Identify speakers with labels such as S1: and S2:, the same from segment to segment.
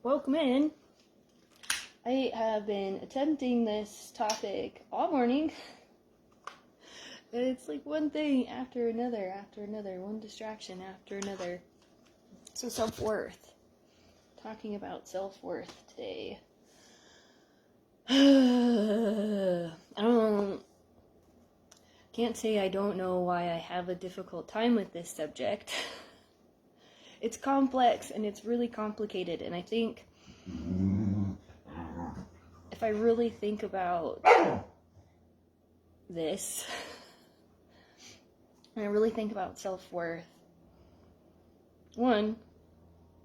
S1: welcome in. I have been attempting this topic all morning. It's like one thing after another, one distraction after another. So self-worth. Talking about self-worth today. Can't say I don't know why I have a difficult time with this subject. It's complex and it's really complicated, and I think if I really think about this, and I really think about self-worth, one,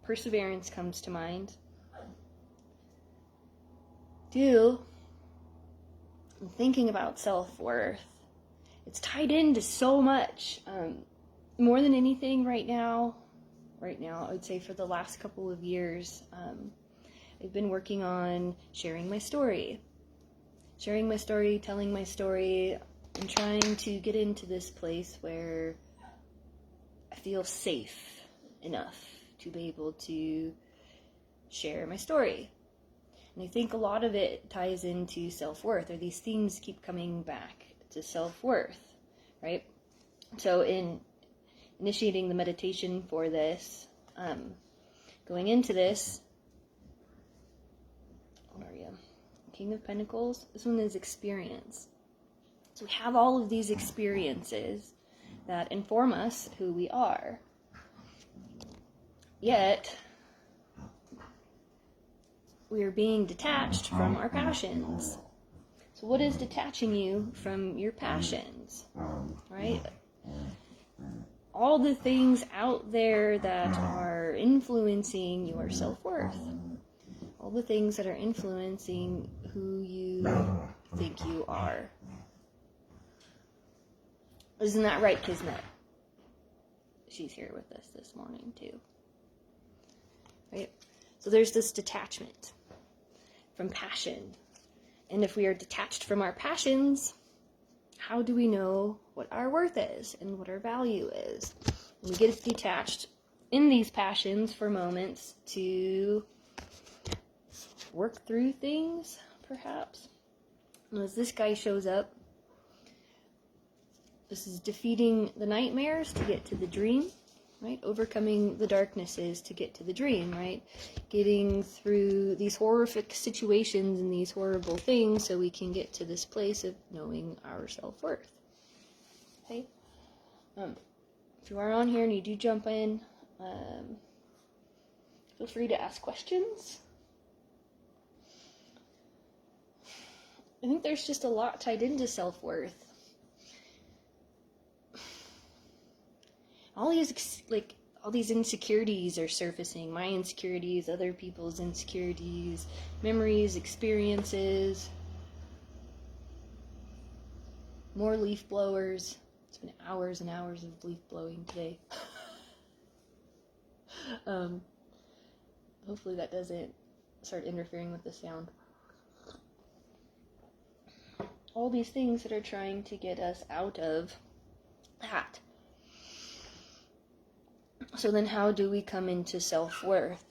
S1: perseverance comes to mind. Two, I'm thinking about self-worth. It's tied into so much. More than anything right now, I would say for the last couple of years, I've been working on sharing my story, telling my story, and trying to get into this place where I feel safe enough to be able to share my story. And I think a lot of it ties into self-worth, or these themes keep coming back to self-worth, right? So in initiating the meditation for this, going into this, what are you? King of Pentacles. This one is experience. So we have all of these experiences that inform us who we are. Yet, we are being detached from our passions. So what is detaching you from your passions, right? All the things out there that are influencing your self-worth. All the things that are influencing who you think you are. Isn't that right, Kismet? She's here with us this morning, too. Right? So there's this detachment from passion. And if we are detached from our passions, how do we know what our worth is and what our value is? We get detached in these passions for moments to work through things, perhaps. And as this guy shows up, this is defeating the nightmares to get to the dream, right? Overcoming the darknesses to get to the dream, right? Getting through these horrific situations and these horrible things so we can get to this place of knowing our self-worth. Okay? If you are on here and you do jump in, feel free to ask questions. I think there's just a lot tied into self-worth. All these insecurities are surfacing. My insecurities, other people's insecurities, memories, experiences. More leaf blowers. It's been hours and hours of leaf blowing today. Hopefully that doesn't start interfering with the sound. All these things that are trying to get us out of that. So then how do we come into self-worth?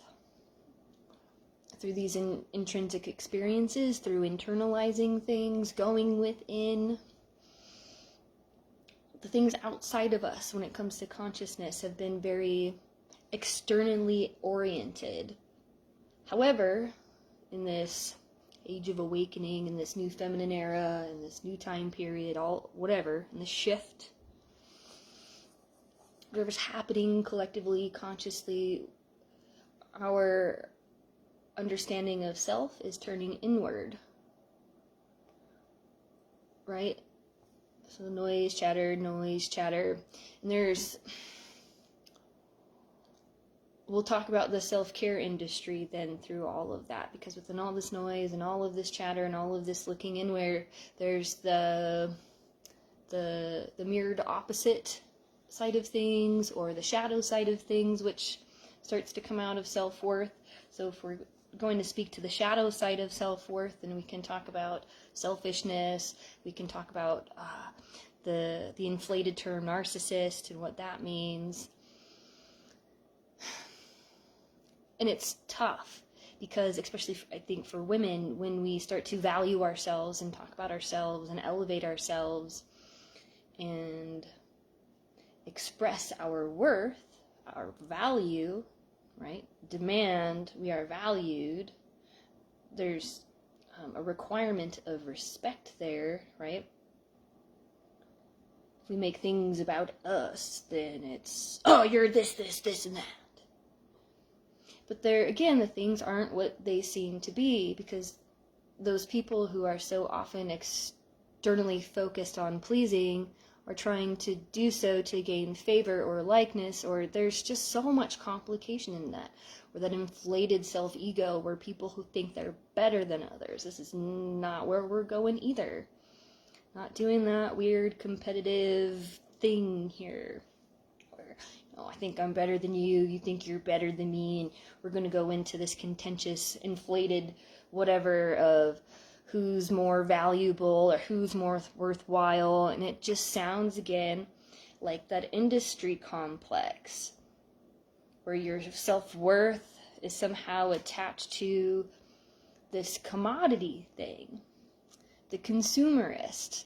S1: Through these intrinsic experiences, through internalizing things, going within. The things outside of us when it comes to consciousness have been very externally oriented. However, in this age of awakening, in this new feminine era, in this new time period, in this shift, whatever's happening collectively, consciously, our understanding of self is turning inward, right? So noise, chatter, and we'll talk about the self-care industry then through all of that, because within all this noise and all of this chatter and all of this looking inward, there's the mirrored opposite side of things, or the shadow side of things, which starts to come out of self-worth. So if we're going to speak to the shadow side of self-worth, then we can talk about selfishness, we can talk about the inflated term narcissist and what that means. And it's tough because especially I think for women, when we start to value ourselves and talk about ourselves and elevate ourselves and express our worth, our value, right? Demand we are valued. There's a requirement of respect there, right? If we make things about us, then it's, oh, you're this, and that. But there, again, the things aren't what they seem to be, because those people who are so often externally focused on pleasing are trying to do so to gain favor or likeness, or there's just so much complication in that, or that inflated self-ego where people who think they're better than others. This is not where we're going either. Not doing that weird competitive thing here. Where, I think I'm better than you, you think you're better than me, and we're going to go into this contentious, inflated whatever of who's more valuable or who's more worthwhile, and it just sounds again like that industry complex where your self-worth is somehow attached to this commodity thing, the consumerist.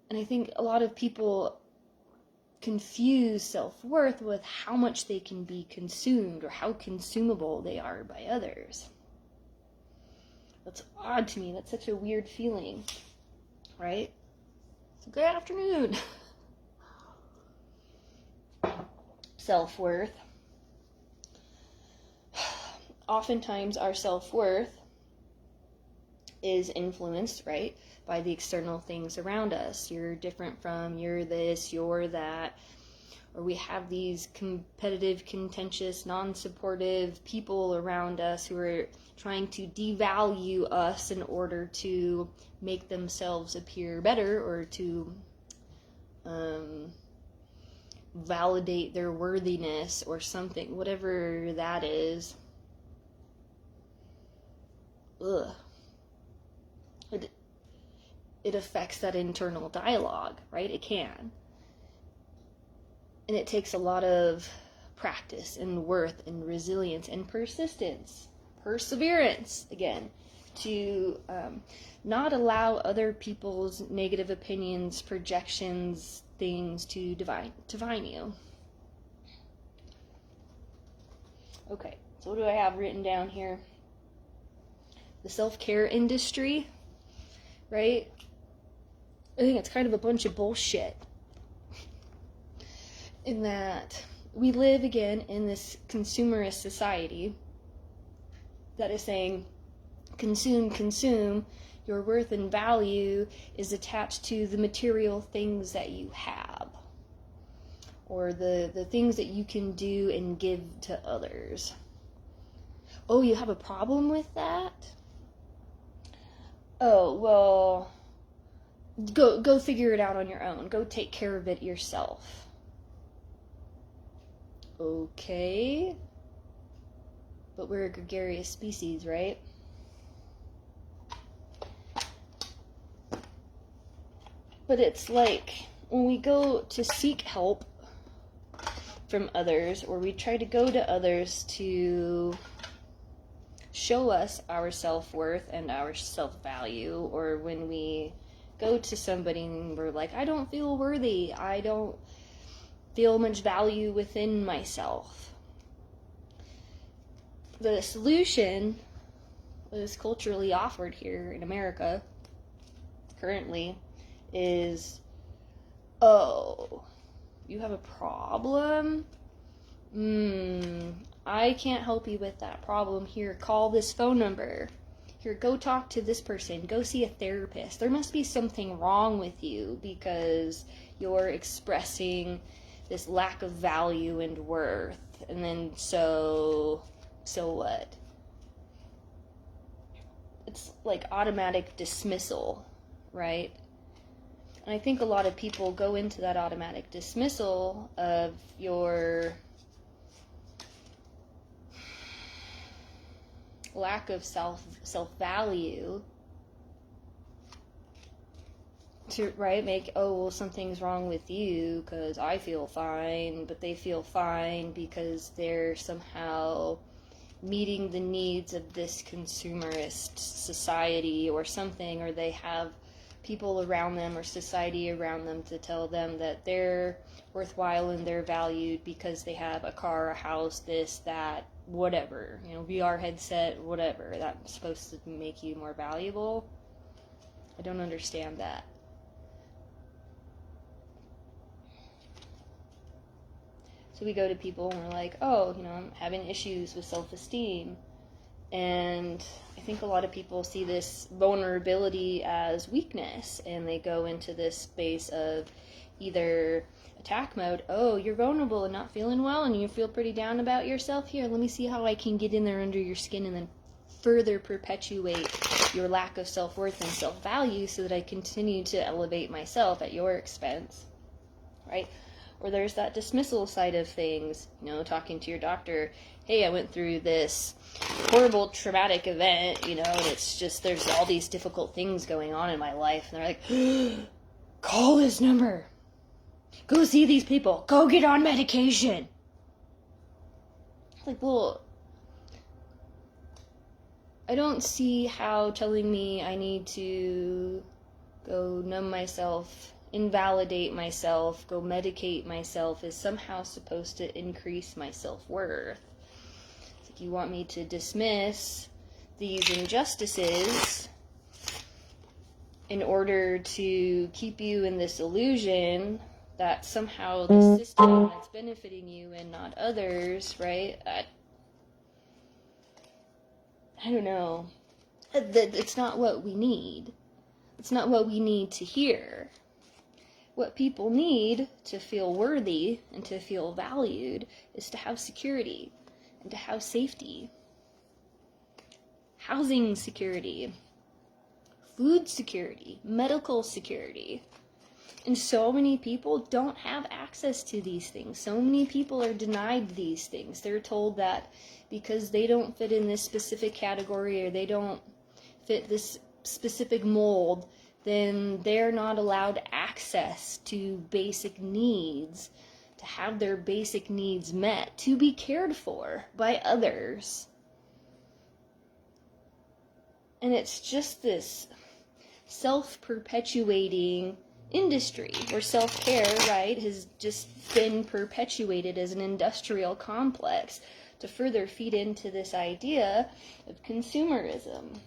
S1: And I think a lot of people confuse self-worth with how much they can be consumed or how consumable they are by others. That's odd to me. That's such a weird feeling, right? So good afternoon. Self-worth. Oftentimes our self-worth is influenced, right, by the external things around us. You're different from, you're this, you're that. Or we have these competitive, contentious, non-supportive people around us who are trying to devalue us in order to make themselves appear better, or to validate their worthiness or something, whatever that is. Ugh. It affects that internal dialogue, right? It can. And it takes a lot of practice and worth and resilience and perseverance, again, to not allow other people's negative opinions, projections, things to define you. Okay, so what do I have written down here? The self-care industry, right? I think it's kind of a bunch of bullshit. In that we live again in this consumerist society that is saying consume, your worth and value is attached to the material things that you have, or the things that you can do and give to others. Oh, you have a problem with that? Oh, well, go figure it out on your own. Go take care of it yourself. Okay, but we're a gregarious species, right? But it's like when we go to seek help from others, or we try to go to others to show us our self-worth and our self-value, or when we go to somebody and we're like, I don't feel worthy, I don't feel much value within myself. The solution that is culturally offered here in America currently is, oh, you have a problem? I can't help you with that problem. Here, call this phone number. Here, go talk to this person. Go see a therapist. There must be something wrong with you because you're expressing this lack of value and worth. And then so what? It's like automatic dismissal, right? And I think a lot of people go into that automatic dismissal of your lack of self-value to, right, make, oh, well, something's wrong with you because I feel fine, but they feel fine because they're somehow meeting the needs of this consumerist society or something, or they have people around them or society around them to tell them that they're worthwhile and they're valued because they have a car, a house, this, that, whatever, VR headset, whatever, that's supposed to make you more valuable. I don't understand that. So we go to people and we're like, oh, I'm having issues with self-esteem. And I think a lot of people see this vulnerability as weakness, and they go into this space of either attack mode, oh, you're vulnerable and not feeling well, and you feel pretty down about yourself, here, let me see how I can get in there under your skin and then further perpetuate your lack of self-worth and self-value so that I continue to elevate myself at your expense, right? Or there's that dismissal side of things, talking to your doctor, hey, I went through this horrible traumatic event, and it's just, there's all these difficult things going on in my life. And they're like, call this number. Go see these people. Go get on medication. Like, well, I don't see how telling me I need to go numb myself, invalidate myself, go medicate myself is somehow supposed to increase my self-worth. It's like you want me to dismiss these injustices in order to keep you in this illusion that somehow the system that's benefiting you and not others, right? I don't know. It's not what we need. It's not what we need to hear. What people need to feel worthy and to feel valued is to have security and to have safety. Housing security, food security, medical security. And so many people don't have access to these things. So many people are denied these things. They're told that because they don't fit in this specific category or they don't fit this specific mold, then they're not allowed access to basic needs, to have their basic needs met, to be cared for by others. And it's just this self-perpetuating industry where self-care, right, has just been perpetuated as an industrial complex to further feed into this idea of consumerism,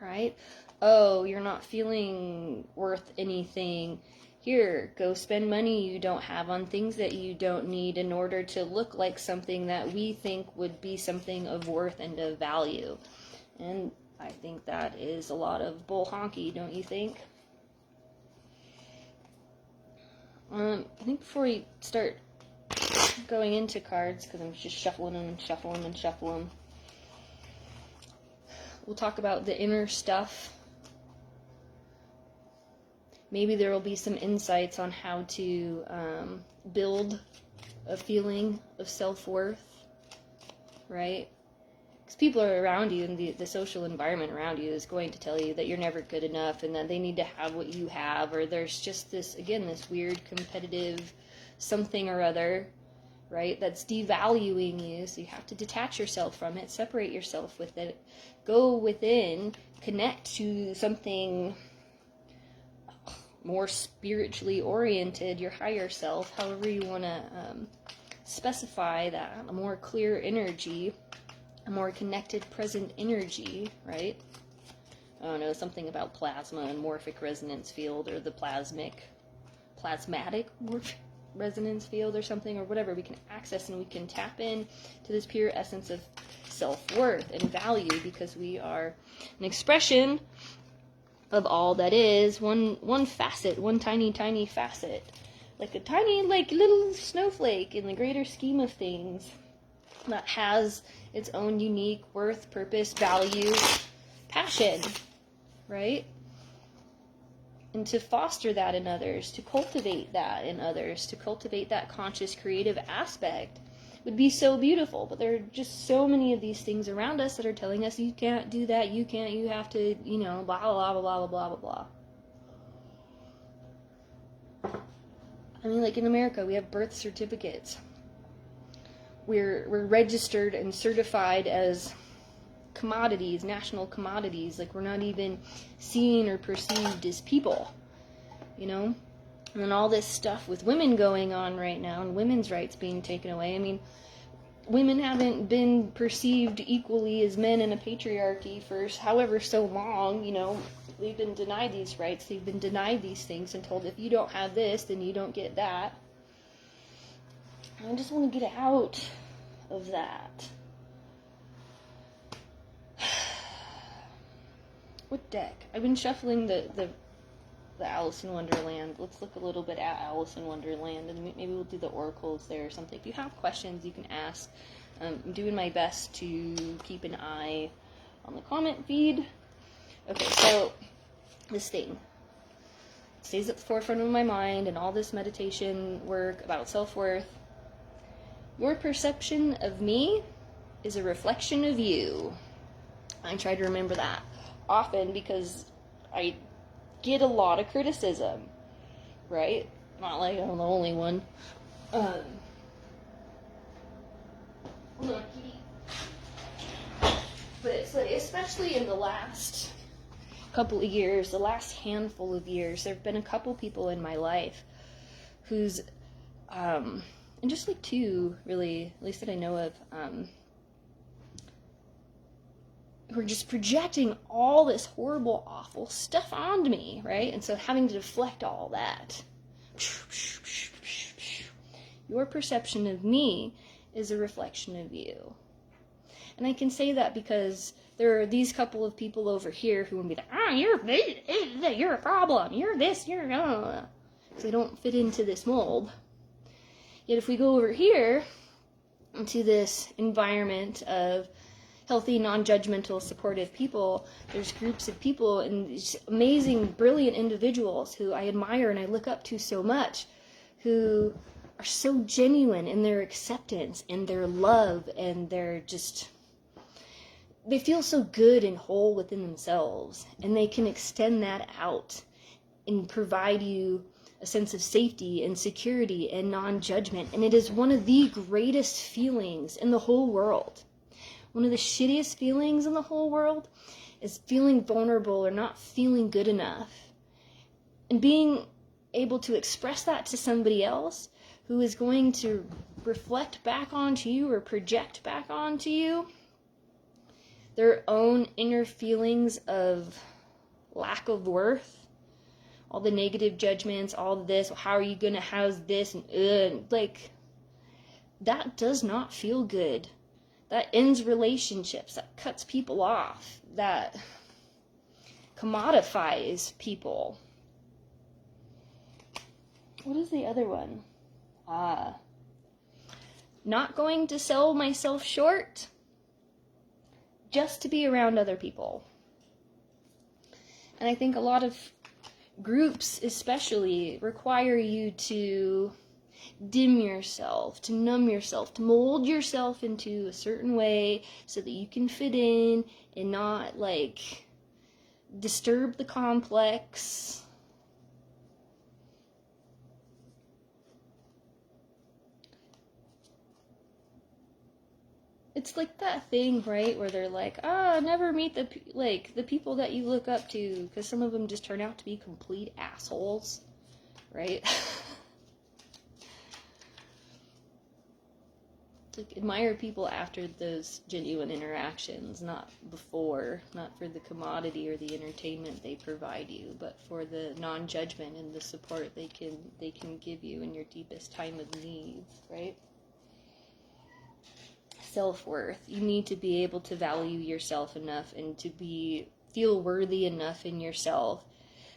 S1: right? Oh, you're not feeling worth anything. Here, go spend money you don't have on things that you don't need in order to look like something that we think would be something of worth and of value. And I think that is a lot of bull honky, don't you think? I think before we start going into cards, because I'm just shuffling them and shuffling them and shuffling them, we'll talk about the inner stuff. Maybe there will be some insights on how to build a feeling of self-worth, right? Because people are around you, and the social environment around you is going to tell you that you're never good enough and that they need to have what you have, or there's just this, again, this weird competitive something or other, right, that's devaluing you. So you have to detach yourself from it, separate yourself with it, go within, connect to something more spiritually oriented, your higher self, however you want to specify that, a more clear energy, a more connected, present energy, right? I don't know, something about plasma and morphic resonance field, or the plasmatic morphic resonance field or something, or whatever we can access, and we can tap in to this pure essence of self-worth and value, because we are an expression of all that is, one facet, one tiny facet, like a tiny, little snowflake in the greater scheme of things, that has its own unique worth, purpose, value, passion, right? And to foster that in others, to cultivate that in others, to cultivate that conscious, creative aspect would be so beautiful. But there are just so many of these things around us that are telling us, you can't do that, you have to, blah, blah, blah, blah, blah, blah, blah. I mean, like in America, we have birth certificates. we're registered and certified as commodities, national commodities. Like, we're not even seen or perceived as people, you know? And then all this stuff with women going on right now and women's rights being taken away. I mean, women haven't been perceived equally as men in a patriarchy for however so long, you know. They've been denied these rights, they've been denied these things and told if you don't have this, then you don't get that. I just want to get out of that. What deck? I've been shuffling the Alice in Wonderland. Let's look a little bit at Alice in Wonderland, and maybe we'll do the oracles there or something. If you have questions, you can ask. I'm doing my best to keep an eye on the comment feed. Okay, so this thing stays at the forefront of my mind, and all this meditation work about self-worth. Your perception of me is a reflection of you. I try to remember that often because I get a lot of criticism, right? Not like I'm the only one. Hold on, kitty. But it's like, especially in the last couple of years, the last handful of years, there have been a couple people in my life who's, and just like two, really, at least that I know of, who are just projecting all this horrible, awful stuff onto me, right? And so having to deflect all that. Your perception of me is a reflection of you. And I can say that because there are these couple of people over here who will be like, you're a problem, you're this, you're because they don't fit into this mold. Yet if we go over here into this environment of healthy, non-judgmental, supportive people, there's groups of people and these amazing, brilliant individuals who I admire and I look up to so much, who are so genuine in their acceptance and their love, and they feel so good and whole within themselves, and they can extend that out and provide you a sense of safety and security and non-judgment. And it is one of the greatest feelings in the whole world. One of the shittiest feelings in the whole world is feeling vulnerable or not feeling good enough. And being able to express that to somebody else who is going to reflect back onto you or project back onto you their own inner feelings of lack of worth, all the negative judgments, all this, how are you going to house this, and like, that does not feel good. That ends relationships, that cuts people off, that commodifies people. What is the other one? Not going to sell myself short just to be around other people. And I think a lot of groups especially require you to dim yourself, to numb yourself, to mold yourself into a certain way so that you can fit in and not like disturb the complex. It's like that thing, right, where they're like, never meet the people that you look up to, because some of them just turn out to be complete assholes, right? Like, admire people after those genuine interactions, not before, not for the commodity or the entertainment they provide you, but for the non-judgment and the support they can give you in your deepest time of need, right? Self-worth. You need to be able to value yourself enough and to feel worthy enough in yourself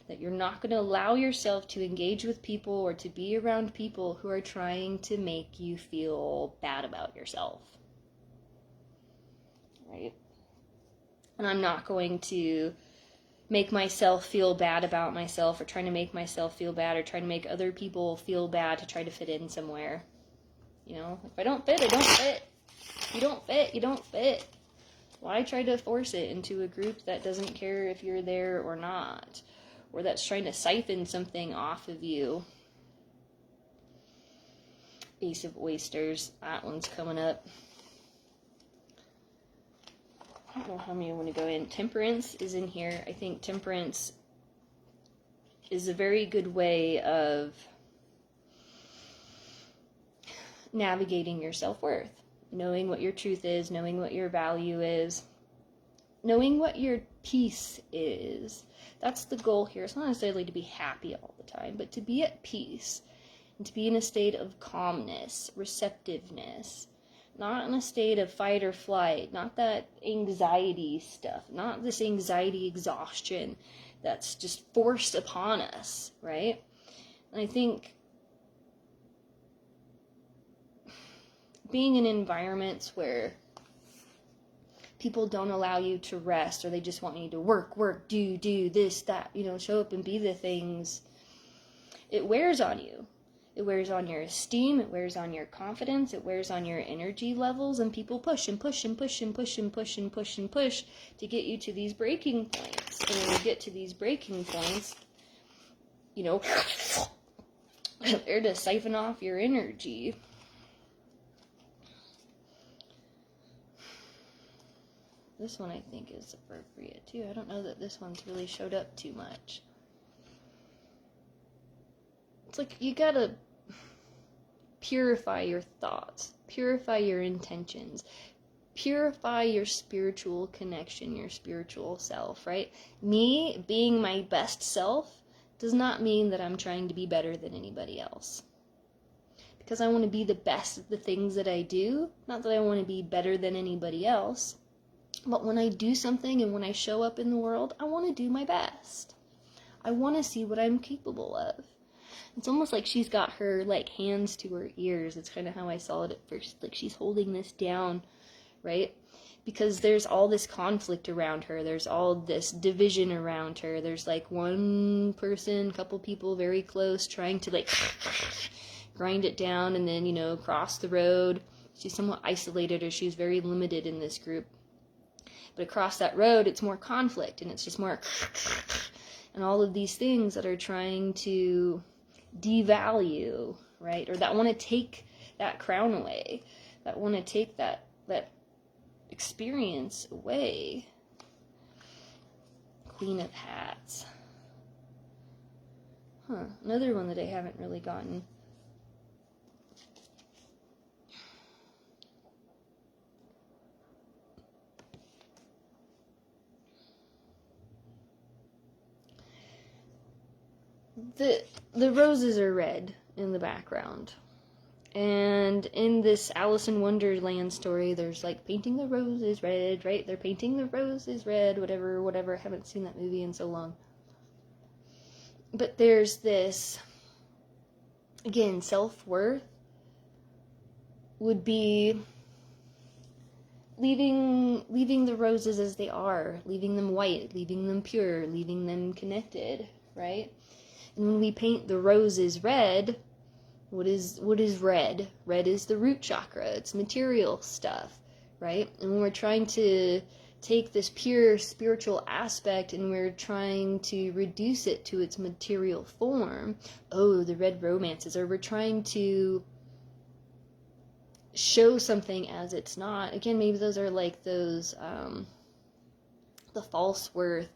S1: that you're not going to allow yourself to engage with people or to be around people who are trying to make you feel bad about yourself. Right? And I'm not going to make myself feel bad about myself or trying to make myself feel bad or trying to make other people feel bad to try to fit in somewhere. You know, if I don't fit, I don't fit. You don't fit, you don't fit. Why try to force it into a group that doesn't care if you're there or not? Or that's trying to siphon something off of you. Ace of Oysters. That one's coming up. I don't know how many I want to go in. Temperance is in here. I think temperance is a very good way of navigating your self-worth. Knowing what your truth is, knowing what your value is, knowing what your peace is. That's the goal here. It's not necessarily to be happy all the time, but to be at peace and to be in a state of calmness, receptiveness, not in a state of fight or flight, not that anxiety stuff, not this anxiety exhaustion that's just forced upon us, right? And I think being in environments where people don't allow you to rest, or they just want you to work, do this, that, show up and be the things, it wears on you. It wears on your esteem, it wears on your confidence, it wears on your energy levels, and people push and push and push and push and push and push and push to get you to these breaking points. And when you get to these breaking points, they're to siphon off your energy. This one I think is appropriate too. I don't know that this one's really showed up too much. It's like you gotta purify your thoughts, purify your intentions, purify your spiritual connection, your spiritual self, right? Me being my best self does not mean that I'm trying to be better than anybody else. Because I want to be the best at the things that I do, not that I want to be better than anybody else. But when I do something and when I show up in the world, I want to do my best. I want to see what I'm capable of. It's almost like she's got her hands to her ears. It's kind of how I saw it at first. Like she's holding this down, right? Because there's all this conflict around her. There's all this division around her. There's one person, couple people very close trying to grind it down and then, cross the road. She's somewhat isolated, or she's very limited in this group. But across that road, it's more conflict, and it's just more and all of these things that are trying to devalue, right? Or that want to take that crown away, that want to take that experience away. Queen of Hats. Another one that I haven't really gotten. The roses are red in the background. And in this Alice in Wonderland story, there's painting the roses red, right? They're painting the roses red, whatever. I haven't seen that movie in so long. But there's this, again, self-worth would be leaving the roses as they are, leaving them white, leaving them pure, leaving them connected, right? And when we paint the roses red, what is red? Red is the root chakra. It's material stuff, right? And when we're trying to take this pure spiritual aspect and we're trying to reduce it to its material form, the red romances, or we're trying to show something as it's not. Again, maybe those are those, the false worth,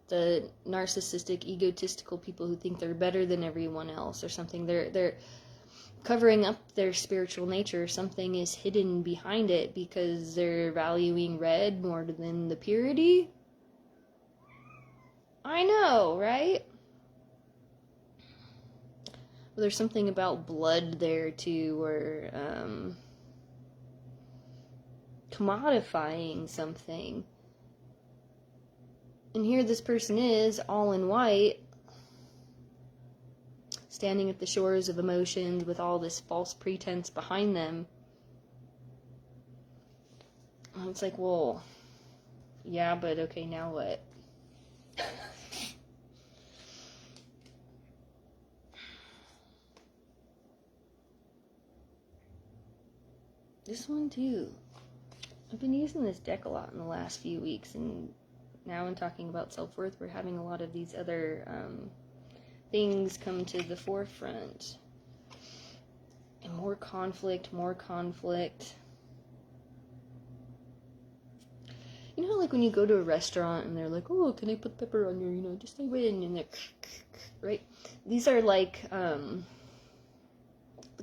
S1: the narcissistic, egotistical people who think they're better than everyone else or something. They're covering up their spiritual nature. Something is hidden behind it because they're valuing red more than the purity. I know, right? Well, there's something about blood there too, or commodifying something. And here this person is, all in white, standing at the shores of emotions with all this false pretense behind them. And it's well, yeah, but okay, now what? This one too. I've been using this deck a lot in the last few weeks, and now in talking about self-worth, we're having a lot of these other things come to the forefront. And more conflict, more conflict. You know, like when you go to a restaurant and they're like, oh, can I put pepper on your, just a win, and they're, right? These are like, the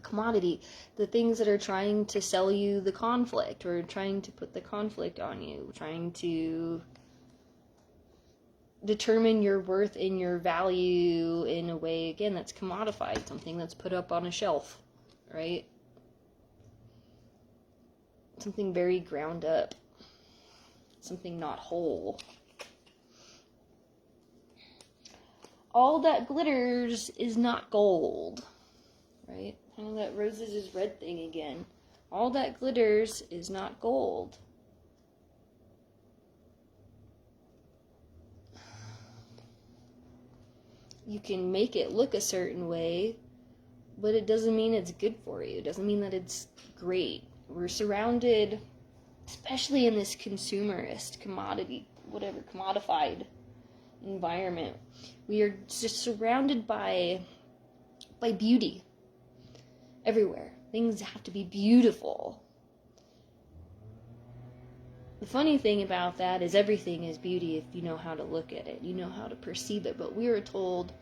S1: commodity, the things that are trying to sell you the conflict, or trying to put the conflict on you, trying to determine your worth and your value in a way, again, that's commodified, something that's put up on a shelf, right? Something very ground up. Something not whole. All that glitters is not gold, right? Kind of that roses is red thing again. All that glitters is not gold. You can make it look a certain way, but it doesn't mean it's good for you. It doesn't mean that it's great. We're surrounded, especially in this consumerist, commodified environment, we are just surrounded by beauty everywhere. Things have to be beautiful. The funny thing about that is everything is beauty if you know how to look at it, you know how to perceive it, but we are told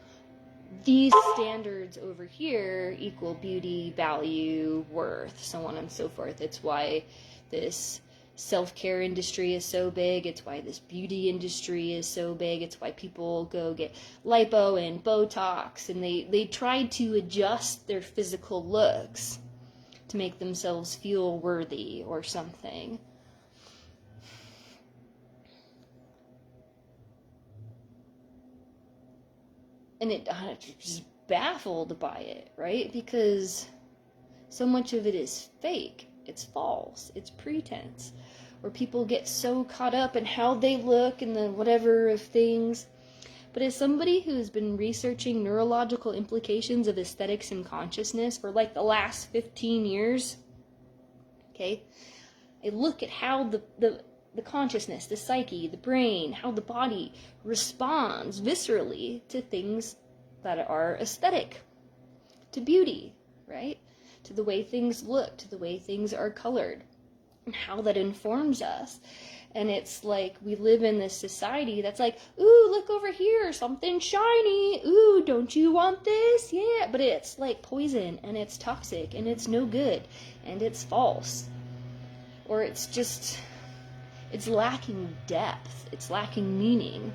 S1: these standards over here equal beauty, value, worth, so on and so forth. It's why this self-care industry is so big. It's why this beauty industry is so big. It's why people go get lipo and Botox, and they try to adjust their physical looks to make themselves feel worthy or something. And I'm just baffled by it, right? Because so much of it is fake. It's false. It's pretense. Or people get so caught up in how they look and the whatever of things. But as somebody who's been researching neurological implications of aesthetics and consciousness for like the last 15 years, okay, I look at how the consciousness, the psyche, the brain, how the body responds viscerally to things that are aesthetic, to beauty, right? To the way things look, to the way things are colored, and how that informs us. And it's like we live in this society that's like, ooh, look over here, something shiny. Ooh, don't you want this? Yeah, but it's like poison, and it's toxic, and it's no good, and it's false. Or it's lacking depth, it's lacking meaning,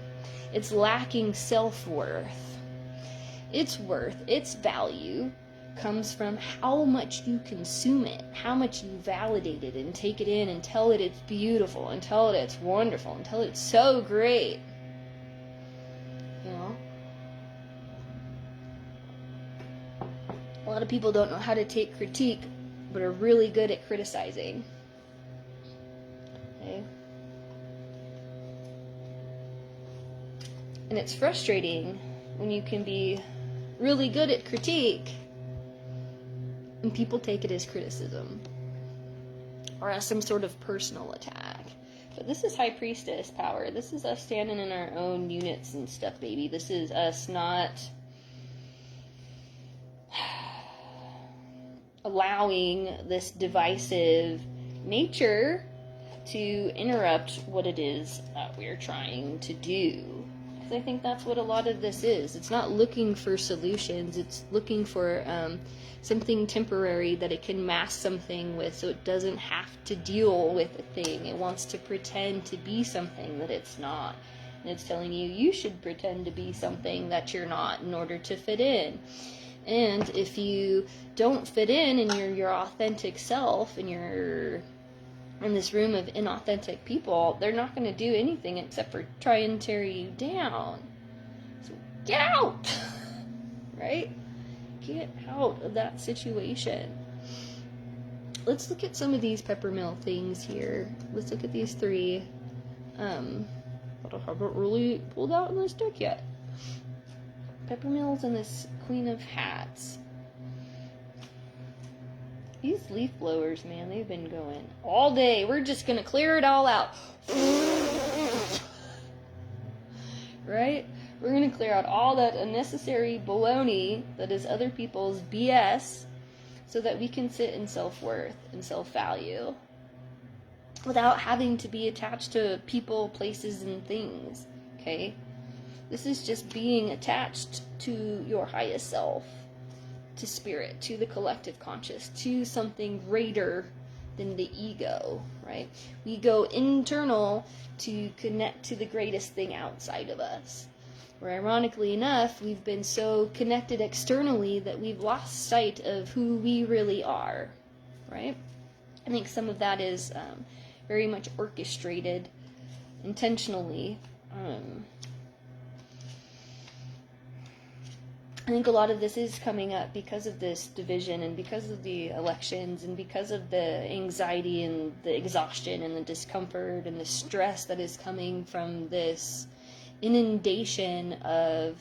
S1: it's lacking self-worth. Its worth, its value comes from how much you consume it, how much you validate it and take it in and tell it it's beautiful and tell it it's wonderful and tell it it's so great. You know? A lot of people don't know how to take critique, but are really good at criticizing. Okay? And it's frustrating when you can be really good at critique and people take it as criticism or as some sort of personal attack. But this is High Priestess power. This is us standing in our own units and stuff, baby. This is us not allowing this divisive nature to interrupt what it is that we're trying to do. Because I think that's what a lot of this is. It's not looking for solutions. It's looking for something temporary that it can mask something with, so it doesn't have to deal with a thing. It wants to pretend to be something that it's not. And it's telling you, you should pretend to be something that you're not in order to fit in. And if you don't fit in and you're your authentic self and you're in this room of inauthentic people, they're not going to do anything except for try and tear you down. So get out! Right? Get out of that situation. Let's look at some of these peppermill things here. Let's look at these three. But I haven't really pulled out in this deck yet. Peppermills and this Queen of Hats. These leaf blowers, man, they've been going all day. We're just gonna clear it all out. Right? We're going to clear out all that unnecessary baloney that is other people's BS so that we can sit in self-worth and self-value without having to be attached to people, places, and things, okay? This is just being attached to your highest self, to spirit, to the collective conscious, to something greater than the ego, right? We go internal to connect to the greatest thing outside of us. Where ironically enough, we've been so connected externally that we've lost sight of who we really are, right? I think some of that is very much orchestrated intentionally. I think a lot of this is coming up because of this division and because of the elections and because of the anxiety and the exhaustion and the discomfort and the stress that is coming from this inundation of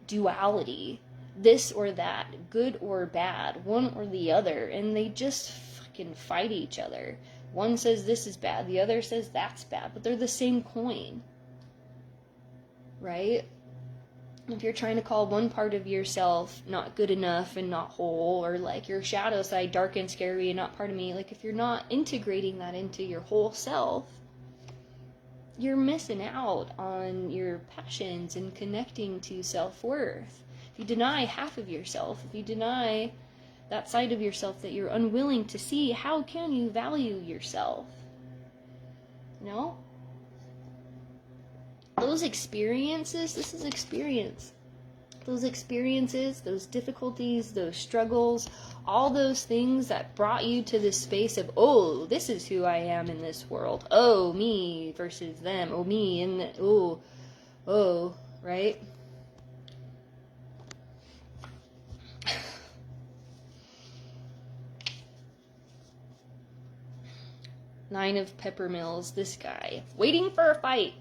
S1: duality, this or that, good or bad, one or the other, and they just fucking fight each other. One says this is bad, the other says that's bad, but they're the same coin, right? If you're trying to call one part of yourself not good enough and not whole, or like your shadow side dark and scary and not part of me, like if you're not integrating that into your whole self, you're missing out on your passions and connecting to self-worth. If you deny half of yourself, if you deny that side of yourself that you're unwilling to see, how can you value yourself? You know? Those experiences, this is experience. Those experiences, those difficulties, those struggles, all those things that brought you to this space of, oh, this is who I am in this world. Oh, me versus them. Oh, me and the, oh, right? Nine of Peppermills, this guy, waiting for a fight.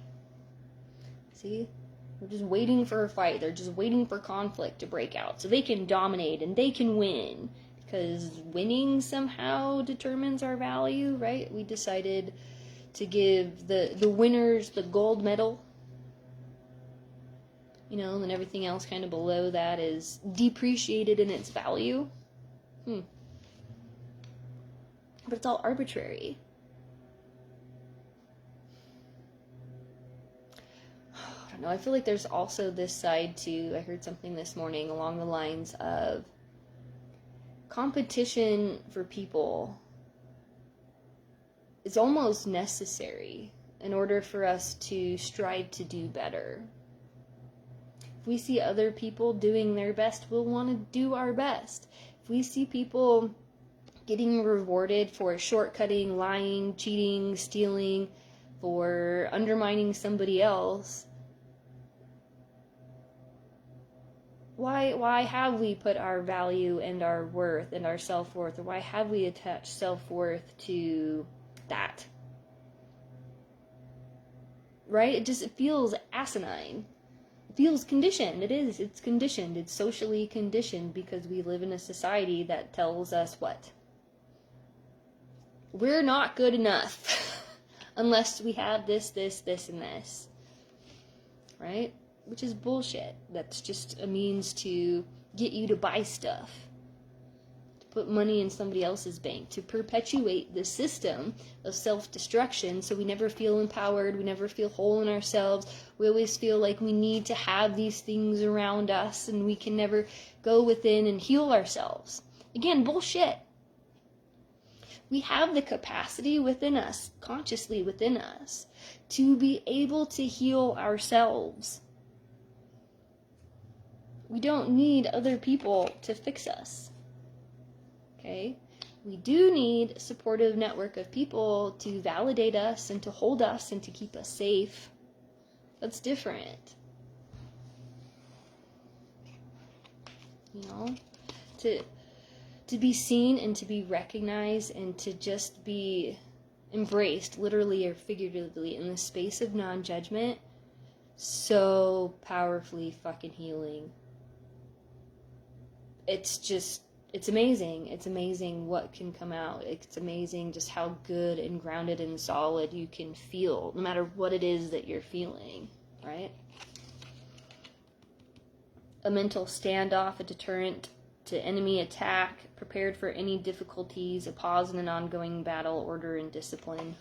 S1: See? They're just waiting for a fight. They're just waiting for conflict to break out so they can dominate and they can win. Because winning somehow determines our value, right? We decided to give the winners the gold medal. You know, and everything else kind of below that is depreciated in its value. But it's all arbitrary. No, I feel like there's also this side too. I heard something this morning along the lines of competition for people is almost necessary in order for us to strive to do better. If we see other people doing their best, we'll want to do our best. If we see people getting rewarded for shortcutting, lying, cheating, stealing, for undermining somebody else, Why have we put our value and our worth and our self-worth, or why have we attached self-worth to that? Right? It feels asinine. It feels conditioned. It's conditioned. It's socially conditioned because we live in a society that tells us what? We're not good enough unless we have this, this, this, and this. Right? Which is bullshit. That's just a means to get you to buy stuff, to put money in somebody else's bank, to perpetuate the system of self-destruction, so we never feel empowered, we never feel whole in ourselves, we always feel like we need to have these things around us, and we can never go within and heal ourselves. Again, bullshit. We have the capacity within us, consciously within us, to be able to heal ourselves. We don't need other people to fix us, okay? We do need a supportive network of people to validate us and to hold us and to keep us safe. That's different. You know? To be seen and to be recognized and to just be embraced, literally or figuratively, in the space of non-judgment, so powerfully fucking healing. It's amazing. It's amazing what can come out. It's amazing just how good and grounded and solid you can feel, no matter what it is that you're feeling, right? A mental standoff, a deterrent to enemy attack, prepared for any difficulties, a pause in an ongoing battle, order, and discipline.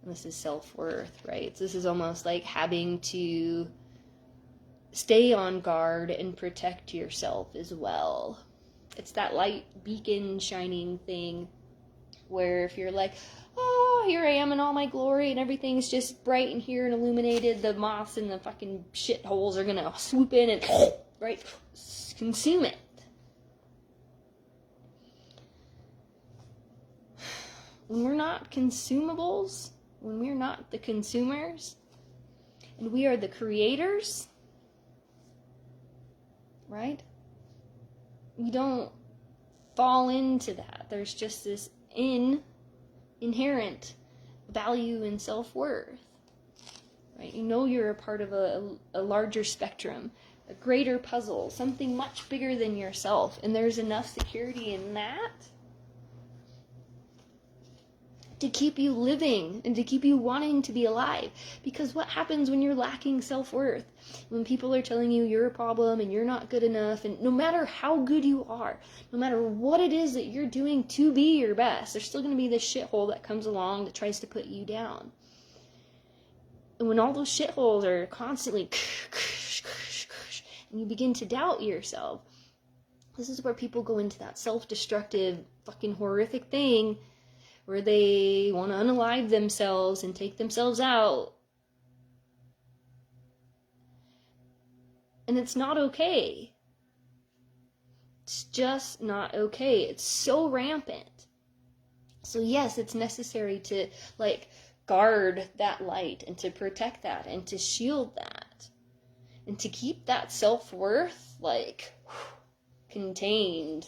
S1: And this is self-worth, right? So this is almost like having to stay on guard and protect yourself as well. It's that light beacon shining thing where if you're like, oh, here I am in all my glory and everything's just bright and here and illuminated, the moths and the fucking shitholes are gonna swoop in and, right, consume it. When we're not consumables, when we're not the consumers, and we are the creators, right? We don't fall into that. There's just this inherent value in self-worth, right? You know you're a part of a larger spectrum, a greater puzzle, something much bigger than yourself, and there's enough security in that to keep you living and to keep you wanting to be alive. Because what happens when you're lacking self-worth? When people are telling you you're a problem and you're not good enough, and no matter how good you are, no matter what it is that you're doing to be your best, there's still going to be this shithole that comes along that tries to put you down. And when all those shitholes are constantly and you begin to doubt yourself, this is where people go into that self-destructive, fucking horrific thing where they want to unalive themselves and take themselves out. And it's not okay. It's just not okay. It's so rampant. So yes, it's necessary to guard that light and to protect that and to shield that and to keep that self-worth contained.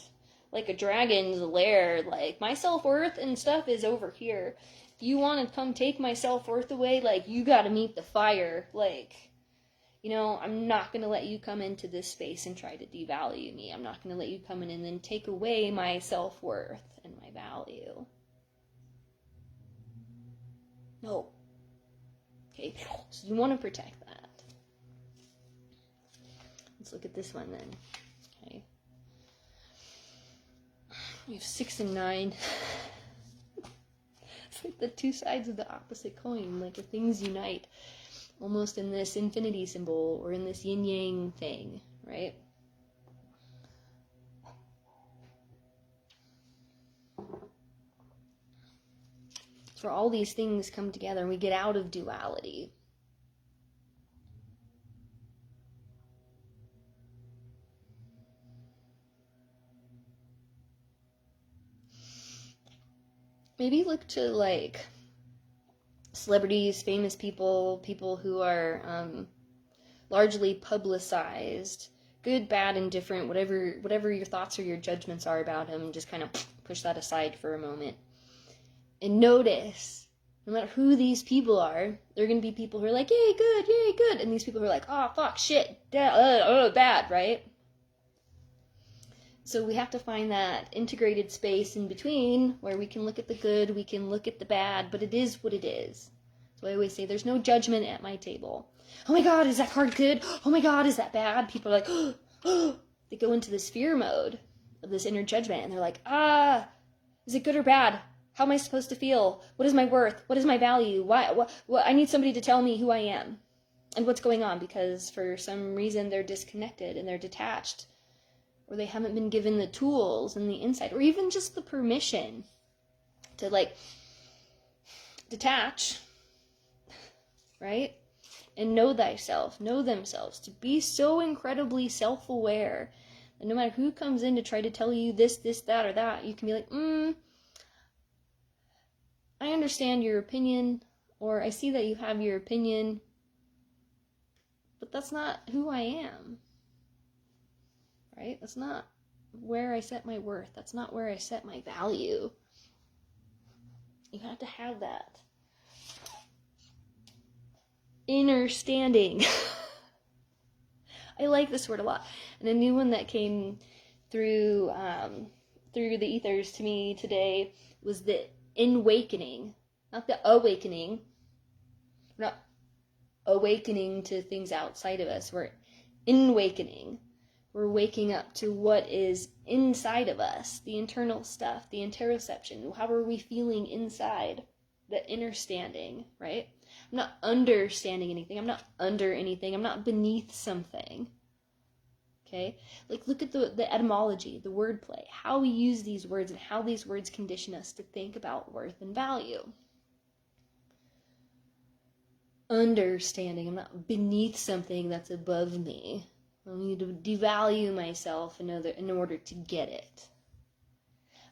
S1: Like a dragon's lair, my self-worth and stuff is over here. If you want to come take my self-worth away, you gotta meet the fire. I'm not gonna let you come into this space and try to devalue me. I'm not gonna let you come in and then take away my self-worth and my value. No. Okay, so you want to protect that. Let's look at this one then. Okay. We have 6 and 9. It's like the two sides of the opposite coin, the things unite. Almost in this infinity symbol, or in this yin-yang thing, right? It's where all these things come together and we get out of duality. Maybe look to celebrities, famous people who are largely publicized, good, bad, indifferent, whatever your thoughts or your judgments are about them, just kind of push that aside for a moment. And notice, no matter who these people are, there are going to be people who are like, yay, good, and these people who are like, oh, fuck, shit, bad, right? So we have to find that integrated space in between where we can look at the good, we can look at the bad, but it is what it is. So I always say there's no judgment at my table. Oh my God, is that card good? Oh my God, is that bad? People are like, oh, they go into this fear mode of this inner judgment and they're like, is it good or bad? How am I supposed to feel? What is my worth? What is my value? What? I need somebody to tell me who I am and what's going on, because for some reason they're disconnected and they're detached, or they haven't been given the tools and the insight, or even just the permission to detach, right? And know thyself, know themselves, to be so incredibly self-aware that no matter who comes in to try to tell you this, that, or that, you can be like, I understand your opinion, or I see that you have your opinion, but that's not who I am. Right? That's not where I set my worth. That's not where I set my value. You have to have that inner standing. I like this word a lot. And a new one that came through the ethers to me today was the awakening. Not the awakening. We're not awakening to things outside of us. We're awakening. We're waking up to what is inside of us, the internal stuff, the interoception. How are we feeling inside? The inner standing, right? I'm not understanding anything. I'm not under anything. I'm not beneath something. Okay? Like, look at the etymology, the wordplay, how we use these words and how these words condition us to think about worth and value. Understanding. I'm not beneath something that's above me. I need to devalue myself in order to get it.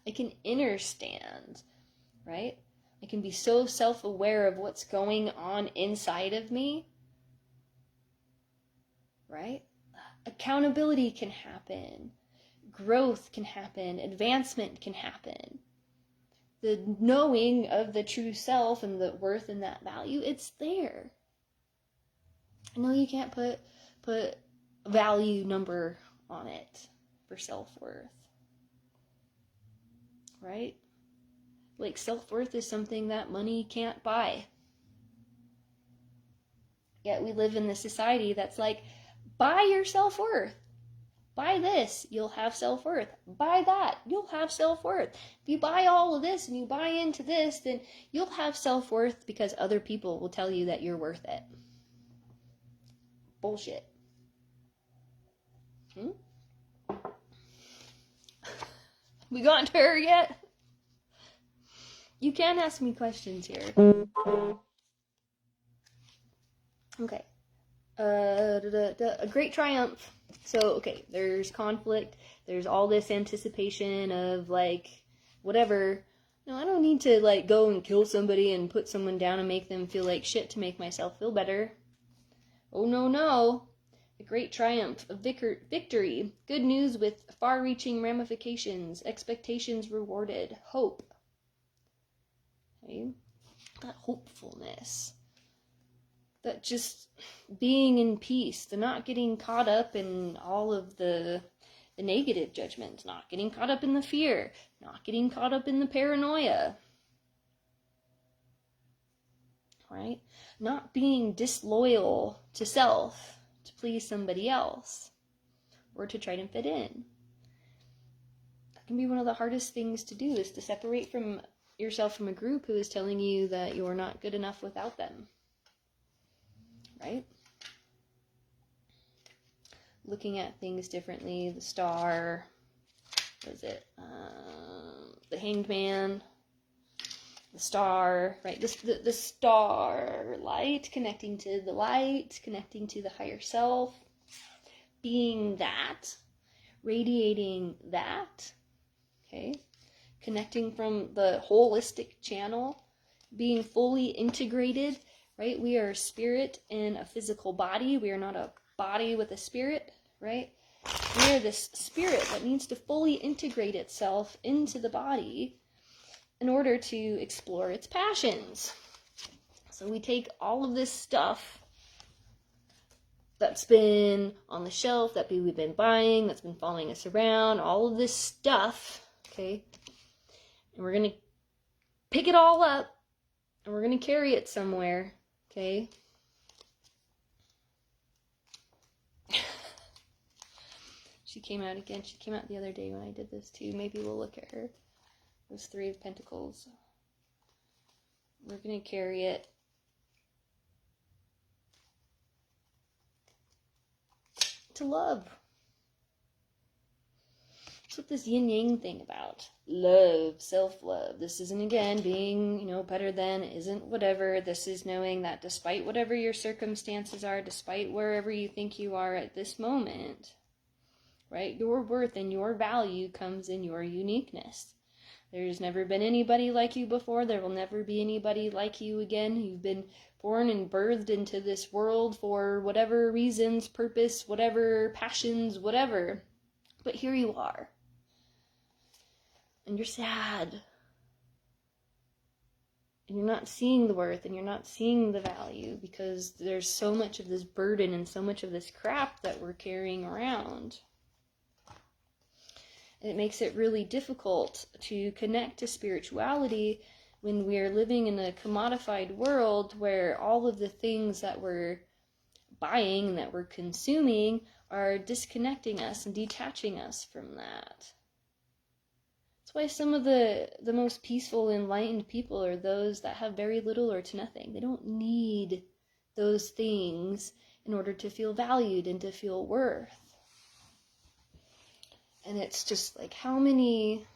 S1: I can understand, right? I can be so self-aware of what's going on inside of me, right? Accountability can happen. Growth can happen. Advancement can happen. The knowing of the true self and the worth and that value, it's there. I know you can't put a value number on it for self-worth, right? Like, self-worth is something that money can't buy. Yet we live in this society that's like, buy your self-worth. Buy this, you'll have self-worth. Buy that, you'll have self-worth. If you buy all of this and you buy into this, then you'll have self-worth because other people will tell you that you're worth it. Bullshit. We gotten to her yet? You can ask me questions here. Okay. A great triumph. So, okay, there's conflict. There's all this anticipation of, like, whatever. No, I don't need to, like, go and kill somebody and put someone down and make them feel like shit to make myself feel better. Oh, no. A great triumph, a victory, good news with far-reaching ramifications, expectations rewarded, hope. Okay? That hopefulness. That just being in peace, the not getting caught up in all of the negative judgments, not getting caught up in the fear, not getting caught up in the paranoia. Right? Not being disloyal to self to please somebody else or to try to fit in. That can be one of the hardest things to do, is to separate from yourself from a group who is telling you that you're not good enough without them. Right? Looking at things differently, the star, what is it? The hanged man, the star, right? The star light, connecting to the light, connecting to the higher self, being that, radiating that, okay? Connecting from the holistic channel, being fully integrated, right? We are a spirit in a physical body. We are not a body with a spirit, right? We are this spirit that needs to fully integrate itself into the body in order to explore its passions. So we take all of this stuff that's been on the shelf, that we've been buying, that's been following us around, all of this stuff, okay? And we're going to pick it all up and we're going to carry it somewhere, okay? She came out again. She came out the other day when I did this too. Maybe we'll look at her. Those 3 of Pentacles. We're going to carry it to love. That's what this yin-yang thing about. Love, self-love. This isn't, again, being, better than, isn't whatever. This is knowing that despite whatever your circumstances are, despite wherever you think you are at this moment, right, your worth and your value comes in your uniqueness. There's never been anybody like you before. There will never be anybody like you again. You've been born and birthed into this world for whatever reasons, purpose, whatever passions, whatever. But here you are. And you're sad. And you're not seeing the worth and you're not seeing the value because there's so much of this burden and so much of this crap that we're carrying around. It makes it really difficult to connect to spirituality when we're living in a commodified world where all of the things that we're buying and that we're consuming are disconnecting us and detaching us from that. That's why some of the most peaceful, enlightened people are those that have very little or to nothing. They don't need those things in order to feel valued and to feel worth. And it's just like how many,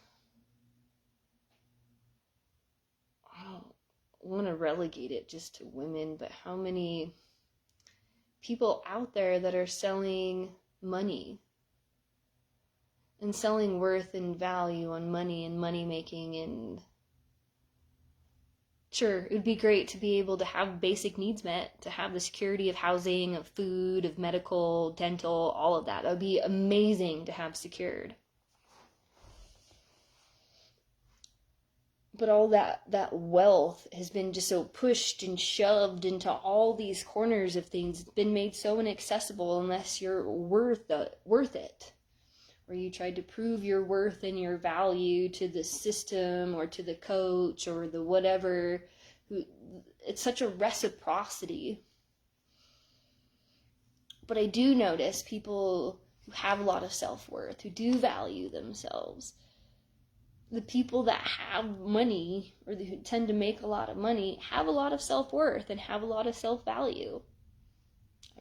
S1: I don't want to relegate it just to women, but how many people out there that are selling money and selling worth and value on money and money making. And sure, it would be great to be able to have basic needs met, to have the security of housing, of food, of medical, dental, all of that. That would be amazing to have secured. But all that wealth has been just so pushed and shoved into all these corners of things. It's been made so inaccessible unless you're worth it. Or you tried to prove your worth and your value to the system or to the coach or the whatever. It's such a reciprocity. But I do notice people who have a lot of self-worth, who do value themselves. The people that have money, or who tend to make a lot of money, have a lot of self-worth and have a lot of self-value.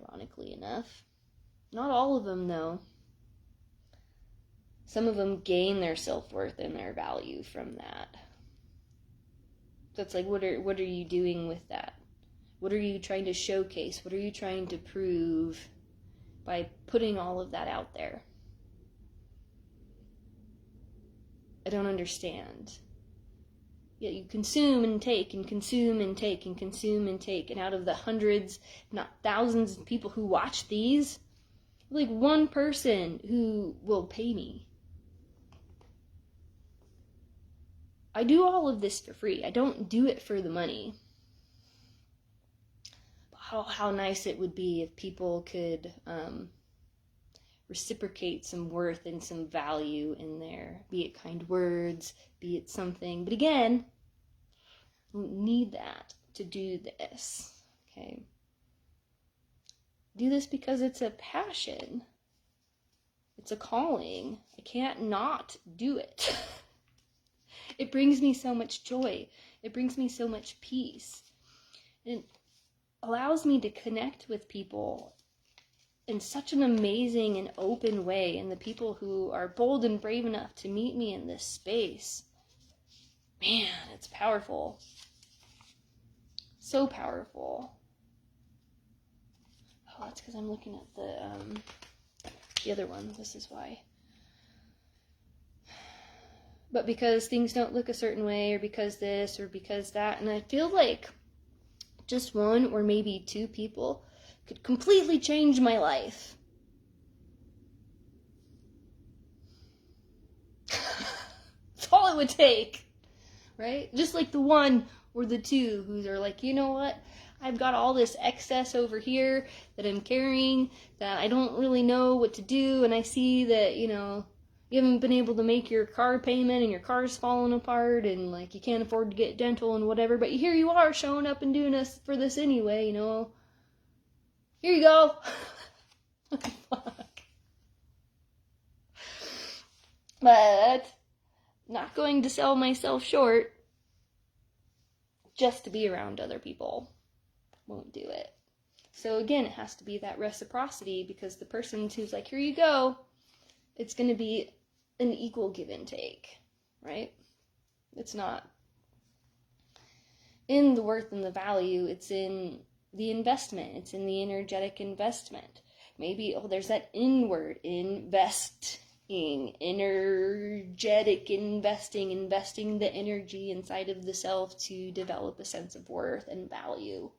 S1: Ironically enough. Not all of them, though. Some of them gain their self-worth and their value from that. So it's like, what are you doing with that? What are you trying to showcase? What are you trying to prove by putting all of that out there? I don't understand. Yet you consume and take and consume and take and consume and take. And out of the hundreds, if not thousands of people who watch these, like one person who will pay me. I do all of this for free. I don't do it for the money. But how nice it would be if people could reciprocate some worth and some value in there. Be it kind words, be it something. But again, I don't need that to do this. Okay? Do this because it's a passion. It's a calling. I can't not do it. It brings me so much joy. It brings me so much peace. It allows me to connect with people in such an amazing and open way. And the people who are bold and brave enough to meet me in this space, man, it's powerful. So powerful. Oh, that's because I'm looking at the other one. This is why. But because things don't look a certain way, or because this, or because that, and I feel like just one or maybe two people could completely change my life. That's all it would take, right? Just like the one or the two who are like, you know what? I've got all this excess over here that I'm carrying that I don't really know what to do, and I see that, you haven't been able to make your car payment and your car's falling apart and like you can't afford to get dental and whatever, but here you are showing up and doing this for this anyway, Here you go. What the fuck? But not going to sell myself short just to be around other people. Won't do it. So again, it has to be that reciprocity, because the person who's like, here you go, it's going to be an equal give and take, right? It's not in the worth and the value, it's in the investment, it's in the energetic investment. Maybe, there's that inward investing, energetic investing the energy inside of the self to develop a sense of worth and value.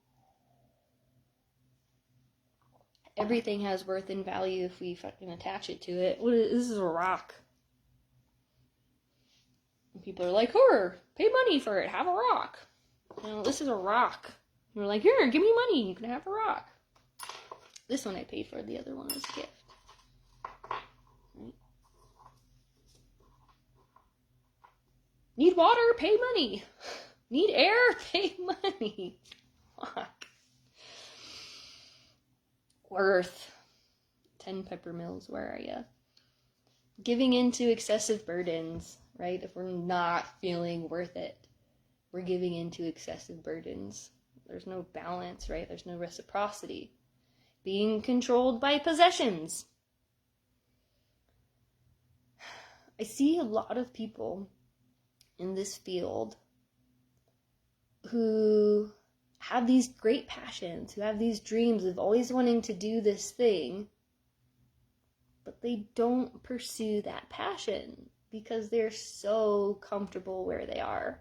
S1: Everything has worth and value if we fucking attach it to it. This is a rock. And people are like, pay money for it, have a rock. This is a rock. And we're like, here, give me money, you can have a rock. This one I paid for, the other one was a gift. Right? Need water? Pay money. Need air? Pay money. Fuck. Worth. 10 peppermills, where are you? Giving into excessive burdens, right? If we're not feeling worth it, we're giving into excessive burdens. There's no balance, right? There's no reciprocity. Being controlled by possessions. I see a lot of people in this field who have these great passions, who have these dreams of always wanting to do this thing, but they don't pursue that passion because they're so comfortable where they are.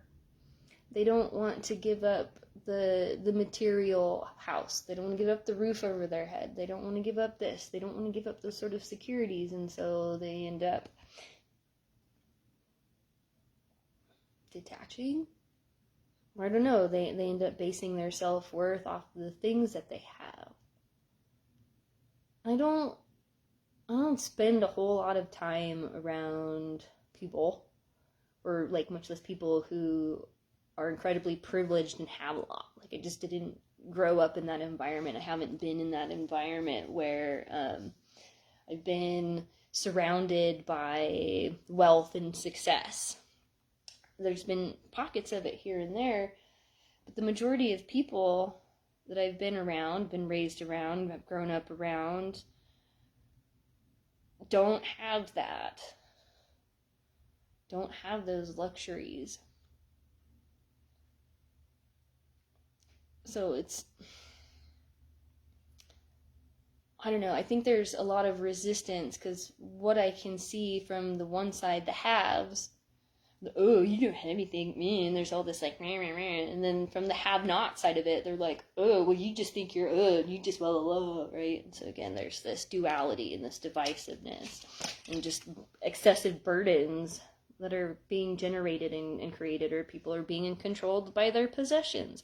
S1: They don't want to give up the material house. They don't want to give up the roof over their head. They don't want to give up this. They don't want to give up those sort of securities, and so they end up detaching. Or I don't know, they end up basing their self-worth off of the things that they have. I don't spend a whole lot of time around people, or like much less people who are incredibly privileged and have a lot. Like, I just didn't grow up in that environment. I haven't been in that environment where I've been surrounded by wealth and success. There's been pockets of it here and there, but the majority of people that I've been around, been raised around, have grown up around, don't have that. Don't have those luxuries. So I don't know, I think there's a lot of resistance, because what I can see from the one side, the haves, oh, you don't have anything, man, there's all this like, meh, meh, meh. And then from the have-not side of it, they're like, oh, well, you just think you're, you just well, right? And so again, there's this duality and this divisiveness and just excessive burdens that are being generated and created, or people are being controlled by their possessions.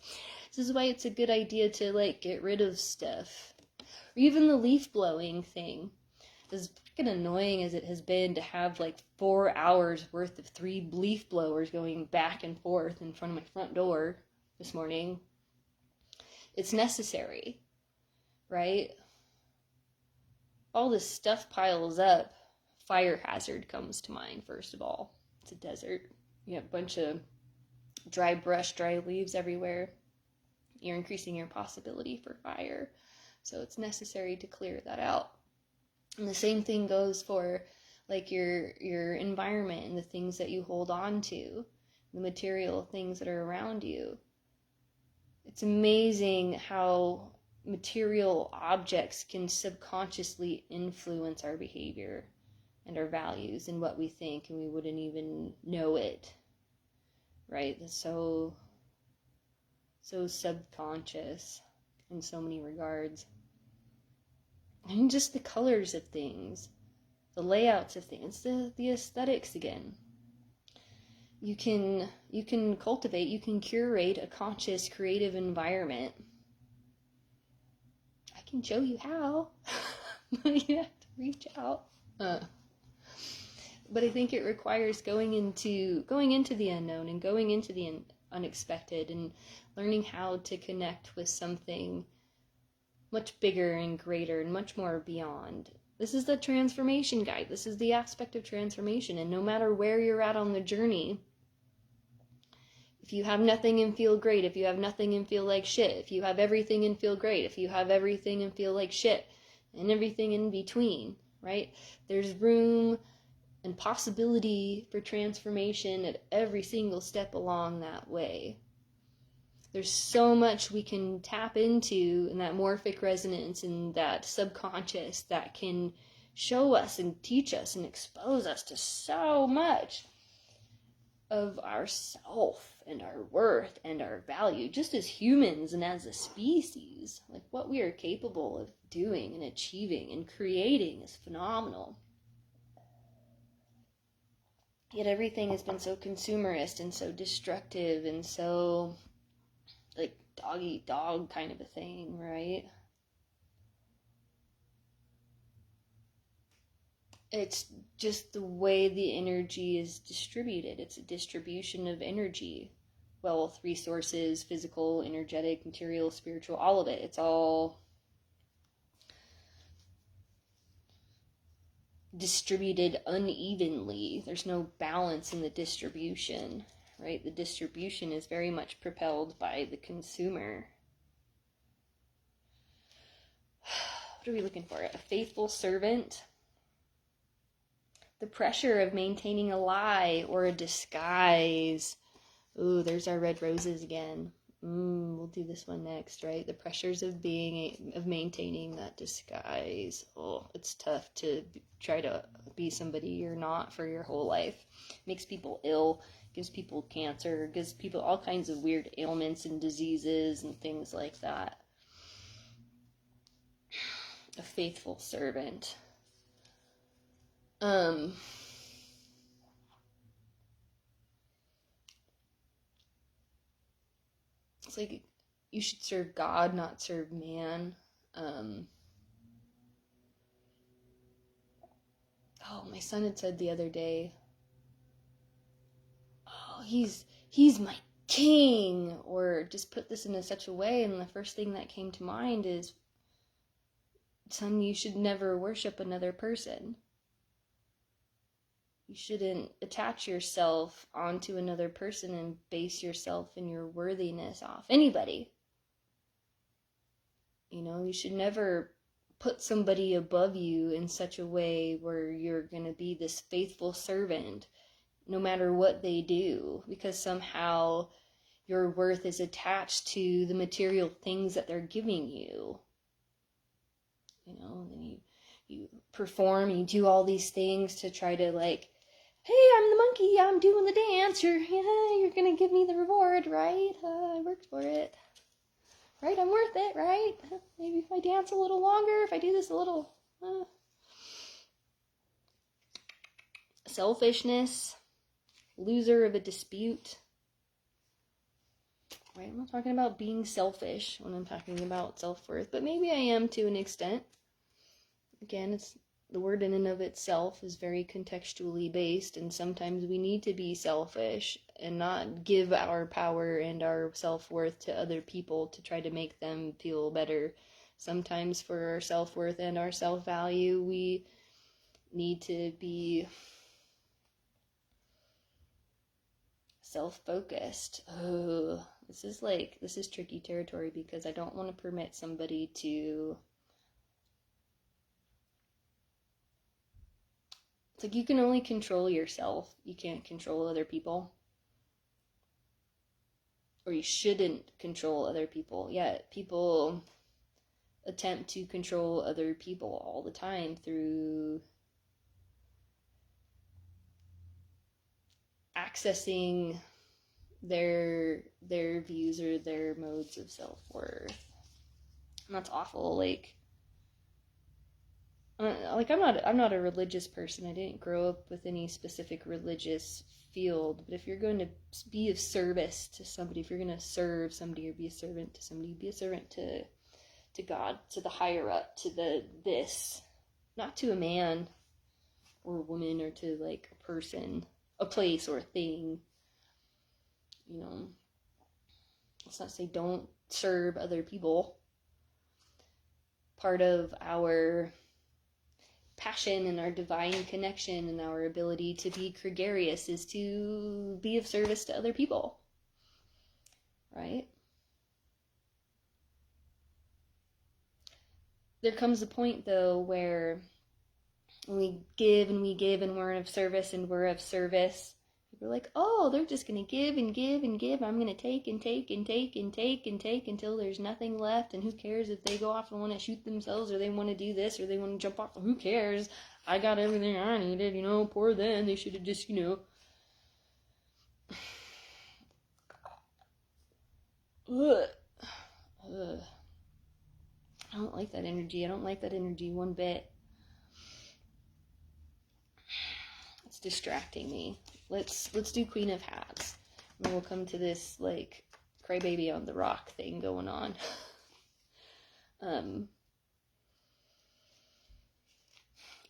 S1: This is why it's a good idea to like get rid of stuff. Or even the leaf blowing thing. As fucking annoying as it has been to have like 4 hours worth of 3 leaf blowers going back and forth in front of my front door this morning, it's necessary, right? All this stuff piles up. Fire hazard comes to mind, first of all. It's a desert. You have a bunch of dry brush, dry leaves everywhere. You're increasing your possibility for fire. So it's necessary to clear that out. And the same thing goes for like your environment and the things that you hold on to, the material things that are around you. It's amazing how material objects can subconsciously influence our behavior and our values and what we think, and we wouldn't even know it, right? That's so subconscious in so many regards. And just the colors of things, the layouts of things, the aesthetics again. You can cultivate, you can curate a conscious, creative environment. I can show you how, but you have to reach out. But I think it requires going into the unknown and going into the unexpected and learning how to connect with something much bigger and greater and much more beyond. This is the transformation guide. This is the aspect of transformation. And no matter where you're at on the journey, if you have nothing and feel great, if you have nothing and feel like shit, if you have everything and feel great, if you have everything and feel like shit, and everything in between, right? There's room and possibility for transformation at every single step along that way. There's so much we can tap into in that morphic resonance and that subconscious that can show us and teach us and expose us to so much of ourself and our worth and our value, just as humans and as a species. Like, what we are capable of doing and achieving and creating is phenomenal. Yet everything has been so consumerist and so destructive and so like dog eat dog kind of a thing, right? It's just the way the energy is distributed. It's a distribution of energy, wealth, resources, physical, energetic, material, spiritual, all of it. It's all distributed unevenly. There's no balance in the distribution, right? The distribution is very much propelled by the consumer. What are we looking for? A faithful servant. The pressure of maintaining a lie or a disguise. Ooh, there's our red roses again. We'll do this one next, right? The pressures of maintaining that disguise. Oh, it's tough to try to be somebody you're not for your whole life. Makes people ill, gives people cancer, gives people all kinds of weird ailments and diseases and things like that. A faithful servant. It's like you should serve God, not serve man. My son had said the other day, oh, he's my king, or just put this in such a way, and the first thing that came to mind is, son, you should never worship another person. You shouldn't attach yourself onto another person and base yourself and your worthiness off anybody. You should never put somebody above you in such a way where you're going to be this faithful servant no matter what they do, because somehow your worth is attached to the material things that they're giving you. Then you perform, you do all these things to try to hey, I'm the monkey, I'm doing the dance, you're gonna give me the reward, right? I worked for it. Right, I'm worth it, right? Maybe if I dance a little longer, if I do this a little... Selfishness, loser of a dispute. Right, I'm not talking about being selfish when I'm talking about self-worth, but maybe I am to an extent. Again, the word in and of itself is very contextually based, and sometimes we need to be selfish and not give our power and our self-worth to other people to try to make them feel better. Sometimes for our self-worth and our self-value, we need to be self-focused. Oh, this is tricky territory, because I don't want to permit somebody to... It's like you can only control yourself. You can't control other people. Or you shouldn't control other people. Yet people attempt to control other people all the time through accessing their views or their modes of self-worth. And that's awful. I'm not a religious person. I didn't grow up with any specific religious field, but if you're going to be of service to somebody, if you're going to serve somebody or be a servant to somebody, be a servant to God, to the higher up, to this, not to a man or a woman or to a person, a place or a thing. Let's not say don't serve other people. Part of our passion and our divine connection and our ability to be gregarious is to be of service to other people, right? There comes a point, though, where we give and we're of service and we're of service. People are like, oh, they're just going to give and give and give. I'm going to take and take and take and take and take until there's nothing left. And who cares if they go off and want to shoot themselves or they want to do this or they want to jump off? Who cares? I got everything I needed, poor them. They should have just, Ugh. I don't like that energy. I don't like that energy one bit. It's distracting me. Let's do Queen of Hats. And then we'll come to this crybaby on the rock thing going on.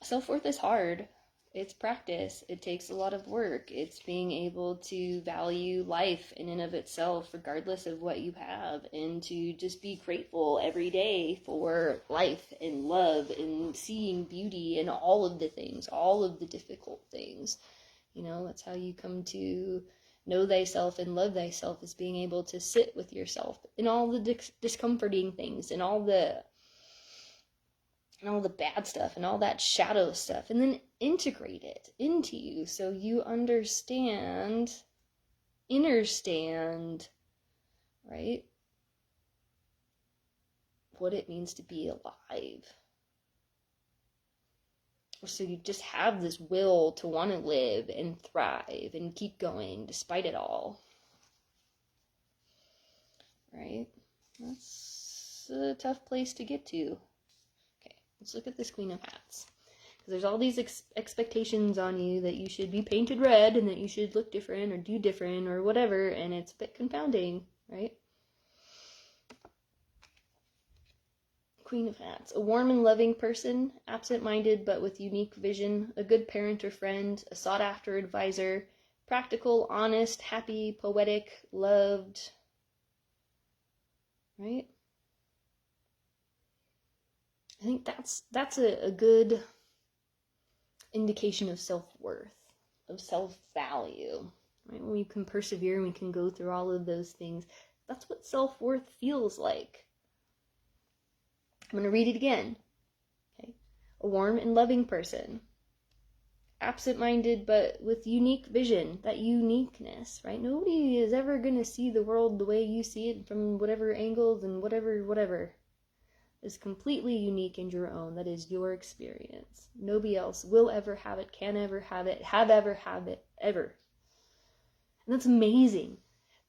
S1: Self-worth is hard. It's practice. It takes a lot of work. It's being able to value life in and of itself, regardless of what you have, and to just be grateful every day for life and love and seeing beauty in all of the things, all of the difficult things. That's how you come to know thyself and love thyself, is being able to sit with yourself in all the discomforting things and all the bad stuff and all that shadow stuff, and then integrate it into you so you understand, right, what it means to be alive. Or so you just have this will to want to live and thrive and keep going despite it all. Right? That's a tough place to get to. Okay, let's look at this Queen of Hats. Because there's all these expectations on you that you should be painted red and that you should look different or do different or whatever, and it's a bit confounding, right? Queen of Hats. A warm and loving person, absent-minded but with unique vision, a good parent or friend, a sought-after advisor, practical, honest, happy, poetic, loved, right? I think that's a good indication of self-worth, of self-value, right? When we can persevere and we can go through all of those things, that's what self-worth feels like. I'm going to read it again. Okay. A warm and loving person, absent-minded but with unique vision, that uniqueness, right? Nobody is ever going to see the world the way you see it from whatever angles and whatever. Is completely unique and your own. That is your experience. Nobody else will ever have it, can ever have it, ever have it, ever. And that's amazing.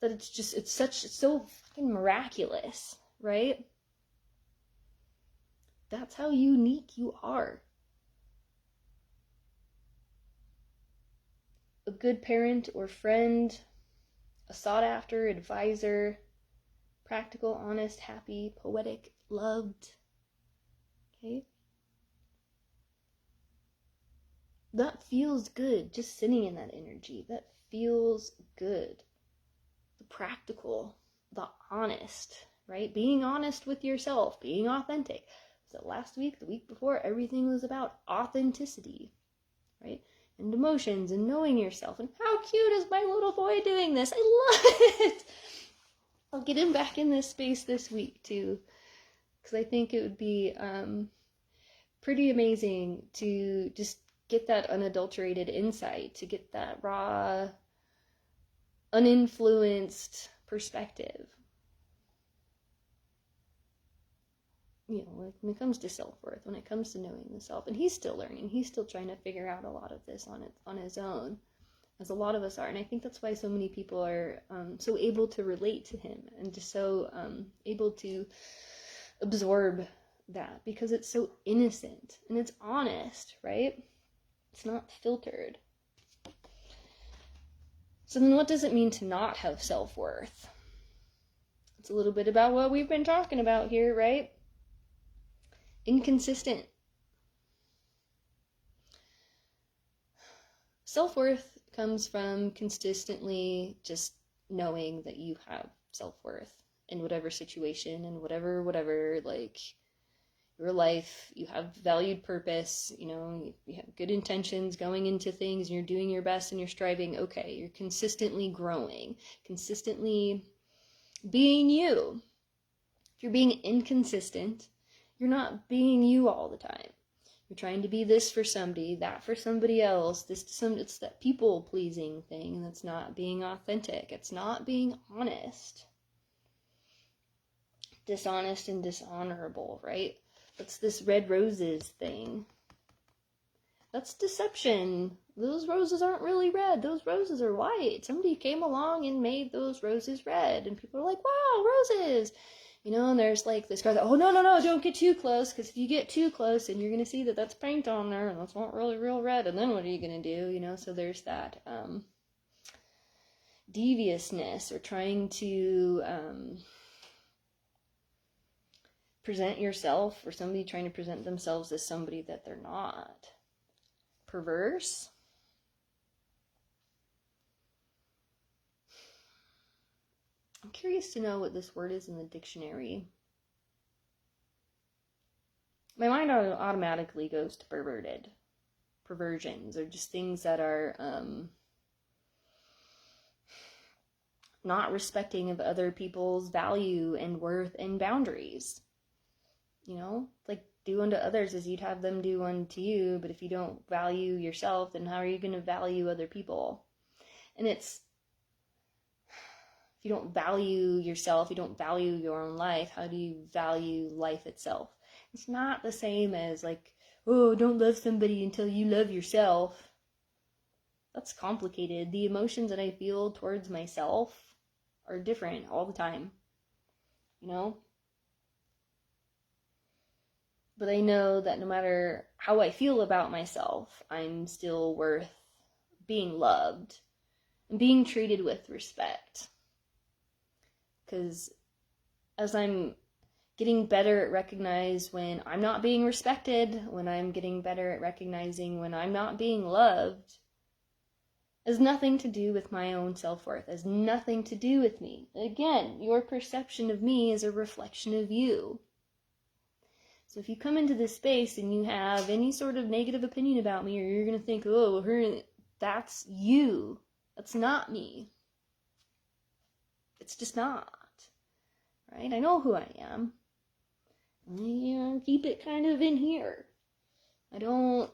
S1: That it's so fucking miraculous, right? That's how unique you are. A good parent or friend, a sought-after advisor, practical, honest, happy, poetic, loved. Okay? That feels good, just sitting in that energy. That feels good. The practical, the honest, right? Being honest with yourself, being authentic. So last week, the week before, everything was about authenticity, right? And emotions and knowing yourself. And how cute is my little boy doing this? I love it! I'll get him back in this space this week too, because I think it would be pretty amazing to just get that unadulterated insight, to get that raw, uninfluenced perspective. Like when it comes to self-worth, when it comes to knowing the self, and he's still learning, he's still trying to figure out a lot of this on his own, as a lot of us are, and I think that's why so many people are so able to relate to him, and just so able to absorb that, because it's so innocent, and it's honest, right? It's not filtered. So then what does it mean to not have self-worth? It's a little bit about what we've been talking about here, right? Inconsistent. Self-worth comes from consistently just knowing that you have self-worth in whatever situation and whatever, like your life, you have valued purpose, you have good intentions going into things, and you're doing your best and you're striving. Okay, you're consistently growing, consistently being you. If you're being inconsistent, you're not being you all the time. You're trying to be this for somebody, that for somebody else. It's that people-pleasing thing, and it's not being authentic. It's not being honest. Dishonest and dishonorable, right? That's this red roses thing. That's deception. Those roses aren't really red. Those roses are white. Somebody came along and made those roses red, and people are like, wow, roses! And there's like this guy that, oh, no, don't get too close, because if you get too close, and you're going to see that that's paint on there, and that's not really real red, and then what are you going to do, So there's that deviousness, or trying to present yourself, or somebody trying to present themselves as somebody that they're not. perverse. I'm curious to know what this word is in the dictionary. My mind automatically goes to perverted. Perversions are just things that are not respecting of other people's value and worth and boundaries. You know, like do unto others as you'd have them do unto you. But if you don't value yourself, then how are you going to value other people? And it's, if you don't value yourself, you don't value your own life, how do you value life itself? It's not the same as like, oh, don't love somebody until you love yourself. That's complicated. The emotions that I feel towards myself are different all the time, you know? But I know that no matter how I feel about myself, I'm still worth being loved and being treated with respect. Because as I'm getting better at recognize when I'm not being respected, when I'm getting better at recognizing when I'm not being loved, has nothing to do with my own self-worth, has nothing to do with me. Again, your perception of me is a reflection of you. So if you come into this space and you have any sort of negative opinion about me, or you're going to think, oh, that's you. That's not me. It's just not. Right? I know who I am. I keep it kind of in here. I don't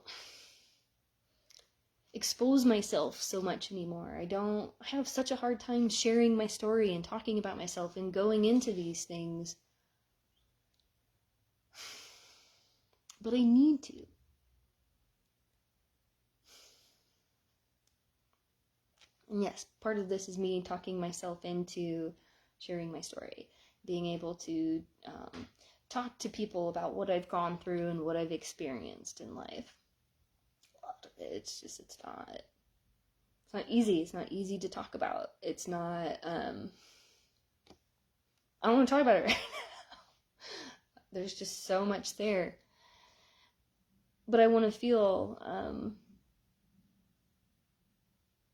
S1: expose myself so much anymore. I have such a hard time sharing my story and talking about myself and going into these things. But I need to. And yes, part of this is me talking myself into sharing my story, being able to talk to people about what I've gone through and what I've experienced in life. It's not easy. It's not easy to talk about. It's not, I don't want to talk about it right now. There's just so much there. But I want to feel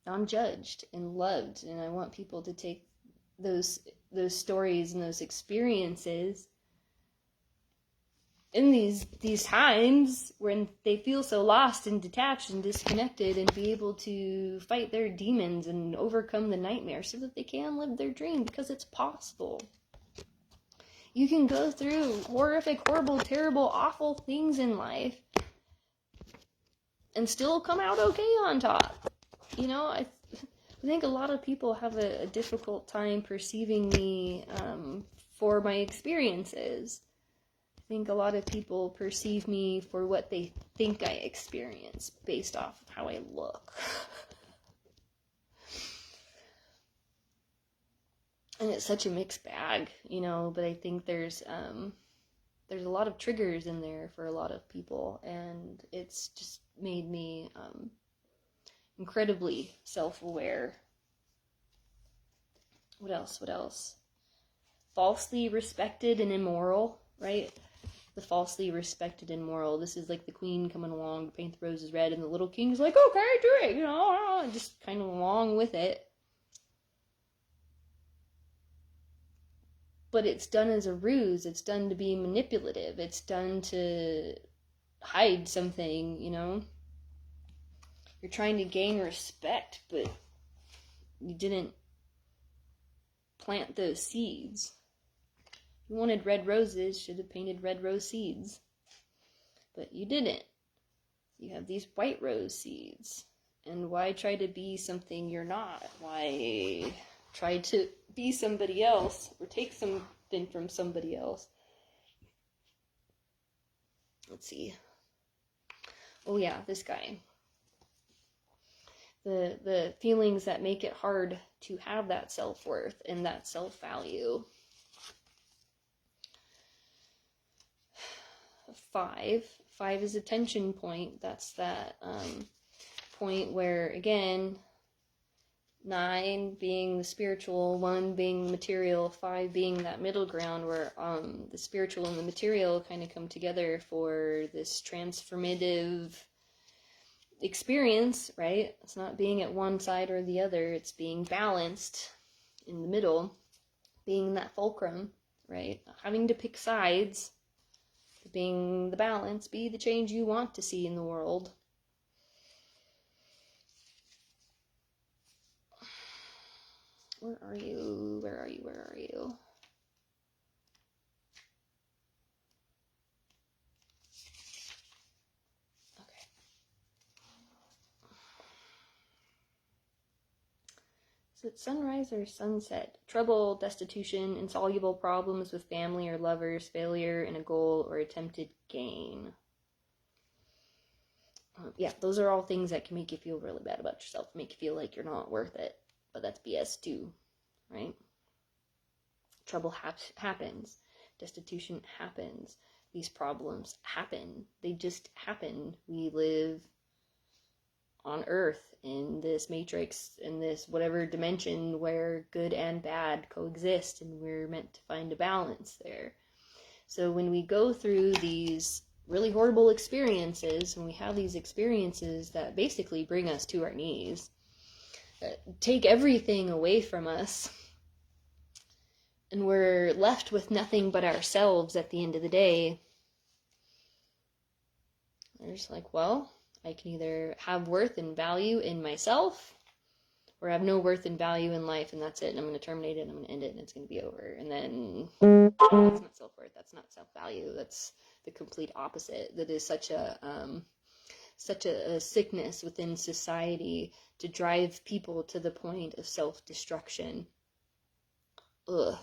S1: non-judged and loved, and I want people to take those stories and those experiences in these times when they feel so lost and detached and disconnected, and be able to fight their demons and overcome the nightmare so that they can live their dream, because it's possible. You can go through horrific, horrible, terrible, awful things in life and still come out okay on top. You know, I think a lot of people have a difficult time perceiving me for my experiences. I think a lot of people perceive me for what they think I experience based off of how I look. And it's such a mixed bag, you know, but I think there's a lot of triggers in there for a lot of people, and it's just made me incredibly self-aware. What else? Falsely respected and immoral, right? The falsely respected and immoral. This is like the queen coming along to paint the roses red, and the little king's like, okay, do it, you know, just kind of along with it. But it's done as a ruse. It's done to be manipulative. It's done to hide something, you know? You're trying to gain respect, but you didn't plant those seeds. You wanted red roses, should have painted red rose seeds. But you didn't. You have these white rose seeds. And why try to be something you're not? Why try to be somebody else or take something from somebody else? Let's see. Oh yeah, this guy. The feelings that make it hard to have that self-worth and that self-value. 5 is a tension point. That's that point where, again, 9 being the spiritual, 1 being the material, 5 being that middle ground where the spiritual and the material kind of come together for this transformative experience, right? It's not being at one side or the other. It's being balanced in the middle, being that fulcrum, right? Not having to pick sides, being the balance, be the change you want to see in the world. Where are you? Where are you? Where are you? Is it sunrise or sunset? Trouble, destitution, insoluble problems with family or lovers, failure in a goal, or attempted gain. Yeah, those are all things that can make you feel really bad about yourself, make you feel like you're not worth it. But that's BS too, right? Trouble happens. Destitution happens. These problems happen. They just happen. We live on Earth in this matrix, in this whatever dimension where good and bad coexist, and we're meant to find a balance there. So when we go through these really horrible experiences, when we have these experiences that basically bring us to our knees, take everything away from us, and we're left with nothing but ourselves at the end of the day, they're just like, well, I can either have worth and value in myself, or have no worth and value in life, and that's it, and I'm going to terminate it, and I'm going to end it, and it's going to be over. And then that's not self-worth, that's not self-value, that's the complete opposite. That is such a sickness within society to drive people to the point of self-destruction. Ugh.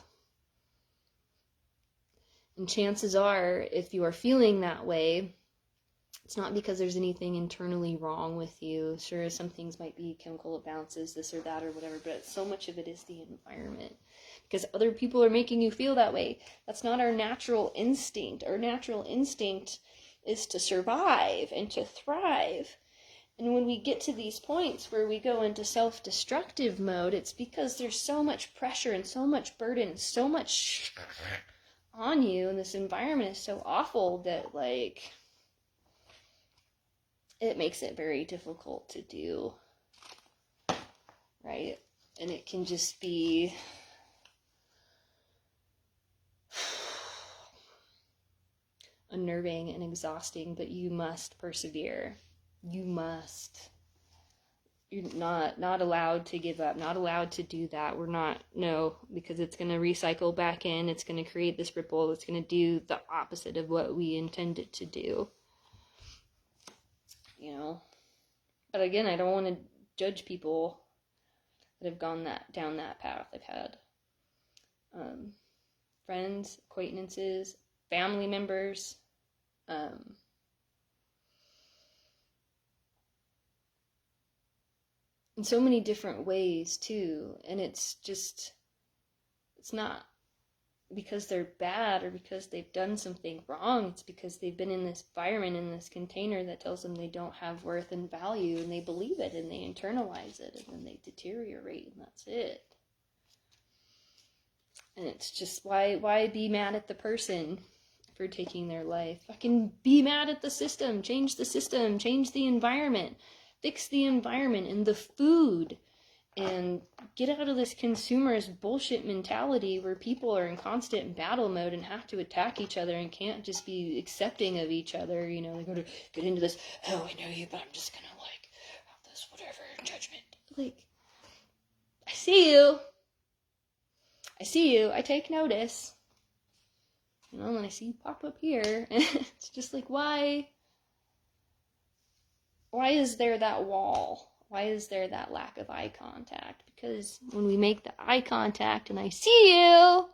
S1: And chances are, if you are feeling that way, it's not because there's anything internally wrong with you. Sure, some things might be chemical imbalances, this or that or whatever, but so much of it is the environment. Because other people are making you feel that way. That's not our natural instinct. Our natural instinct is to survive and to thrive. And when we get to these points where we go into self-destructive mode, it's because there's so much pressure and so much burden, so much on you, and this environment is so awful that, like, it makes it very difficult to do, right? And it can just be unnerving and exhausting, but you must persevere. You must. You're not allowed to give up, not allowed to do that. No, because it's going to recycle back in, it's going to create this ripple, it's going to do the opposite of what we intend it to do. You know? But again, I don't want to judge people that have gone down that path. I've had friends, acquaintances, family members, in so many different ways too. And it's not because they're bad or because they've done something wrong. It's because they've been in this environment, in this container that tells them they don't have worth and value, and they believe it and they internalize it, and then they deteriorate, and that's it. And it's just, why be mad at the person for taking their life? Fucking be mad at the system, change the environment, fix the environment and the food, and get out of this consumerist bullshit mentality where people are in constant battle mode and have to attack each other and can't just be accepting of each other. You know, they go to get into this, oh, I know you, but I'm just gonna, like, have this whatever judgment. Like, I see you, I take notice. You know, when I see you pop up here, it's just like, why is there that wall? Why is there that lack of eye contact? Because when we make the eye contact and I see right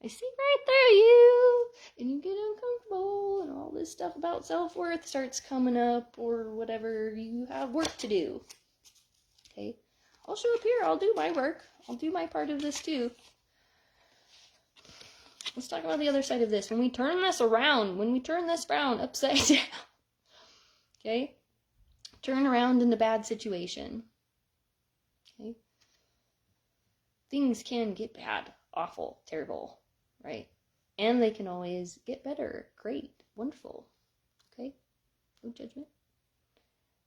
S1: through you, and you get uncomfortable, and all this stuff about self-worth starts coming up, or whatever, you have work to do. Okay? I'll show up here, I'll do my work, I'll do my part of this too. Let's talk about the other side of this. When we turn this frown upside down, okay? Turn around in a bad situation. Okay? Things can get bad, awful, terrible, right? And they can always get better, great, wonderful. Okay? No judgment.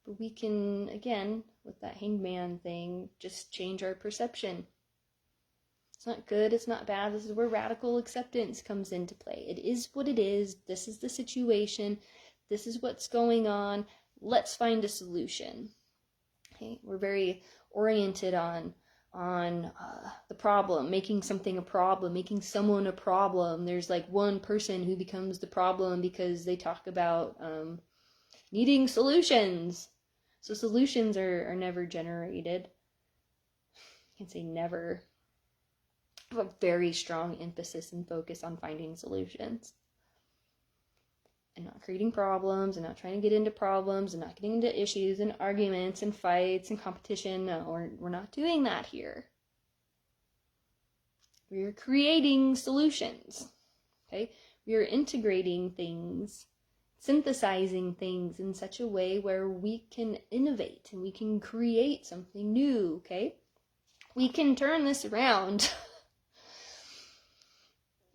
S1: But we can, again, with that hangman thing, just change our perception. It's not good, it's not bad. This is where radical acceptance comes into play. It is what it is. This is the situation. This is what's going on. Let's find a solution. Okay, we're very oriented on the problem, making something a problem, making someone a problem. There's like one person who becomes the problem because they talk about needing solutions. So solutions are never generated. I can say never. I have a very strong emphasis and focus on finding solutions. And not creating problems, and not trying to get into problems, and not getting into issues and arguments and fights and competition. No, we're not doing that here. We're creating solutions. Okay? We are integrating things, synthesizing things in such a way where we can innovate and we can create something new. Okay? We can turn this around.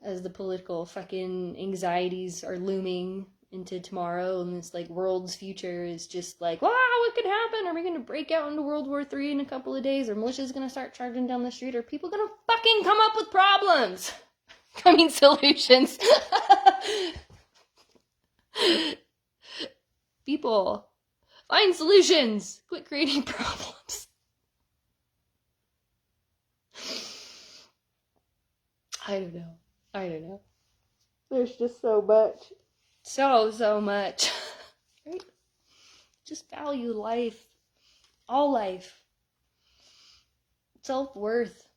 S1: As the political fucking anxieties are looming into tomorrow, and this like world's future is just like, wow, what could happen? Are we going to break out into World War III in a couple of days? Are militias going to start charging down the street? Are people going to fucking come up with problems? I mean, solutions. People, find solutions. Quit creating problems. I don't know. There's just so much. So much. Right? Just value life. All life. Self-worth.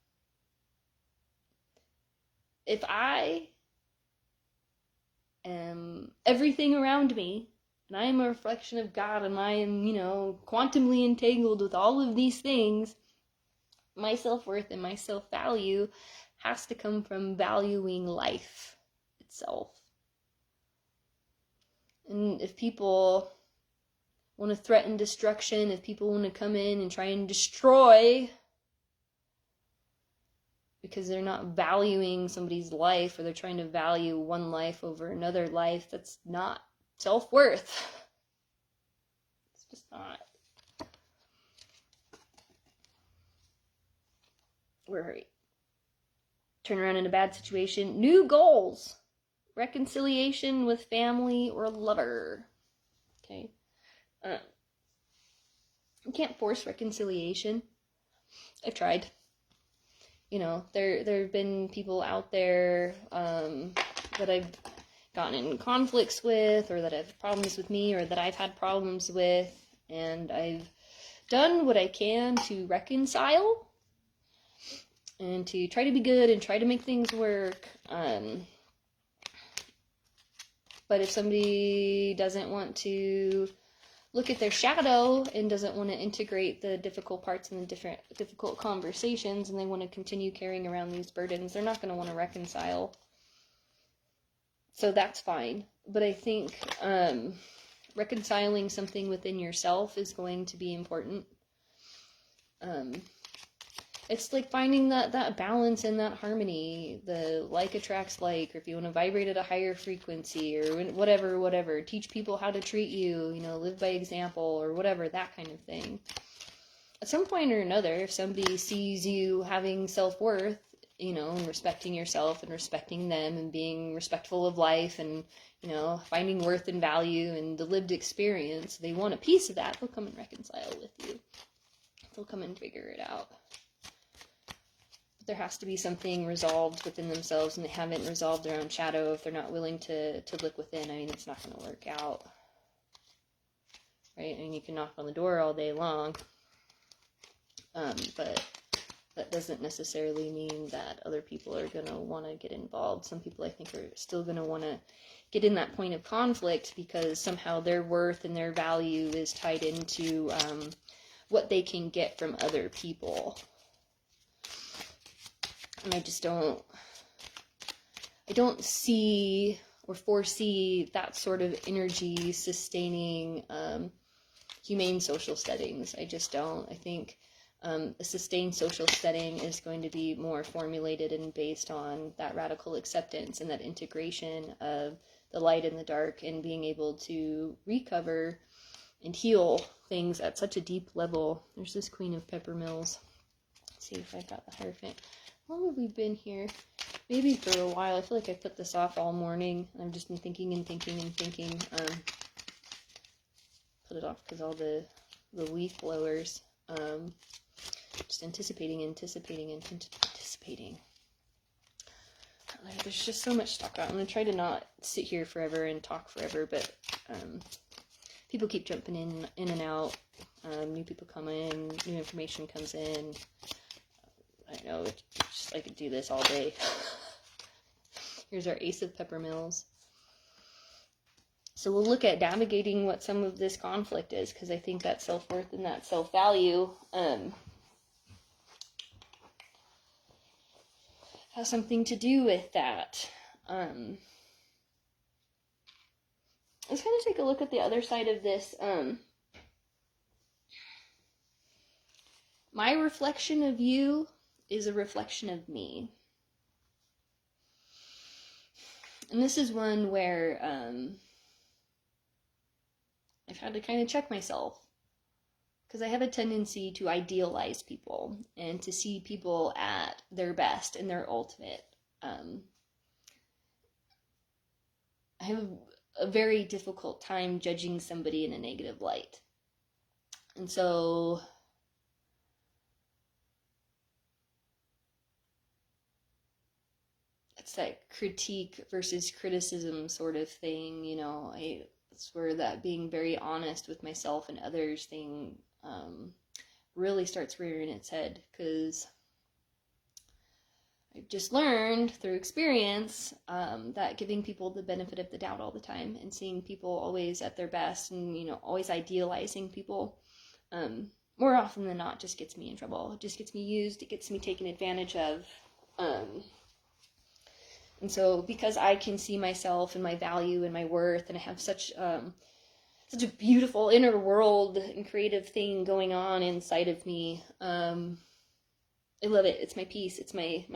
S1: If I am everything around me, and I am a reflection of God, and I am, quantumly entangled with all of these things, my self-worth and my self-value has to come from valuing life itself. And if people want to threaten destruction, if people want to come in and try and destroy because they're not valuing somebody's life, or they're trying to value one life over another life, that's not self-worth. It's just not. We're turn around in a bad situation. New goals. Reconciliation with family or lover. Okay. You can't force reconciliation. I've tried. There have been people out there that I've gotten in conflicts with, or that have problems with me, or that I've had problems with, and I've done what I can to reconcile and to try to be good and try to make things work. But if somebody doesn't want to look at their shadow and doesn't want to integrate the difficult parts and the difficult conversations, and they want to continue carrying around these burdens, they're not going to want to reconcile. So that's fine. But I think reconciling something within yourself is going to be important. It's like finding that balance and that harmony. The like attracts like, or if you want to vibrate at a higher frequency, or whatever. Teach people how to treat you, live by example, or whatever, that kind of thing. At some point or another, if somebody sees you having self-worth, and respecting yourself and respecting them and being respectful of life and, finding worth and value and the lived experience, they want a piece of that, they'll come and reconcile with you. They'll come and figure it out. There has to be something resolved within themselves, and they haven't resolved their own shadow. If they're not willing to look within, it's not going to work out. Right? You can knock on the door all day long, but that doesn't necessarily mean that other people are going to want to get involved. Some people, I think, are still going to want to get in that point of conflict because somehow their worth and their value is tied into what they can get from other people. And I don't see or foresee that sort of energy sustaining humane social settings. I just don't. I think a sustained social setting is going to be more formulated and based on that radical acceptance and that integration of the light and the dark, and being able to recover and heal things at such a deep level. There's this Queen of Peppermills. Let's see if I got the Hierophant. How long have we been here? Maybe for a while. I feel like I put this off all morning. I've just been thinking and thinking and thinking. Put it off because all the leaf blowers. Just anticipating. There's just so much to talk about. I'm going to try to not sit here forever and talk forever, but people keep jumping in and out. New people come in, new information comes in. I don't know, it's just, I could do this all day. Here's our Ace of Peppermills. So we'll look at navigating what some of this conflict is, because I think that self-worth and that self-value has something to do with that. Let's kind of take a look at the other side of this. My reflection of you is a reflection of me. And this is one where I've had to kind of check myself, because I have a tendency to idealize people and to see people at their best and their ultimate. I have a very difficult time judging somebody in a negative light. And so it's that critique versus criticism sort of thing, you know. It's where that being very honest with myself and others thing really starts rearing its head, because I've just learned through experience that giving people the benefit of the doubt all the time and seeing people always at their best and, you know, always idealizing people, more often than not just gets me in trouble. It just gets me used, it gets me taken advantage of. And so because I can see myself and my value and my worth, and I have such a beautiful inner world and creative thing going on inside of me, I love it. It's my peace. It's my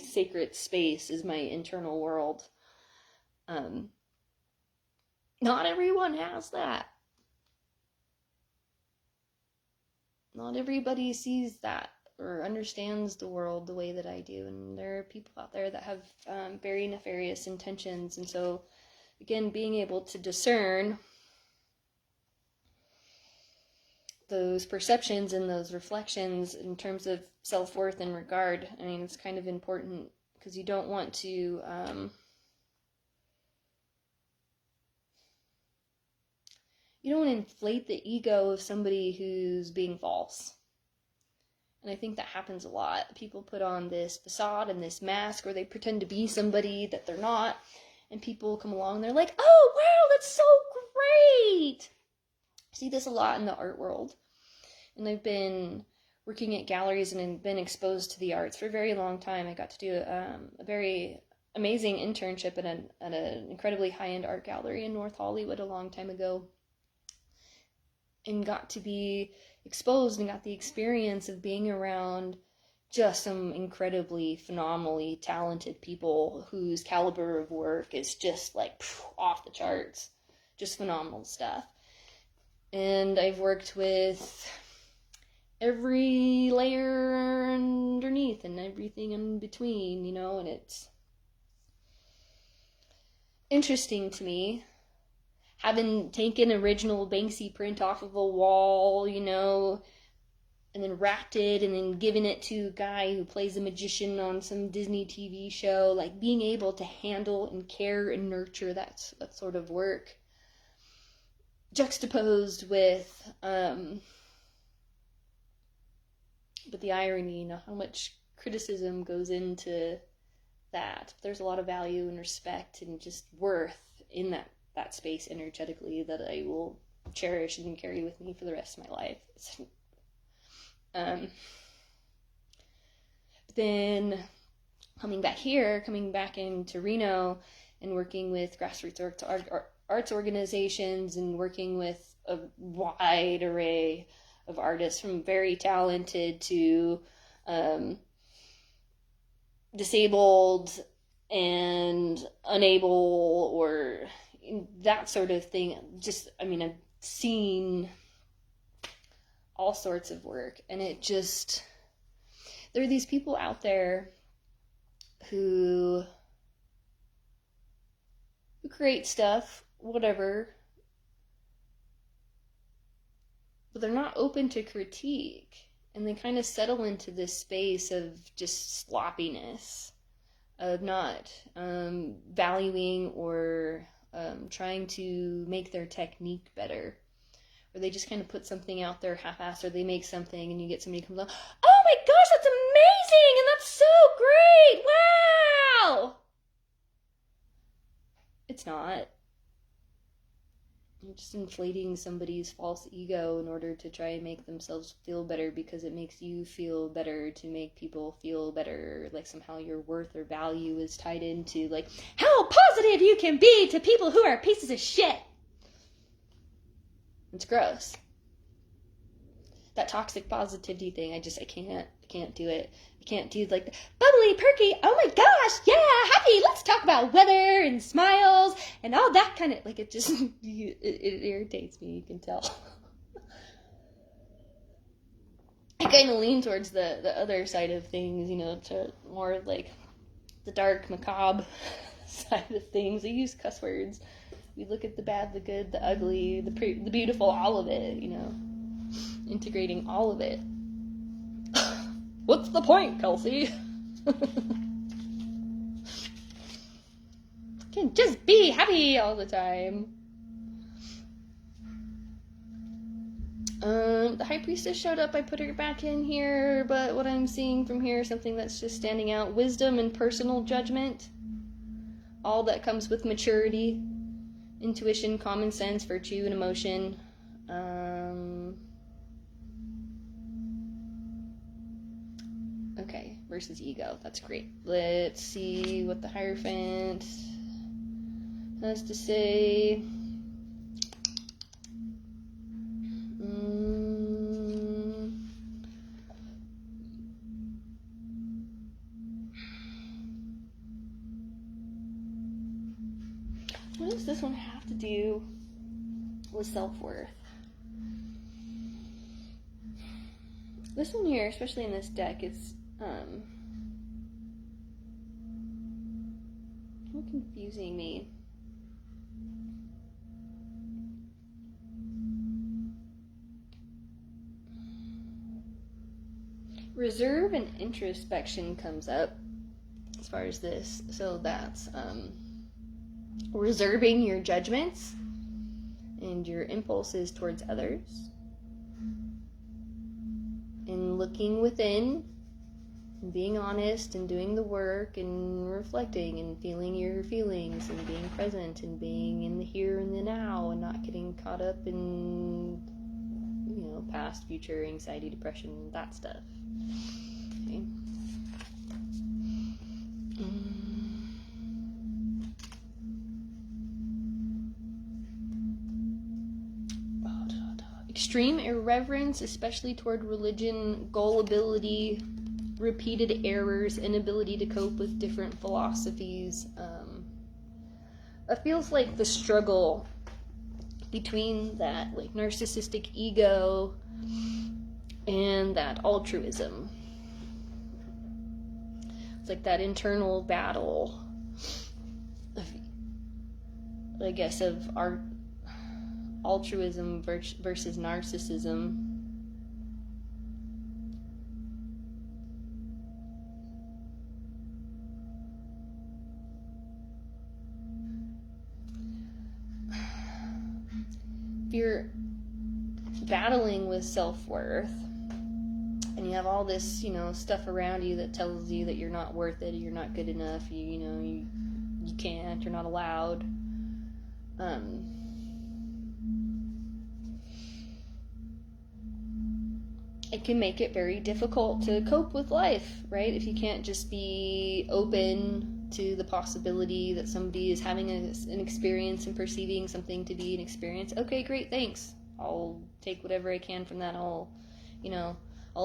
S1: sacred space is my internal world. Not everyone has that. Not everybody sees that or understands the world the way that I do. And there are people out there that have very nefarious intentions. And so, again, being able to discern those perceptions and those reflections in terms of self-worth and regard, I mean, it's kind of important, because you don't want to inflate the ego of somebody who's being false. And I think that happens a lot. People put on this facade and this mask, or they pretend to be somebody that they're not, and people come along and they're like, oh wow, that's so great. I see this a lot in the art world. And I've been working at galleries and been exposed to the arts for a very long time. I got to do a very amazing internship at an incredibly high-end art gallery in North Hollywood a long time ago, and got to be exposed and got the experience of being around just some incredibly phenomenally talented people whose caliber of work is just like off the charts, just phenomenal stuff. And I've worked with every layer underneath and everything in between, you know, and it's interesting to me, having taken original Banksy print off of a wall, you know, and then wrapped it and then given it to a guy who plays a magician on some Disney TV show, like being able to handle and care and nurture that sort of work, juxtaposed with but the irony, you know, how much criticism goes into that. There's a lot of value and respect and just worth in that space energetically that I will cherish and carry with me for the rest of my life. Then coming back into Reno and working with grassroots arts organizations and working with a wide array of artists, from very talented to disabled and unable, or that sort of thing. Just, I mean, I've seen all sorts of work, and it just, there are these people out there who create stuff, whatever, but they're not open to critique, and they kind of settle into this space of just sloppiness, of not valuing or trying to make their technique better. Or they just kind of put something out there half-assed, or they make something and you get somebody who comes up, oh my gosh, that's amazing, and that's so great, wow! It's not. You're just inflating somebody's false ego in order to try and make themselves feel better, because it makes you feel better to make people feel better. Like somehow your worth or value is tied into like how positive you can be to people who are pieces of shit. It's gross. That toxic positivity thing, I can't do it. I can't do like the bubbly, perky, oh my gosh, yeah, happy, let's talk about weather and smiles and all that kind of, like, it just, it irritates me, you can tell. I kind of lean towards the other side of things, you know, to more like the dark, macabre side of things. I use cuss words. We look at the bad, the good, the ugly, the beautiful, all of it, you know, integrating all of it. What's the point, Kelsey? Can just be happy all the time. The High Priestess showed up. I put her back in here, but what I'm seeing from here is something that's just standing out. Wisdom and personal judgment. All that comes with maturity. Intuition, common sense, virtue, and emotion. Okay, versus ego. That's great. Let's see what the Hierophant has to say. What does this one have to do with self-worth? This one here, especially in this deck, is confusing me. Reserve and introspection comes up as far as this. So that's reserving your judgments and your impulses towards others, and looking within and being honest and doing the work and reflecting and feeling your feelings and being present and being in the here and the now and not getting caught up in, you know, past, future, anxiety, depression, that stuff. Okay. Extreme irreverence, especially toward religion, gullibility, repeated errors, inability to cope with different philosophies. It feels like the struggle between that like narcissistic ego and that altruism. It's like that internal battle of, I guess, of our altruism versus narcissism. If you're battling with self-worth and you have all this, you know, stuff around you that tells you that you're not worth it, you're not good enough, you can't, you're not allowed, it can make it very difficult to cope with life, right? If you can't just be open to the possibility that somebody is having an experience and perceiving something to be an experience. Okay, great, thanks. I'll take whatever I can from that. I'll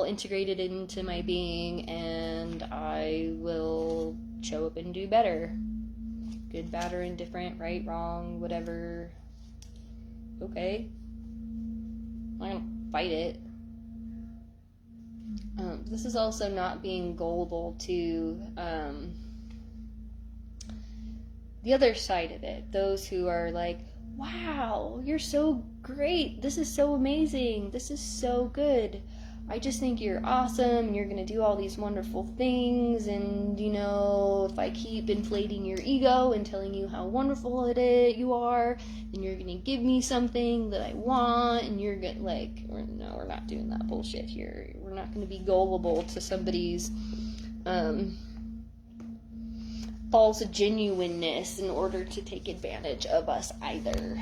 S1: integrate it into my being, and I will show up and do better. Good, bad, or indifferent, right, wrong, whatever. Okay. I'm not gonna fight it. This is also not being gullible to the other side of it. Those who are like, wow, you're so great. This is so amazing. This is so good. I just think you're awesome and you're going to do all these wonderful things. And, you know, if I keep inflating your ego and telling you how wonderful you are, then you're going to give me something that I want. And you're going to, like, no, we're not doing that bullshit here. We're not going to be gullible to somebody's false genuineness in order to take advantage of us either.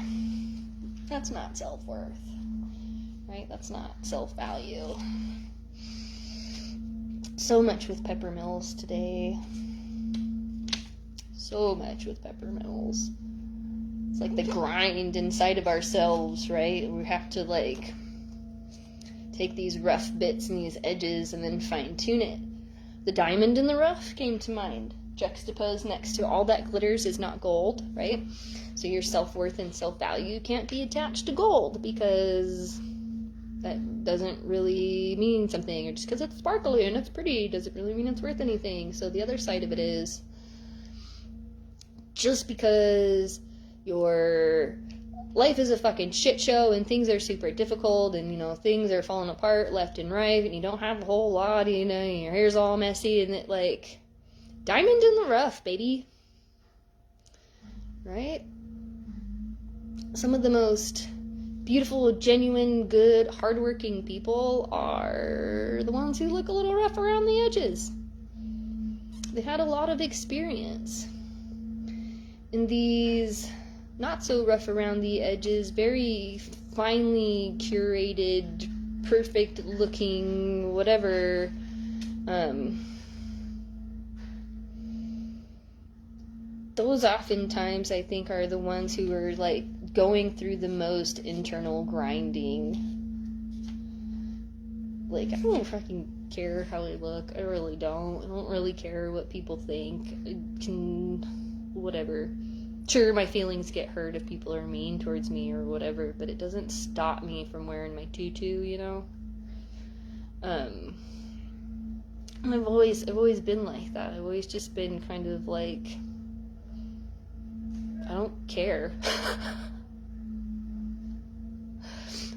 S1: That's not self-worth. Right? That's not self-value. So much with Pepper Mills today. So much with Pepper Mills. It's like the grind inside of ourselves, right? We have to, like, take these rough bits and these edges and then fine-tune it. The diamond in the rough came to mind. Juxtaposed next to all that glitters is not gold, right? So your self-worth and self-value can't be attached to gold, because that doesn't really mean something. Or just because it's sparkly and it's pretty doesn't really mean it's worth anything. So the other side of it is, just because your life is a fucking shit show and things are super difficult and, you know, things are falling apart left and right and you don't have a whole lot, you know, and your hair's all messy and it, like, diamond in the rough, baby. Right? Some of the most beautiful, genuine, good, hardworking people are the ones who look a little rough around the edges. They had a lot of experience. And these not so rough around the edges, very finely curated, perfect looking, whatever, those oftentimes, I think, are the ones who are, like, going through the most internal grinding. Like, I don't fucking care how I look. I really don't. I don't really care what people think. I can, whatever. Sure, my feelings get hurt if people are mean towards me or whatever, but it doesn't stop me from wearing my tutu, you know? And I've always been like that. I've always just been kind of like, I don't care.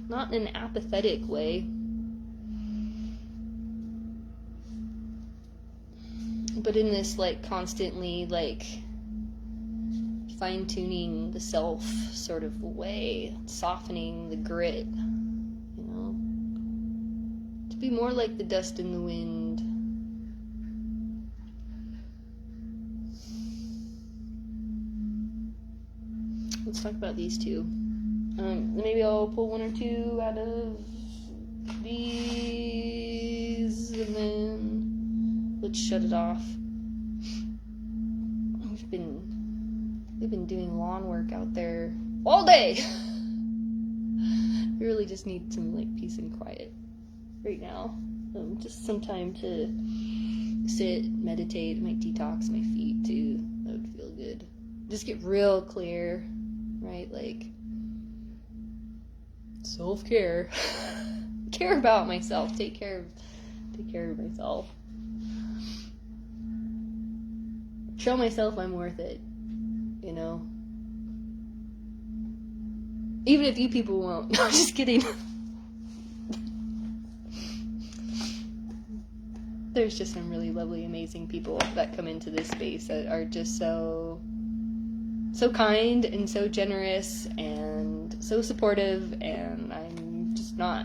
S1: Not in an apathetic way. But in this, like, constantly, like, fine-tuning the self sort of way. Softening the grit. You know? To be more like the dust in the wind. Let's talk about these two. Maybe I'll pull one or two out of these, and then let's shut it off. We've been doing lawn work out there all day. We really just need some, like, peace and quiet right now. Just some time to sit, meditate. I might detox my feet too. That would feel good. Just get real clear. Right, like, self-care. Care about myself. Take care of myself. Show myself I'm worth it. You know? Even if you people won't. No, I'm just kidding. There's just some really lovely, amazing people that come into this space that are just so kind and so generous and so supportive, and I'm just not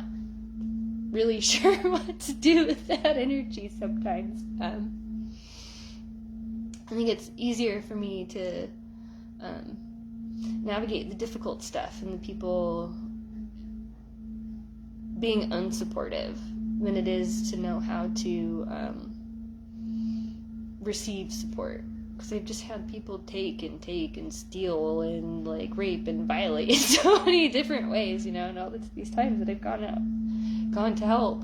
S1: really sure what to do with that energy sometimes. I think it's easier for me to navigate the difficult stuff and the people being unsupportive than it is to know how to receive support. Because I've just had people take and steal and, like, rape and violate in so many different ways, you know, and all these times that I've gone to help.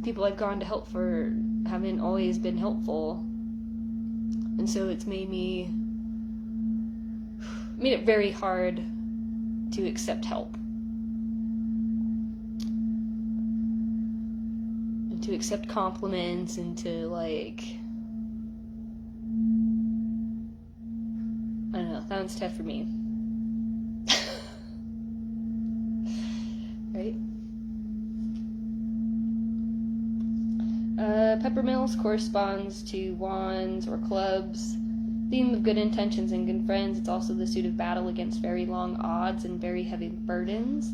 S1: People I've gone to help for haven't always been helpful. And so it's made it very hard to accept help. to accept compliments and to, like, I don't know, that one's tough for me. Right? Peppermills corresponds to wands or clubs. Theme of good intentions and good friends. It's also the suit of battle against very long odds and very heavy burdens.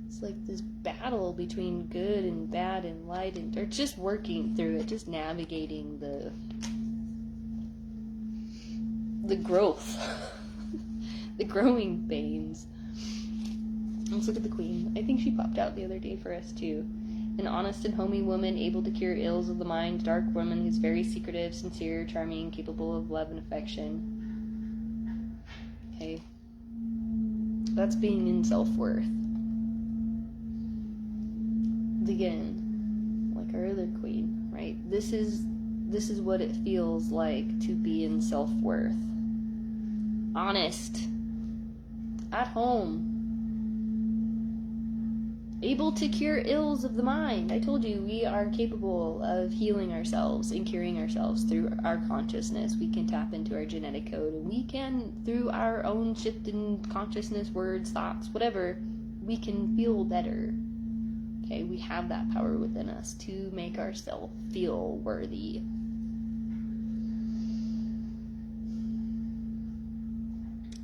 S1: It's like this battle between good and bad and light and dark, just working through it, just navigating the growth, the growing pains. Let's look at the Queen. I think she popped out the other day for us too. An honest and homey woman, able to cure ills of the mind. Dark woman who's very secretive, sincere, charming, capable of love and affection. Okay. That's being in self-worth. Again, like our other Queen, right? This is what it feels like to be in self-worth. Honest. At home. Able to cure ills of the mind. I told you, we are capable of healing ourselves and curing ourselves through our consciousness. We can tap into our genetic code, and we can, through our own shift in consciousness, words, thoughts, whatever, we can feel better. Okay, we have that power within us to make ourselves feel worthy.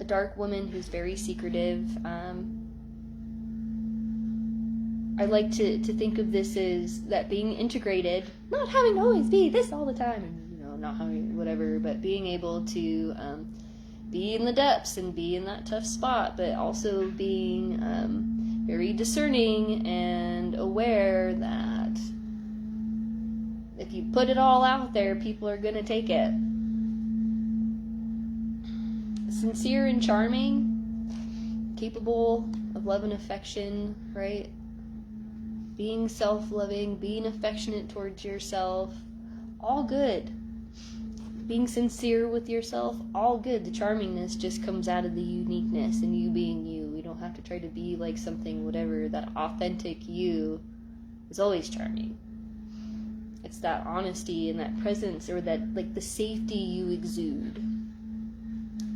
S1: A dark woman who's very secretive. I like to think of this as that being integrated, not having to always be this all the time, and not having whatever, but being able to be in the depths and be in that tough spot, but also being very discerning and aware that if you put it all out there, people are gonna take it. Sincere and charming, capable of love and affection, right? Being self-loving, being affectionate towards yourself, all good. Being sincere with yourself, all good. The charmingness just comes out of the uniqueness and you being you. We don't have to try to be like something, whatever. That authentic you is always charming. It's that honesty and that presence, or that, like, the safety you exude.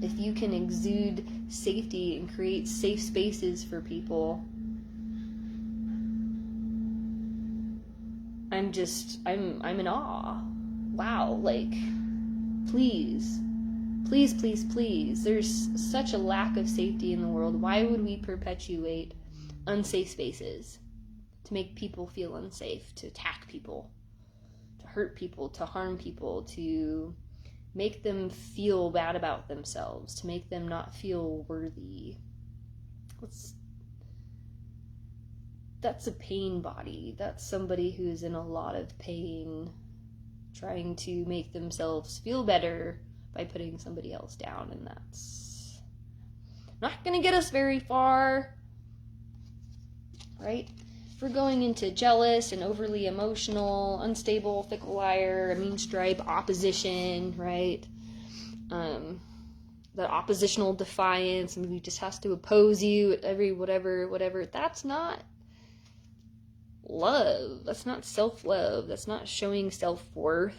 S1: If you can exude safety and create safe spaces for people, I'm in awe. Wow, like, please. There's such a lack of safety in the world. Why would we perpetuate unsafe spaces? To make people feel unsafe, to attack people, to hurt people, to harm people, to make them feel bad about themselves, to make them not feel worthy. That's a pain body. That's somebody who's in a lot of pain, trying to make themselves feel better by putting somebody else down, and that's not going to get us very far, right? If we're going into jealous and overly emotional, unstable, fickle liar, a mean stripe, opposition, right? That oppositional defiance, and he just has to oppose you at every whatever. That's not love. That's not self-love. That's not showing self-worth.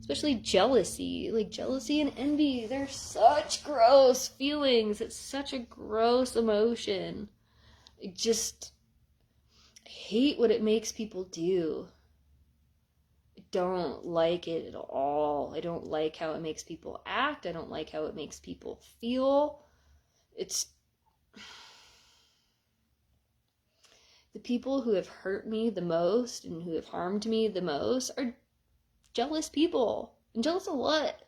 S1: Especially jealousy. Like, jealousy and envy, they're such gross feelings. It's such a gross emotion. I hate what it makes people do. I don't like it at all. I don't like how it makes people act. I don't like how it makes people feel. The people who have hurt me the most and who have harmed me the most are jealous people. And jealous of what?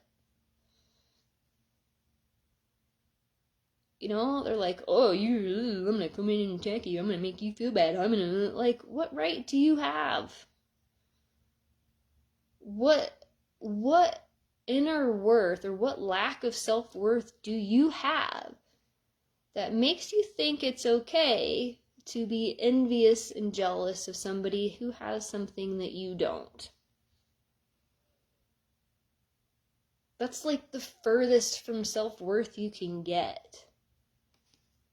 S1: They're like, oh, I'm gonna come in and attack you. I'm gonna make you feel bad. I'm gonna, like, what right do you have? What inner worth, or what lack of self-worth do you have that makes you think it's okay to be envious and jealous of somebody who has something that you don't? That's like the furthest from self-worth you can get.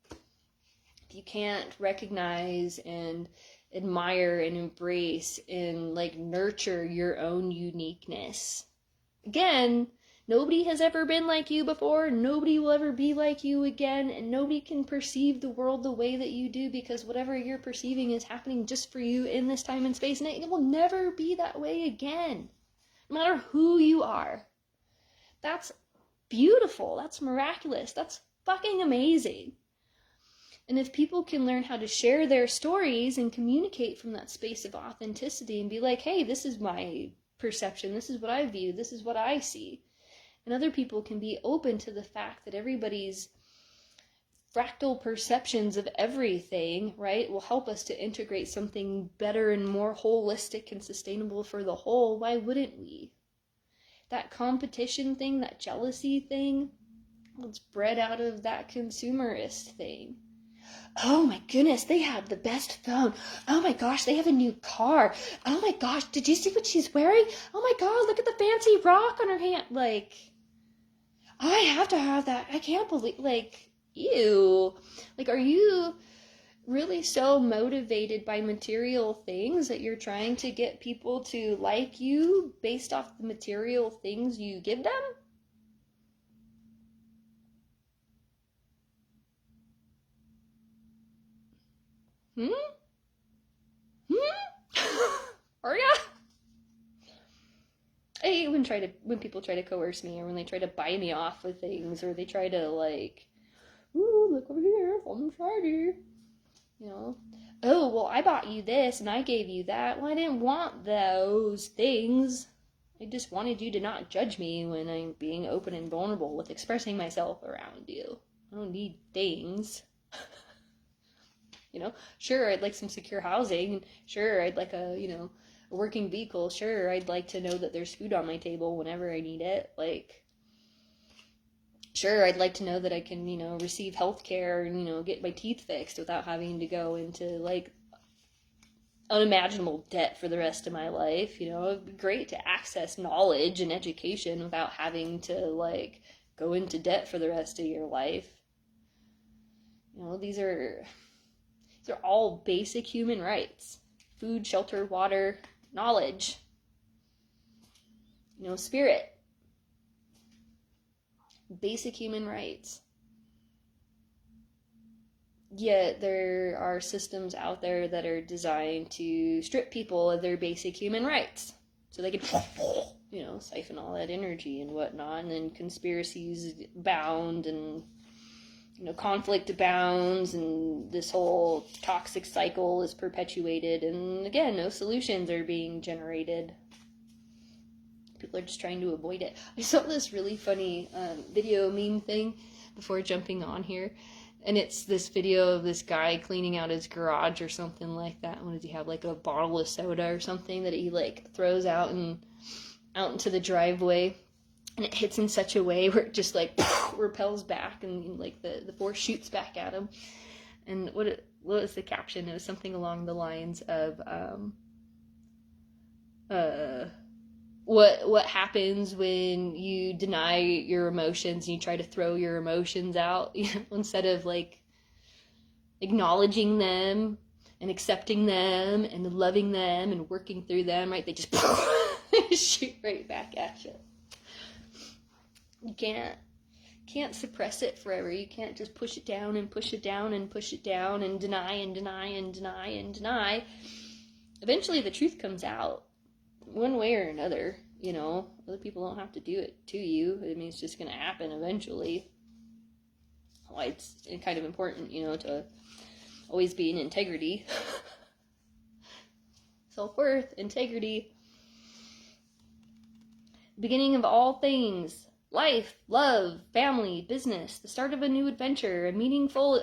S1: If you can't recognize and admire and embrace and like nurture your own uniqueness. Again, nobody has ever been like you before, nobody will ever be like you again, and nobody can perceive the world the way that you do, because whatever you're perceiving is happening just for you in this time and space, and it will never be that way again, no matter who you are. That's beautiful, that's miraculous, that's fucking amazing. And if people can learn how to share their stories and communicate from that space of authenticity and be like, hey, this is my perception, this is what I view, this is what I see. And other people can be open to the fact that everybody's fractal perceptions of everything, right, will help us to integrate something better and more holistic and sustainable for the whole. Why wouldn't we? That competition thing, that jealousy thing, it's bred out of that consumerist thing. Oh my goodness, they have the best phone. Oh my gosh, they have a new car. Oh my gosh, did you see what she's wearing? Oh my god, look at the fancy rock on her hand. Like, I have to have that. I can't believe, like, ew. Like, are you really so motivated by material things that you're trying to get people to like you based off the material things you give them? Are ya? I hate when people try to coerce me, or when they try to buy me off with things, or they try to like, ooh, look over here, I'm shiny. You know, oh, well, I bought you this and I gave you that. Well, I didn't want those things. I just wanted you to not judge me when I'm being open and vulnerable with expressing myself around you. I don't need things. You know, sure, I'd like some secure housing. Sure, I'd like a working vehicle. Sure, I'd like to know that there's food on my table whenever I need it. Like, sure, I'd like to know that I can, receive health care and, get my teeth fixed without having to go into, like, unimaginable debt for the rest of my life. It'd be great to access knowledge and education without having to, like, go into debt for the rest of your life. These are all basic human rights. Food, shelter, water, knowledge, spirit. Basic human rights. Yet there are systems out there that are designed to strip people of their basic human rights, so they can, siphon all that energy and whatnot, and then conspiracies abound, and conflict abounds, and this whole toxic cycle is perpetuated, and again, no solutions are being generated. People are just trying to avoid it. I saw this really funny video meme thing before jumping on here, and it's this video of this guy cleaning out his garage or something like that. What does he have, like a bottle of soda or something that he like throws out into the driveway, and it hits in such a way where it just like repels back, and like the force shoots back at him. And what was the caption? It was something along the lines of what happens when you deny your emotions and you try to throw your emotions out, instead of like acknowledging them and accepting them and loving them and working through them, right? They just shoot right back at you. You can't suppress it forever. You can't just push it down and push it down and push it down and deny and deny and deny and deny. Eventually the truth comes out, one way or another. Other people don't have to do it to you. I mean, it's just going to happen eventually. Why it's kind of important, to always be in integrity. Self-worth, integrity. Beginning of all things. Life, love, family, business, the start of a new adventure, a meaningful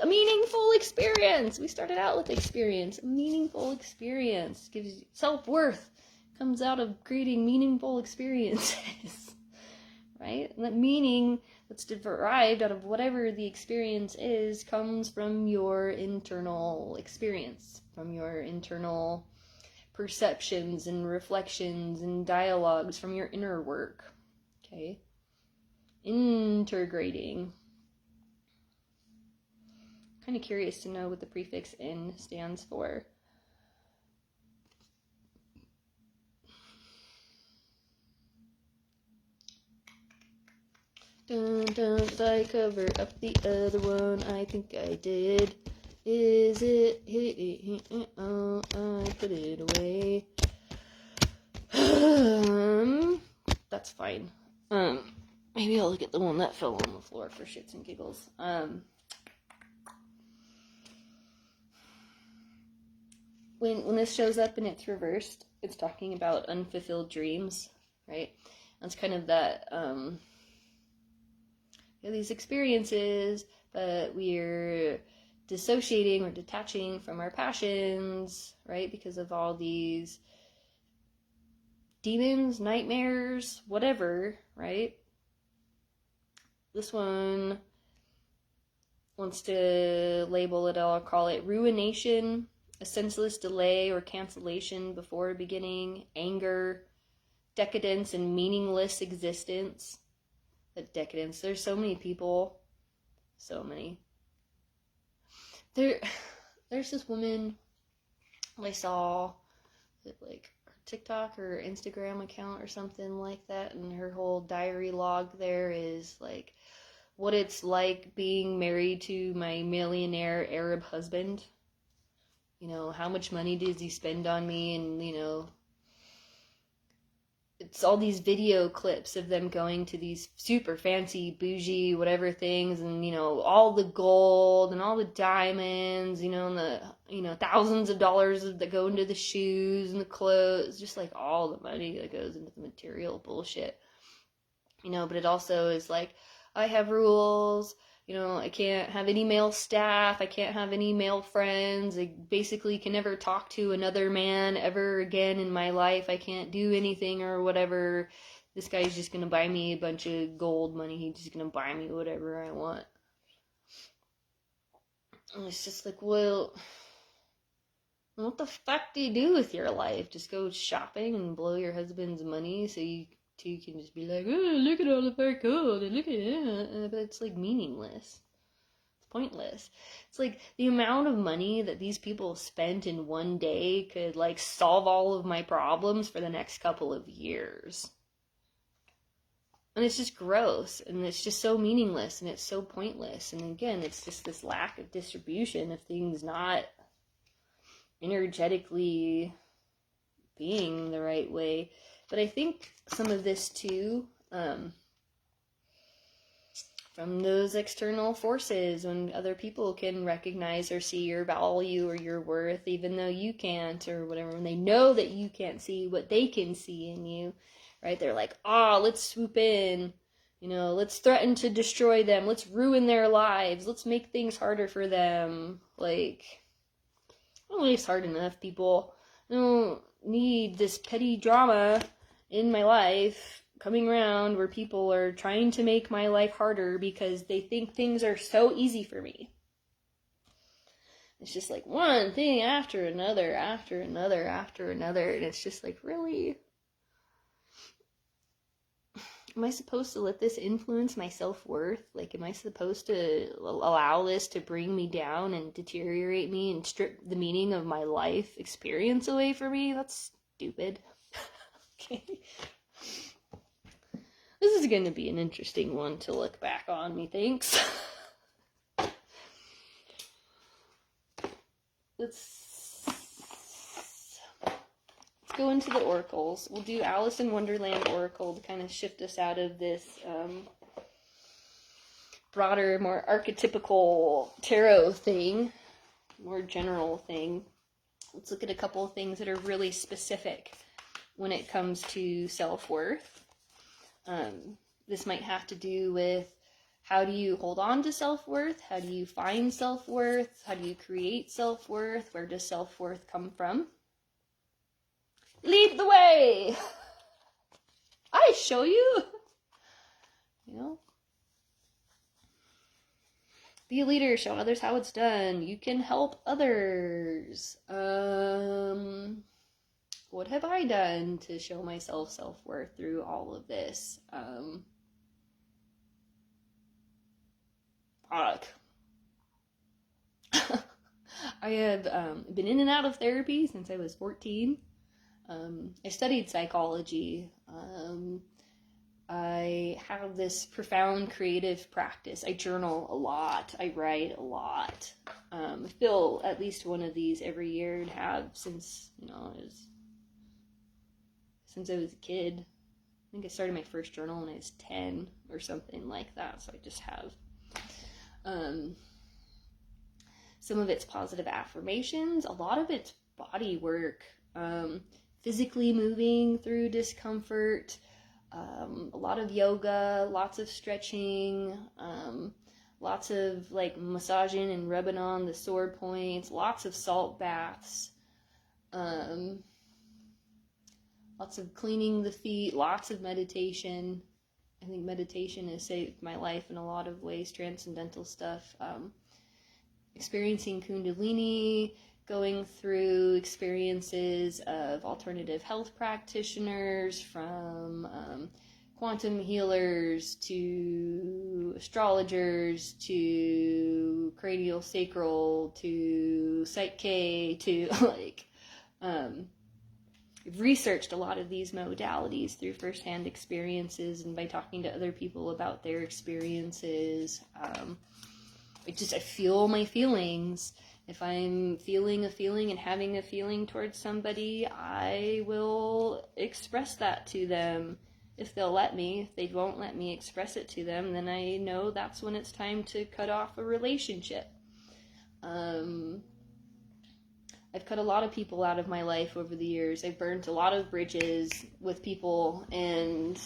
S1: experience. We started out with experience. A meaningful experience gives you self-worth. Comes out of creating meaningful experiences, right? And that meaning that's derived out of whatever the experience is comes from your internal experience, from your internal perceptions and reflections and dialogues, from your inner work, okay? Integrating. Kind of curious to know what the prefix in stands for. Did I cover up the other one? I think I did. Is it? Oh, I put it away. That's fine. Maybe I'll look at the one that fell on the floor for shits and giggles. When this shows up and it's reversed, it's talking about unfulfilled dreams, right? That's kind of that, these experiences, but we're dissociating or detaching from our passions, right? Because of all these demons, nightmares, whatever, right? This one wants to label it, I'll call it ruination, a senseless delay or cancellation before beginning, anger, decadence, and meaningless existence. That decadence, there's so many people, so many. There's this woman I saw that, like, her TikTok or Instagram account or something like that, and her whole diary log there is like what it's like being married to my millionaire Arab husband. You know, how much money does he spend on me? And, you know, it's all these video clips of them going to these super fancy, bougie, whatever things, and, you know, all the gold and all the diamonds, you know, and the, you know, thousands of dollars that go into the shoes and the clothes, just like all the money that goes into the material bullshit, you know. But it also is like, I have rules. You know, I can't have any male staff. I can't have any male friends. I basically can never talk to another man ever again in my life. I can't do anything or whatever. This guy's just going to buy me a bunch of gold money. He's just going to buy me whatever I want. And it's just like, well, what the fuck do you do with your life? Just go shopping and blow your husband's money so you two can just be like, oh, look at all of our gold, and look at it. But it's like meaningless. It's pointless. It's like the amount of money that these people spent in one day could like solve all of my problems for the next couple of years. And it's just gross, and it's just so meaningless, and it's so pointless. And again, it's just this lack of distribution of things not energetically being the right way. But I think some of this too, from those external forces, when other people can recognize or see your value or your worth, even though you can't, or whatever, when they know that you can't see what they can see in you, right? They're like, let's swoop in, you know, let's threaten to destroy them, let's ruin their lives, let's make things harder for them. Like, oh, it's hard enough, people. I don't need this petty drama in my life coming around where people are trying to make my life harder because they think things are so easy for me. It's just like one thing after another, after another, after another, and it's just like, really? Am I supposed to let this influence my self-worth? Like, am I supposed to allow this to bring me down and deteriorate me and strip the meaning of my life experience away from me? That's stupid. Okay. This is going to be an interesting one to look back on, methinks. Let's go into the oracles. We'll do Alice in Wonderland Oracle to kind of shift us out of this broader, more archetypical tarot thing, more general thing. Let's look at a couple of things that are really specific when it comes to self-worth. This might have to do with how do you hold on to self-worth? How do you find self-worth? How do you create self-worth? Where does self-worth come from? Lead the way! I show you! You know? Be a leader, show others how it's done. You can help others. What have I done to show myself self-worth through all of this? fuck. I have been in and out of therapy since I was 14. I studied psychology. I have this profound creative practice. I journal a lot. I write a lot. I fill at least one of these every year and have since, since I was a kid. I think I started my first journal when I was 10 or something like that. So I just have some of it's positive affirmations. A lot of it's body work, physically moving through discomfort, a lot of yoga, lots of stretching, lots of like massaging and rubbing on the sore points, lots of salt baths, lots of cleaning the feet, lots of meditation. I think meditation has saved my life in a lot of ways, transcendental stuff. Experiencing Kundalini, going through experiences of alternative health practitioners, from quantum healers to astrologers to cranial sacral to Psych-K to I've researched a lot of these modalities through firsthand experiences and by talking to other people about their experiences. I feel my feelings. If I'm feeling a feeling and having a feeling towards somebody, I will express that to them if they'll let me. If they won't let me express it to them, then I know that's when it's time to cut off a relationship. I've cut a lot of people out of my life over the years. I've burnt a lot of bridges with people and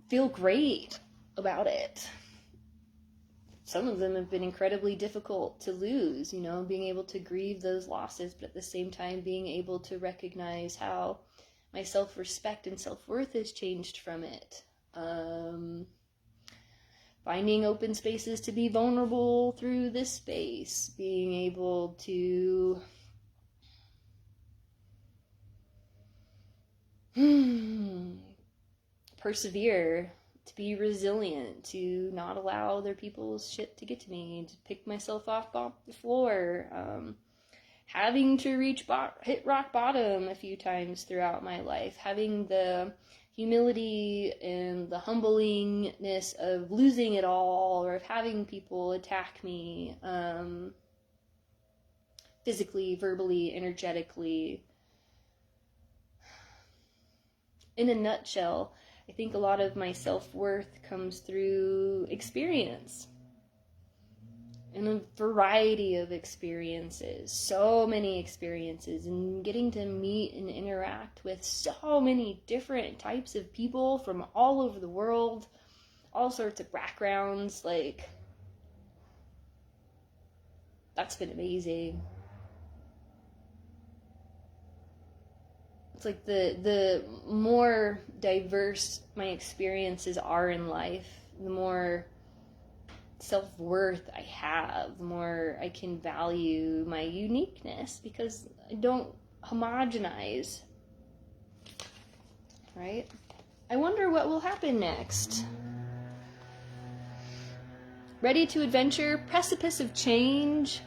S1: feel great about it. Some of them have been incredibly difficult to lose, being able to grieve those losses, but at the same time being able to recognize how my self-respect and self-worth has changed from it. Finding open spaces to be vulnerable through this space, being able to persevere, to be resilient, to not allow other people's shit to get to me, to pick myself off the floor, having to hit rock bottom a few times throughout my life, having the humility and the humblingness of losing it all, or of having people attack me, physically, verbally, energetically. In a nutshell, I think a lot of my self-worth comes through experience. In a variety of experiences, so many experiences, and getting to meet and interact with so many different types of people from all over the world, all sorts of backgrounds, that's been amazing. It's like the more diverse my experiences are in life, the more self-worth I have, the more I can value my uniqueness, because I don't homogenize, right? I wonder what will happen next. Ready to adventure, precipice of change,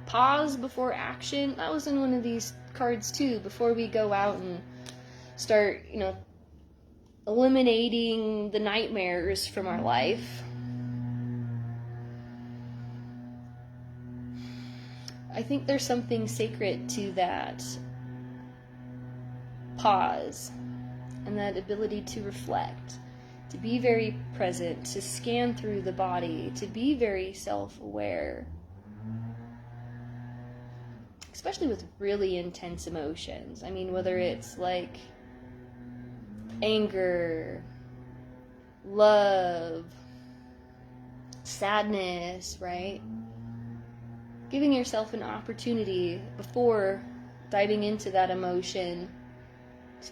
S1: pause before action. That was in one of these cards too, before we go out and start, eliminating the nightmares from our life. I think there's something sacred to that pause and that ability to reflect, to be very present, to scan through the body, to be very self-aware, especially with really intense emotions. I mean, whether it's like anger, love, sadness, right? Giving yourself an opportunity before diving into that emotion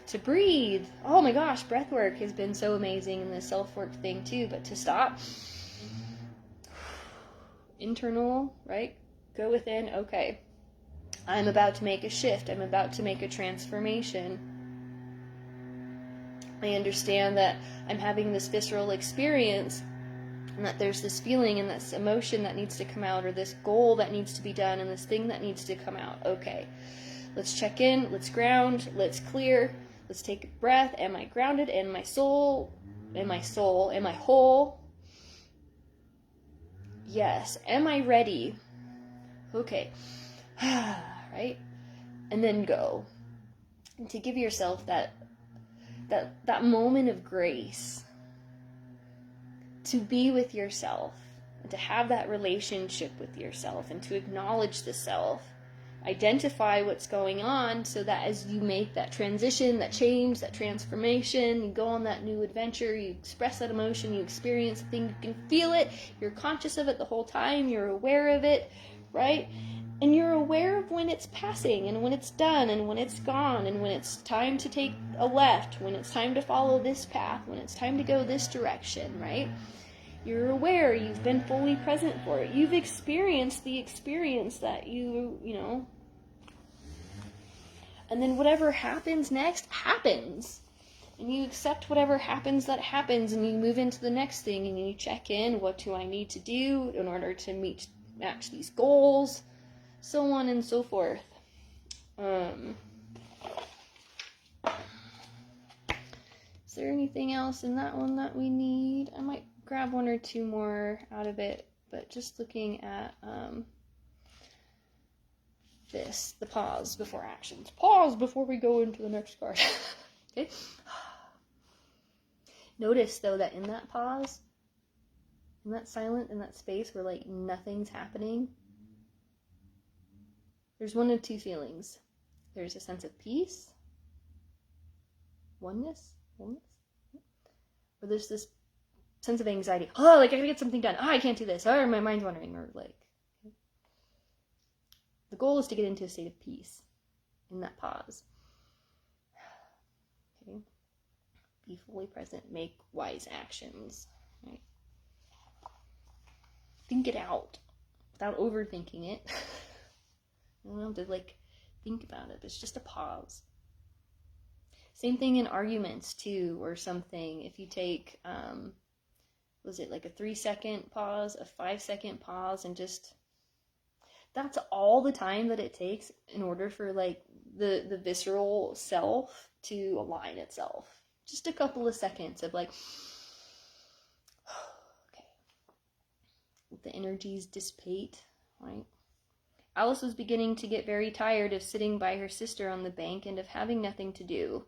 S1: to breathe. Oh my gosh, breath work has been so amazing in the self-work thing too, but to stop, internal, right? Go within. Okay, I'm about to make a shift. I'm about to make a transformation. I understand that I'm having this visceral experience and that there's this feeling and this emotion that needs to come out, or this goal that needs to be done, and this thing that needs to come out. Okay, let's check in, let's ground, let's clear, let's take a breath. Am I grounded? Am I whole? Yes. Am I ready? Okay. Right? And then go. And to give yourself that moment of grace, to be with yourself, and to have that relationship with yourself, and to acknowledge the self, identify what's going on, so that as you make that transition, that change, that transformation, you go on that new adventure, you express that emotion, you experience the thing, you can feel it, you're conscious of it the whole time, you're aware of it, right? And you're aware of when it's passing, and when it's done, and when it's gone, and when it's time to take a left, when it's time to follow this path, when it's time to go this direction, right? You're aware, you've been fully present for it. You've experienced the experience that you know. And then whatever happens next, happens. And you accept whatever happens that happens, and you move into the next thing, and you check in, what do I need to do in order to match these goals, so on and so forth. Is there anything else in that one that we need? I might grab one or two more out of it, but just looking at the pause before actions. Pause before we go into the next card. Okay. Notice though that in that pause, in that silent, in that space where like nothing's happening, there's one of two feelings. There's a sense of peace, oneness, or there's this sense of anxiety. Oh, like I gotta get something done. Oh, I can't do this. Oh, my mind's wandering. Or like, the goal is to get into a state of peace in that pause. Okay. Be fully present. Make wise actions. Right. Think it out without overthinking it. You don't have to like think about it. It's just a pause. Same thing in arguments too, or something. If you take, was it like a 3-second pause, a 5-second pause, and just, that's all the time that it takes in order for like the visceral self to align itself. Just a couple of seconds of like, okay, let the energies dissipate, right? Alice was beginning to get very tired of sitting by her sister on the bank and of having nothing to do.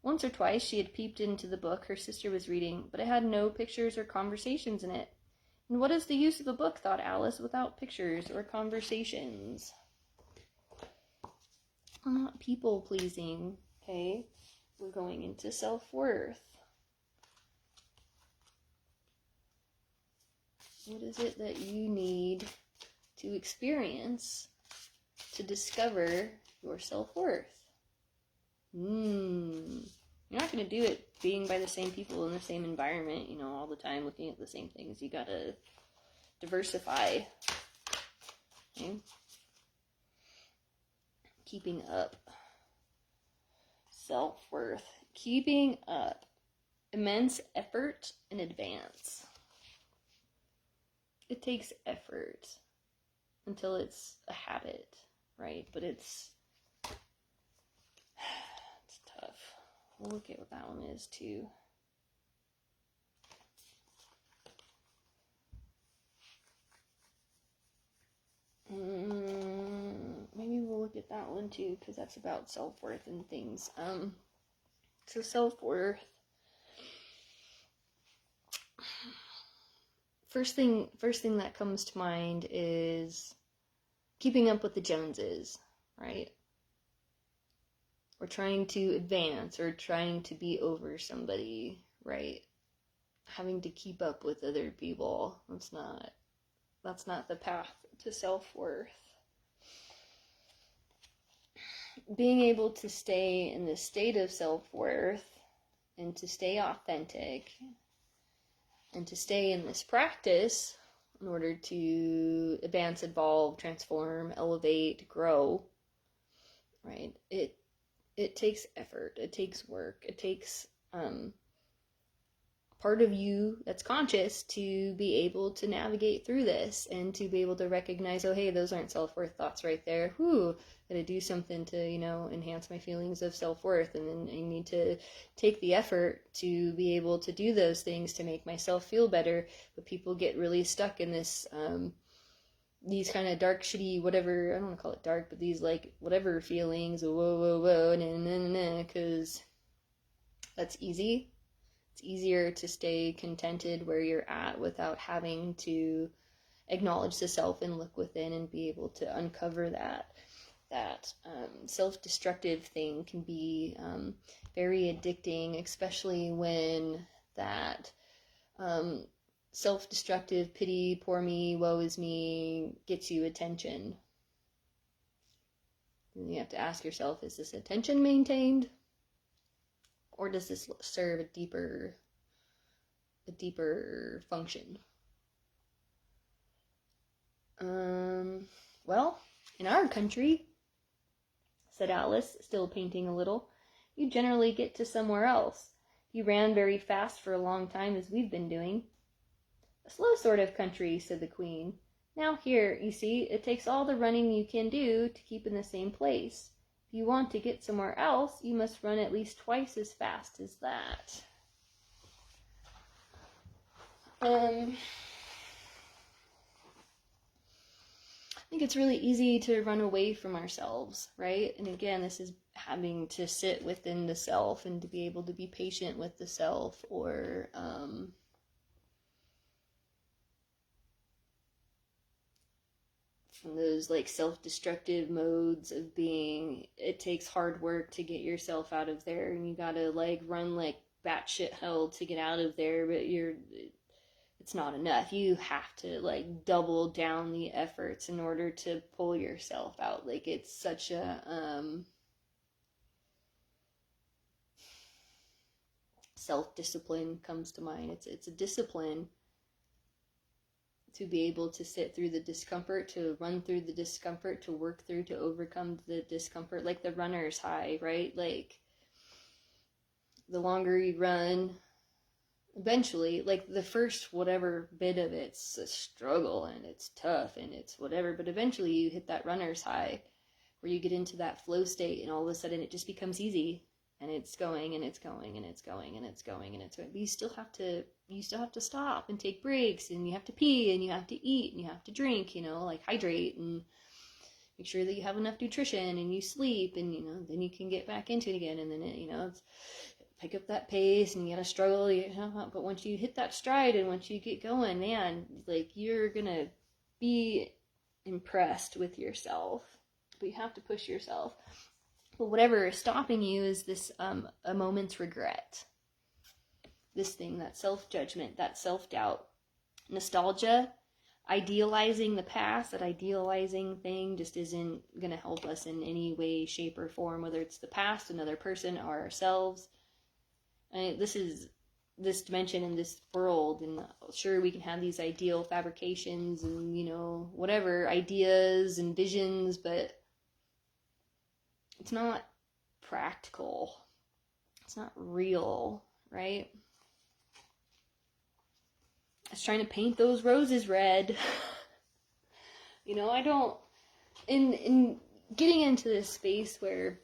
S1: Once or twice she had peeped into the book her sister was reading, but it had no pictures or conversations in it. And what is the use of a book, thought Alice, without pictures or conversations? I'm not people-pleasing, okay? We're going into self-worth. What is it that you need to experience to discover your self-worth? You're not going to do it being by the same people in the same environment, you know, all the time looking at the same things. You got to diversify. Okay? Keeping up. Self-worth. Keeping up. Immense effort in advance. It takes effort until it's a habit, right? But it's tough. We'll look at what that one is too. Maybe we'll look at that one too, because that's about self-worth and things. So self-worth. First thing that comes to mind is keeping up with the Joneses, right? Or trying to advance, or trying to be over somebody, right? Having to keep up with other people. That's not the path to self-worth. Being able to stay in this state of self-worth, and to stay authentic, and to stay in this practice in order to advance, evolve, transform, elevate, grow, right? It takes effort, it takes work, it takes part of you that's conscious to be able to navigate through this and to be able to recognize, oh, hey, those aren't self-worth thoughts right there. Gotta do something to, enhance my feelings of self-worth. And then I need to take the effort to be able to do those things to make myself feel better. But people get really stuck in this, these kind of dark, shitty, whatever, I don't want to call it dark, but these like whatever feelings, because that's easy. It's easier to stay contented where you're at without having to acknowledge the self and look within and be able to uncover that self-destructive thing can be very addicting, especially when that self-destructive pity, poor me, woe is me gets you attention. And you have to ask yourself, is this attention maintained? Or does this serve a deeper function? Well, in our country, said Alice, still painting a little, you generally get to somewhere else. You ran very fast for a long time, as we've been doing. A slow sort of country, said the Queen. Now here, you see, it takes all the running you can do to keep in the same place. If you want to get somewhere else, you must run at least twice as fast as that. I think it's really easy to run away from ourselves, right? And again, this is having to sit within the self and to be able to be patient with the self, or from those like self-destructive modes of being. It takes hard work to get yourself out of there, and you gotta like run like batshit hell to get out of there, but it's not enough. You have to like double down the efforts in order to pull yourself out. Like it's such a self-discipline comes to mind. It's a discipline to be able to sit through the discomfort, to run through the discomfort, to work through, to overcome the discomfort, like the runner's high, right? Like the longer you run, eventually, like the first whatever bit of it's a struggle and it's tough and it's whatever, but eventually you hit that runner's high where you get into that flow state, and all of a sudden it just becomes easy, and it's going and it's going and it's going and it's going and it's going. But you still have to stop and take breaks, and you have to pee, and you have to eat, and you have to drink, like hydrate and make sure that you have enough nutrition and you sleep, and then you can get back into it again. And then it's pick up that pace, and you gotta struggle, but once you hit that stride and once you get going, man, like you're gonna be impressed with yourself. But you have to push yourself. But whatever is stopping you is this a moment's regret, this thing, that self-judgment, that self-doubt, nostalgia, idealizing the past. That idealizing thing just isn't gonna help us in any way, shape, or form, whether it's the past, another person, or ourselves. This is this dimension in this world, and sure, we can have these ideal fabrications and whatever ideas and visions, but it's not practical. It's not real, right? I was trying to paint those roses red. I don't, in getting into this space where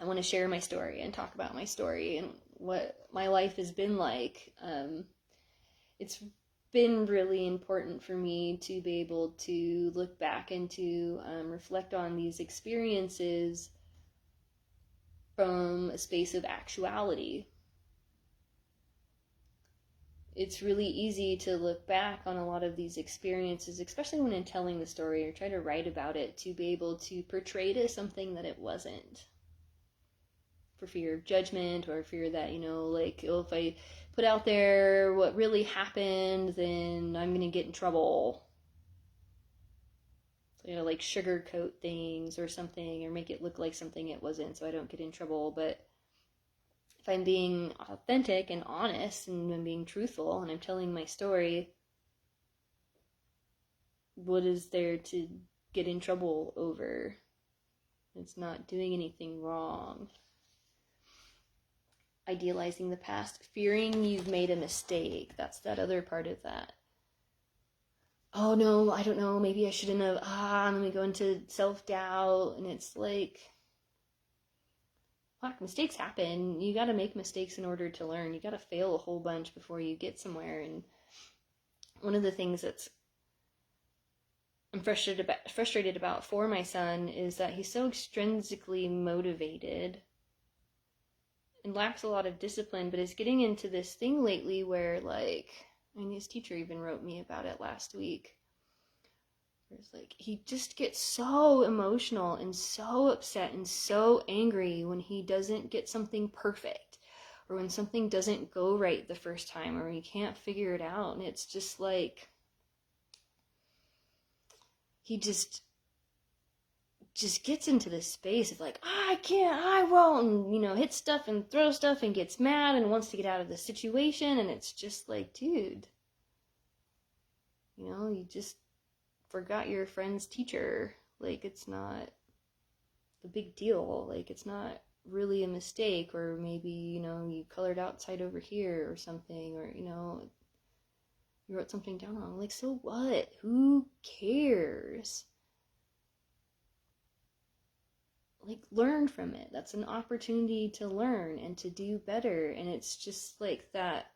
S1: I want to share my story and talk about my story and what my life has been like. It's been really important for me to be able to look back and to reflect on these experiences from a space of actuality. It's really easy to look back on a lot of these experiences, especially when I'm telling the story or try to write about it, to be able to portray it as something that it wasn't. For fear of judgment, or fear that, if I put out there what really happened, then I'm going to get in trouble. So, like sugarcoat things or something, or make it look like something it wasn't, so I don't get in trouble. But if I'm being authentic and honest, and I'm being truthful, and I'm telling my story, what is there to get in trouble over? It's not doing anything wrong. idealizing the past, fearing you've made a mistake. That's that other part of that. Oh no, I don't know, maybe I shouldn't have, let me go into self-doubt, and it's like, fuck, mistakes happen. You gotta make mistakes in order to learn. You gotta fail a whole bunch before you get somewhere. And one of the things that's I'm frustrated about for my son is that he's so extrinsically motivated and lacks a lot of discipline, but is getting into this thing lately where, like, and his teacher even wrote me about it last week. It's like, he just gets so emotional and so upset and so angry when he doesn't get something perfect, or when something doesn't go right the first time, or he can't figure it out. And it's just like, he just gets into this space of like, I can't, I won't, and, you know, hit stuff and throw stuff and gets mad and wants to get out of the situation. And it's just like, dude, you know, you just forgot your friend's teacher. Like, it's not a big deal. Like, it's not really a mistake. Or maybe, you know, you colored outside over here or something, or, you know, you wrote something down wrong. Like, so what? Who cares? Like, learn from it. That's an opportunity to learn and to do better. And it's just like that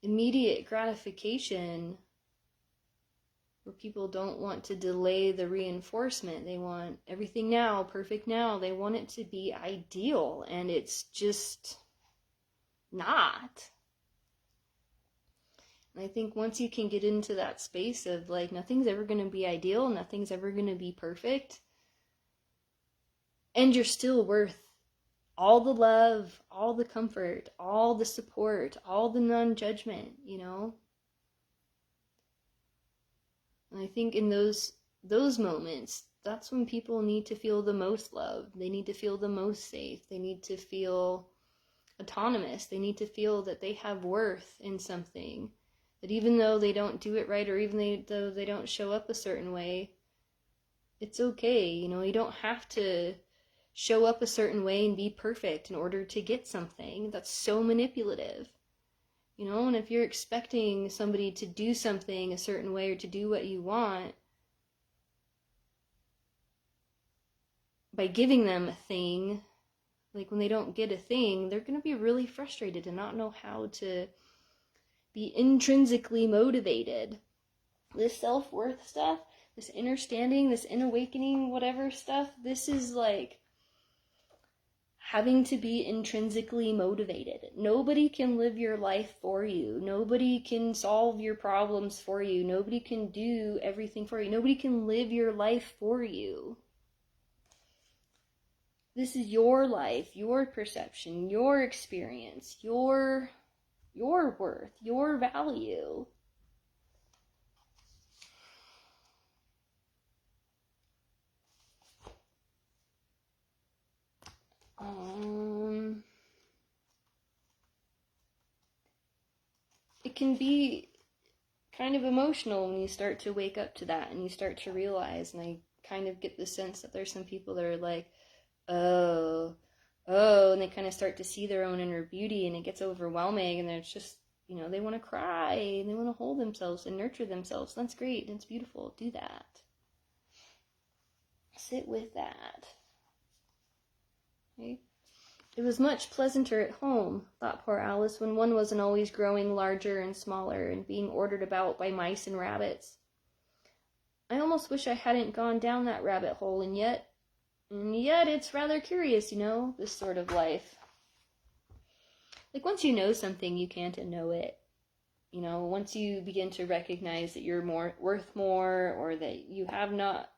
S1: immediate gratification where people don't want to delay the reinforcement. They want everything now, perfect now. They want it to be ideal, and it's just not. And I think once you can get into that space of like, nothing's ever going to be ideal, nothing's ever going to be perfect, and you're still worth all the love, all the comfort, all the support, all the non-judgment, you know? And I think in those moments, that's when people need to feel the most love. They need to feel the most safe. They need to feel autonomous. They need to feel that they have worth in something. That even though they don't do it right, or even though they don't show up a certain way, it's okay. You know, you don't have to show up a certain way and be perfect in order to get something. That's so manipulative. You know, and if you're expecting somebody to do something a certain way or to do what you want by giving them a thing, like when they don't get a thing, they're going to be really frustrated and not know how to be intrinsically motivated. This self-worth stuff, this inner standing, this inner awakening, whatever stuff, this is like having to be intrinsically motivated. Nobody can live your life for you. Nobody can solve your problems for you. Nobody can do everything for you. Nobody can live your life for you. This is your life, your perception, your experience, your worth, your value. It can be kind of emotional when you start to wake up to that and you start to realize, and I kind of get the sense that there's some people that are like, oh, and they kind of start to see their own inner beauty, and it gets overwhelming, and it's just, you know, they want to cry, and they want to hold themselves and nurture themselves. That's great, it's beautiful, do that. Sit with that. Okay? It was much pleasanter at home, thought poor Alice, when one wasn't always growing larger and smaller and being ordered about by mice and rabbits. I almost wish I hadn't gone down that rabbit hole, and yet it's rather curious, you know, this sort of life. Like, once you know something, you can't unknow it. You know, once you begin to recognize that you're worth more, or that you have not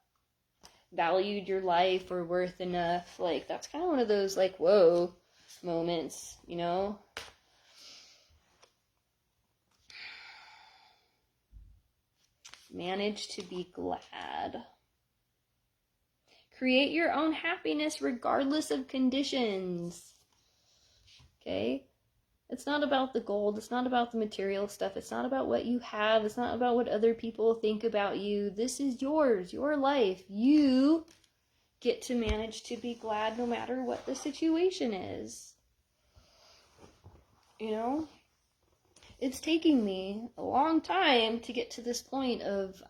S1: valued your life or worth enough, like, that's kind of one of those, like, whoa moments, you know? Manage to be glad. Create your own happiness regardless of conditions. Okay? It's not about the gold. It's not about the material stuff. It's not about what you have. It's not about what other people think about you. This is yours, your life. You get to manage to be glad no matter what the situation is. you know? It's taking me a long time to get to this point of,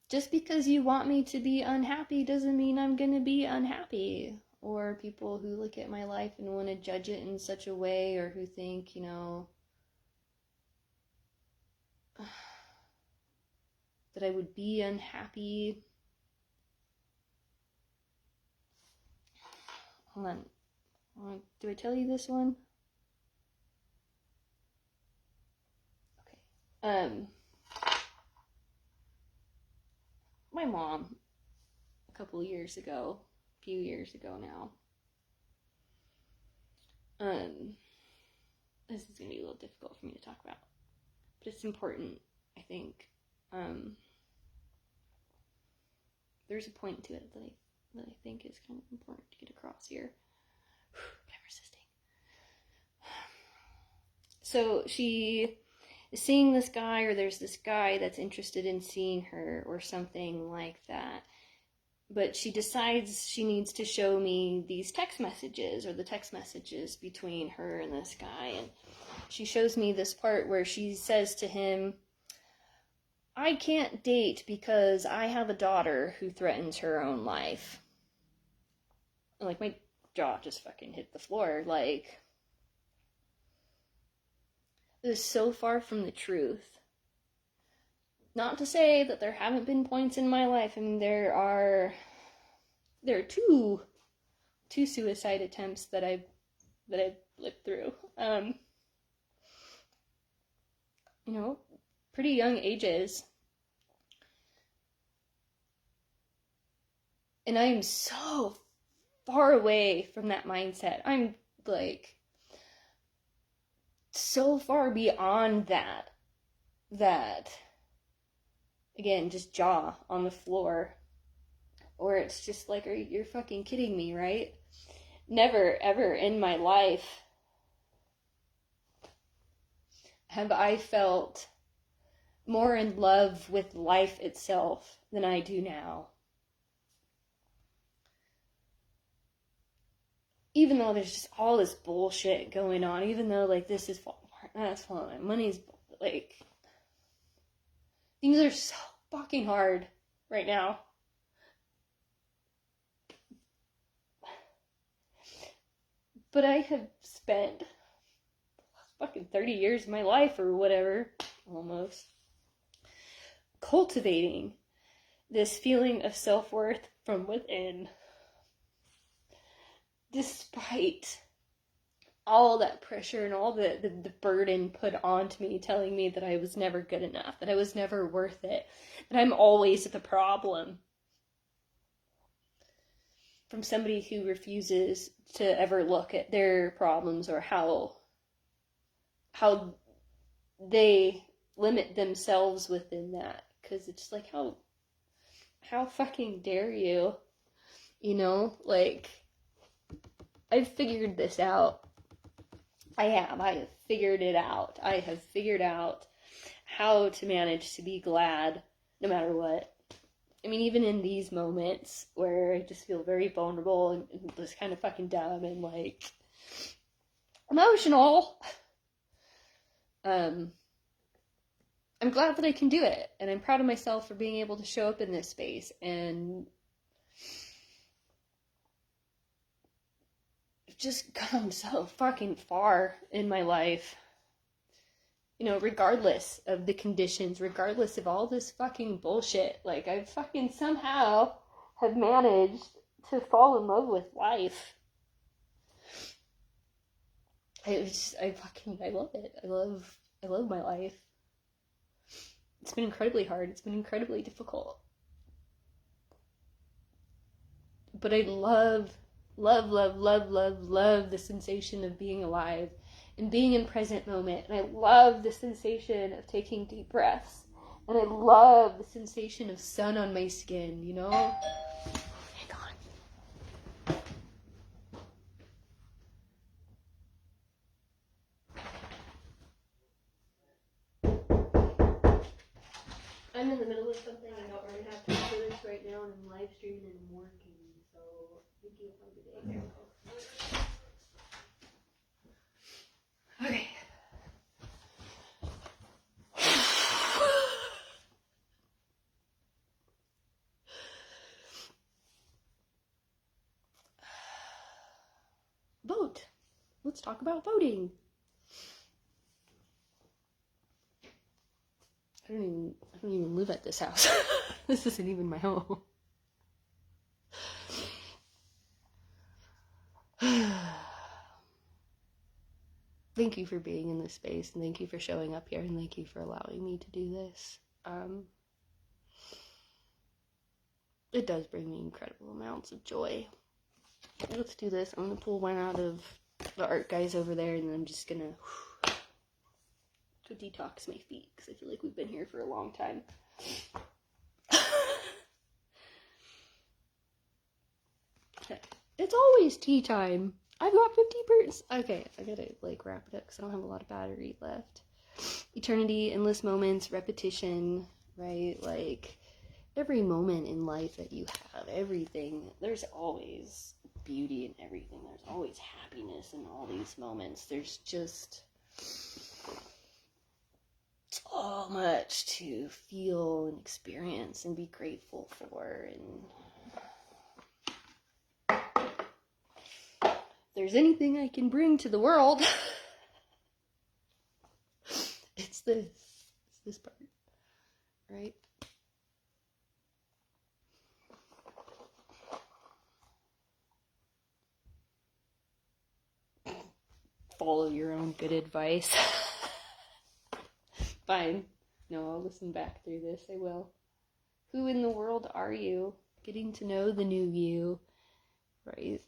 S1: just because you want me to be unhappy doesn't mean I'm gonna be unhappy. Or people who look at my life and want to judge it in such a way, or who think, you know, that I would be unhappy. Hold on. Do I tell you this one? Okay. My mom, a few years ago now, this is going to be a little difficult for me to talk about, but it's important, I think. There's a point to it that I think is kind of important to get across here. But I'm resisting. So she is seeing this guy, or there's this guy that's interested in seeing her, or something like that. But she decides she needs to show me these text messages, or the text messages between her and this guy. And she shows me this part where she says to him, I can't date because I have a daughter who threatens her own life. And, like, my jaw just fucking hit the floor. Like, it is so far from the truth. Not to say that there haven't been points in my life. I mean, there are two suicide attempts that I've lived through. You know, pretty young ages. And I am so far away from that mindset. I'm, like, so far beyond that, again, just jaw on the floor. Or it's just like, you're fucking kidding me, right? Never, ever in my life have I felt more in love with life itself than I do now. Even though there's just all this bullshit going on, even though, like, this is falling apart, that's falling apart, money's, like, things are so fucking hard right now. But I have spent fucking 30 years of my life, or whatever, almost, cultivating this feeling of self-worth from within. Despite all that pressure and all the burden put onto me, telling me that I was never good enough, that I was never worth it, that I'm always the problem. From somebody who refuses to ever look at their problems, or how they limit themselves within that. Because it's like, how fucking dare you? You know, like, I've figured this out. I have figured it out. I have figured out how to manage to be glad no matter what. I mean, even in these moments where I just feel very vulnerable and just kind of fucking dumb and, like, emotional, I'm glad that I can do it. And I'm proud of myself for being able to show up in this space. And just come so fucking far in my life. You know, regardless of the conditions, regardless of all this fucking bullshit, like, I fucking somehow have managed to fall in love with life. I love it. I love my life. It's been incredibly hard. It's been incredibly difficult. But I love the sensation of being alive and being in present moment. And I love the sensation of taking deep breaths. And I love the sensation of sun on my skin, you know? Hang on. I'm in the middle of something. I don't really have time for this right now, and I'm live streaming and I'm working. So, thank you. Have a good day. Let's talk about voting. I don't even live at this house. This isn't even my home. Thank you for being in this space, and thank you for showing up here, and thank you for allowing me to do this. It does bring me incredible amounts of joy. Let's do this. I'm going to pull one out of the art guys over there, and then I'm just going to detox my feet, because I feel like we've been here for a long time. It's always tea time. I've got 50%. Okay, I gotta wrap it up because I don't have a lot of battery left. Eternity, endless moments, repetition, right? Like every moment in life that you have, everything, there's always beauty in everything. There's always happiness in all these moments. There's just so much to feel and experience and be grateful for. And there's anything I can bring to the world, it's this part, right? Follow your own good advice. Fine. No, I'll listen back through this, I will. Who in the world are you? Getting to know the new you, right?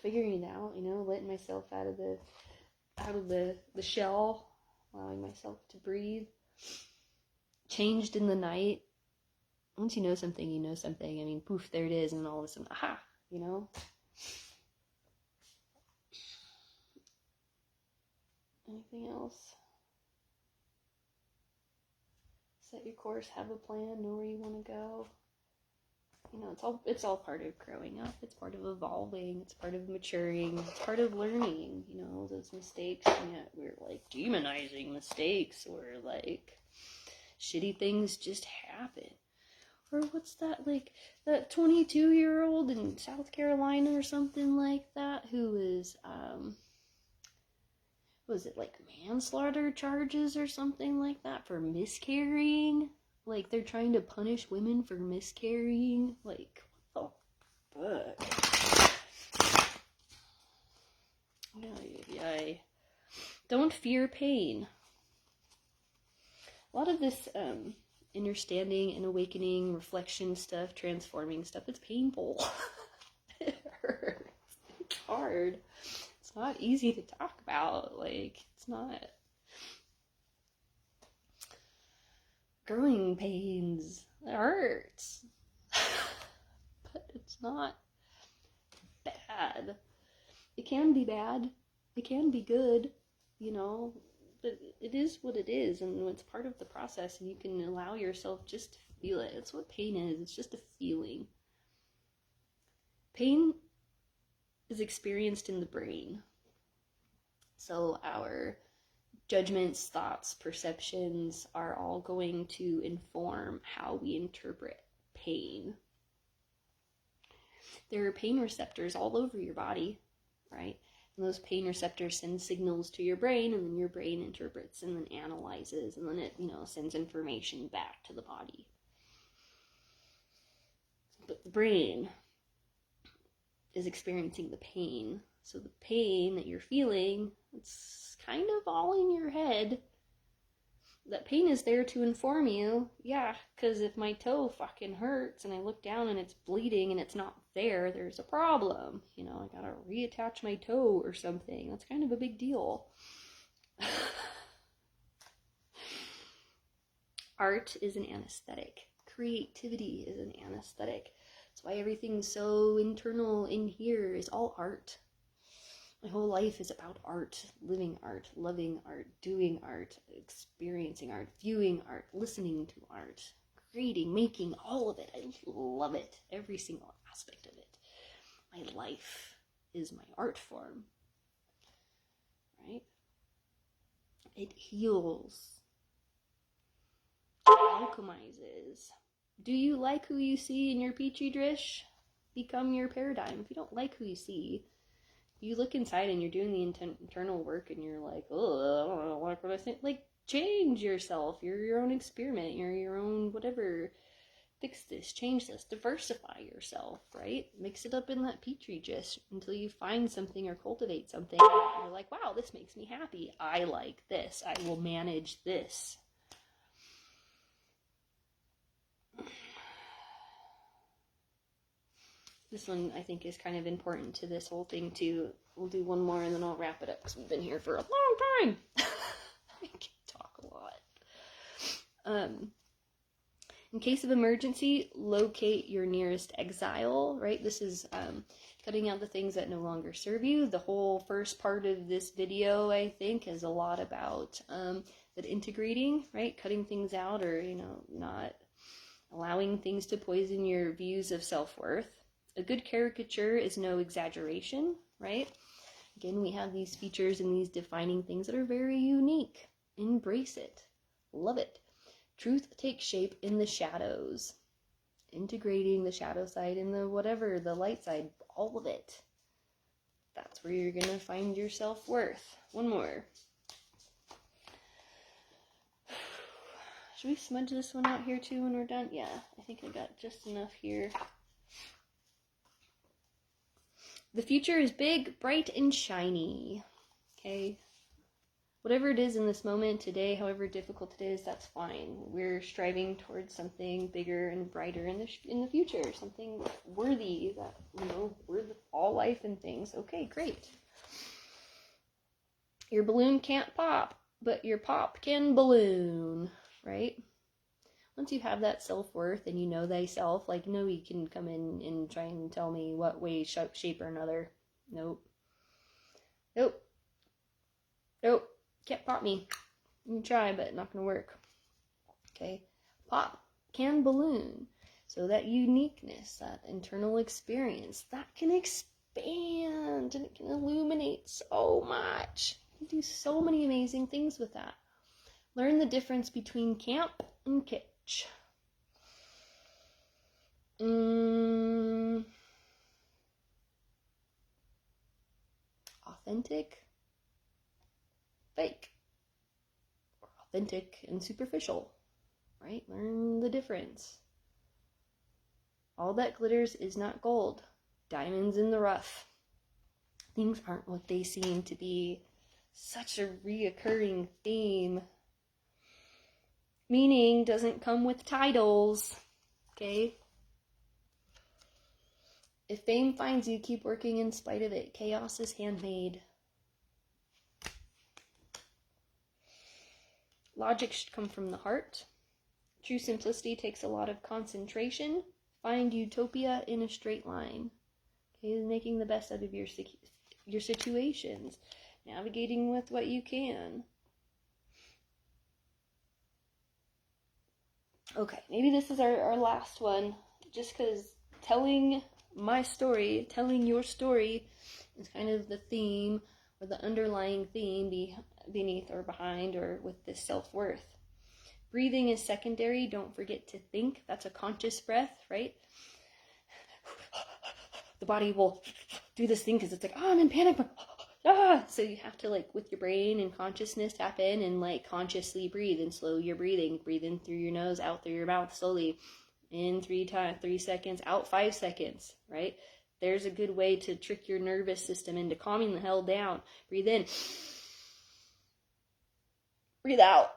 S1: Figuring it out, letting myself out of the shell, allowing myself to breathe. Changed in the night. Once you know something, you know something. I mean, poof, there it is, and all of a sudden, aha, Anything else? Set your course, have a plan, know where you want to go. It's all part of growing up. It's part of evolving. It's part of maturing. It's part of learning. Those mistakes. And yet we're demonizing mistakes, or shitty things just happen. Or what's that that 22-year-old in South Carolina or something like that who is was it manslaughter charges or something like that for miscarrying? They're trying to punish women for miscarrying. What the fuck? Yeah. Don't fear pain. A lot of this understanding and awakening, reflection stuff, transforming stuff, it's painful. It hurts. It's hard. It's not easy to talk about. It's not. Growing pains. It hurts. But it's not bad. It can be bad. It can be good, but it is what it is, and it's part of the process, and you can allow yourself just to feel it. It's what pain is. It's just a feeling. Pain is experienced in the brain. So our judgments, thoughts, perceptions are all going to inform how we interpret pain. There are pain receptors all over your body, right? And those pain receptors send signals to your brain, and then your brain interprets and then analyzes, and then it, sends information back to the body. But the brain is experiencing the pain. So the pain that you're feeling, it's kind of all in your head. That pain is there to inform you. Yeah, because if my toe fucking hurts and I look down and it's bleeding and it's not there, there's a problem. I gotta reattach my toe or something. That's kind of a big deal. Art is an anesthetic. Creativity is an anesthetic. That's why everything's so internal in here is all art. My whole life is about art, living art, loving art, doing art, experiencing art, viewing art, listening to art, creating, making, all of it. I love it, every single aspect of it. My life is my art form, right? It heals, it alchemizes. Do you like who you see in your petri dish? Become your paradigm. If you don't like who you see, you look inside and you're doing the internal work and you're like, oh, I don't like what I think. Like, change yourself. You're your own experiment. You're your own whatever. Fix this, change this, diversify yourself, right? Mix it up in that petri dish until you find something or cultivate something. You're like, wow, this makes me happy. I like this. I will manage this. This one, I think, is kind of important to this whole thing, too. We'll do one more and then I'll wrap it up because we've been here for a long time. I can talk a lot. In case of emergency, locate your nearest exile, right? This is cutting out the things that no longer serve you. The whole first part of this video, I think, is a lot about that integrating, right? Cutting things out, or, not allowing things to poison your views of self-worth. A good caricature is no exaggeration, right? Again, we have these features and these defining things that are very unique. Embrace it. Love it. Truth takes shape in the shadows. Integrating the shadow side and the whatever, the light side, all of it. That's where you're going to find your self-worth. One more. Should we smudge this one out here too when we're done? Yeah, I think I got just enough here. The future is big, bright, and shiny. Okay? Whatever it is in this moment today, however difficult it is, that's fine. We're striving towards something bigger and brighter in the future, something worthy that, worth all life and things. Okay, great. Your balloon can't pop, but your pop can balloon, right? Once you have that self-worth and you know thyself, like, nobody can come in and try and tell me what way, shape, or another. Nope. Can't pop me. You can try, but not gonna work. Okay? Pop can balloon. So that uniqueness, that internal experience, that can expand and it can illuminate so much. You can do so many amazing things with that. Learn the difference between camp and kitsch. Authentic, fake, or authentic and superficial, right? Learn the difference. All that glitters is not gold. Diamonds in the rough. Things aren't what they seem to be. Such a reoccurring theme. Meaning doesn't come with titles, okay? If fame finds you, keep working in spite of it. Chaos is handmade. Logic should come from the heart. True simplicity takes a lot of concentration. Find utopia in a straight line. Okay, making the best out of your situations. Navigating with what you can. Okay, maybe this is our last one, just because telling my story, telling your story is kind of the theme or the underlying theme beneath or behind or with this self-worth. Breathing is secondary. Don't forget to think. That's a conscious breath, right? The body will do this thing because it's like, oh, I'm in panic. So you have to, like, with your brain and consciousness, tap in and, like, consciously breathe and slow your breathing. Breathe in through your nose, out through your mouth slowly. In 3 seconds, out 5 seconds, right? There's a good way to trick your nervous system into calming the hell down. Breathe in. Breathe out.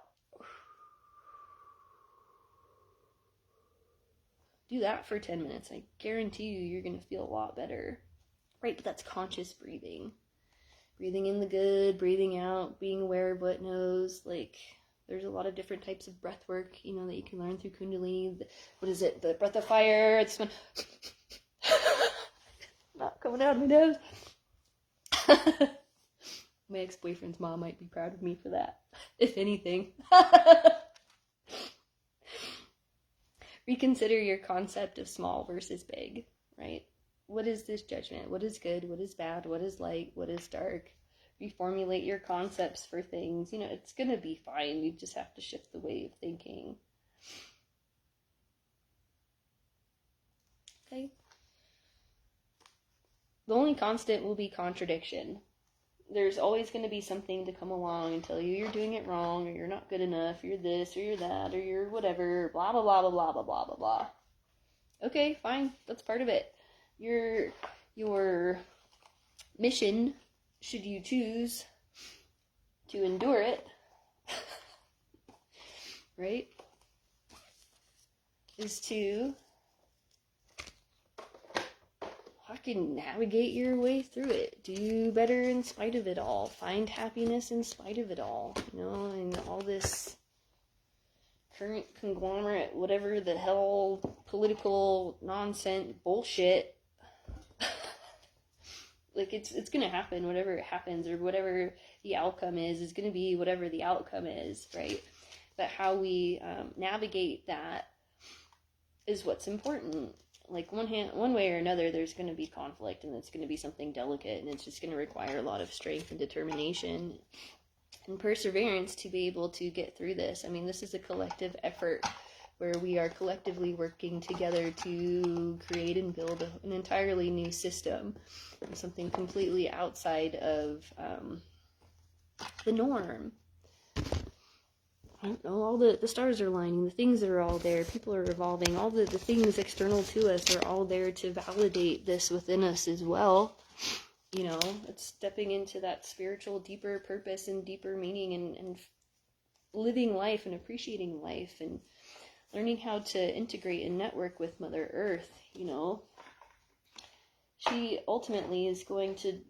S1: Do that for 10 minutes. I guarantee you're going to feel a lot better. Right, but that's conscious breathing. Breathing in the good, breathing out, being aware of what knows. Like, there's a lot of different types of breath work, that you can learn through Kundalini. What is it? The breath of fire. It's one. Not coming out of my nose. My ex-boyfriend's mom might be proud of me for that, if anything. Reconsider your concept of small versus big, right? What is this judgment? What is good? What is bad? What is light? What is dark? Reformulate your concepts for things. It's going to be fine. You just have to shift the way of thinking. Okay? The only constant will be contradiction. There's always going to be something to come along and tell you you're doing it wrong, or you're not good enough, or you're this, or you're that, or you're whatever, blah, blah, blah, blah, blah, blah, blah, blah, blah. Okay, fine, that's part of it. Your mission, should you choose to endure it, right, is to fucking navigate your way through it. Do better in spite of it all. Find happiness in spite of it all. You know, and all this current conglomerate, whatever the hell, political nonsense bullshit. Like, it's gonna happen, whatever it happens, or whatever the outcome is gonna be whatever the outcome is, right? But how we navigate that is what's important. Like, one way or another, there's going to be conflict, and it's going to be something delicate, and it's just going to require a lot of strength and determination and perseverance to be able to get through this. I mean, this is a collective effort where we are collectively working together to create and build an entirely new system, and something completely outside of the norm. I don't know, all the stars are lining, the things are all there, people are evolving, all the things external to us are all there to validate this within us as well. You know, it's stepping into that spiritual, deeper purpose and deeper meaning, and living life and appreciating life, and learning how to integrate and network with Mother Earth. You know, she ultimately is going to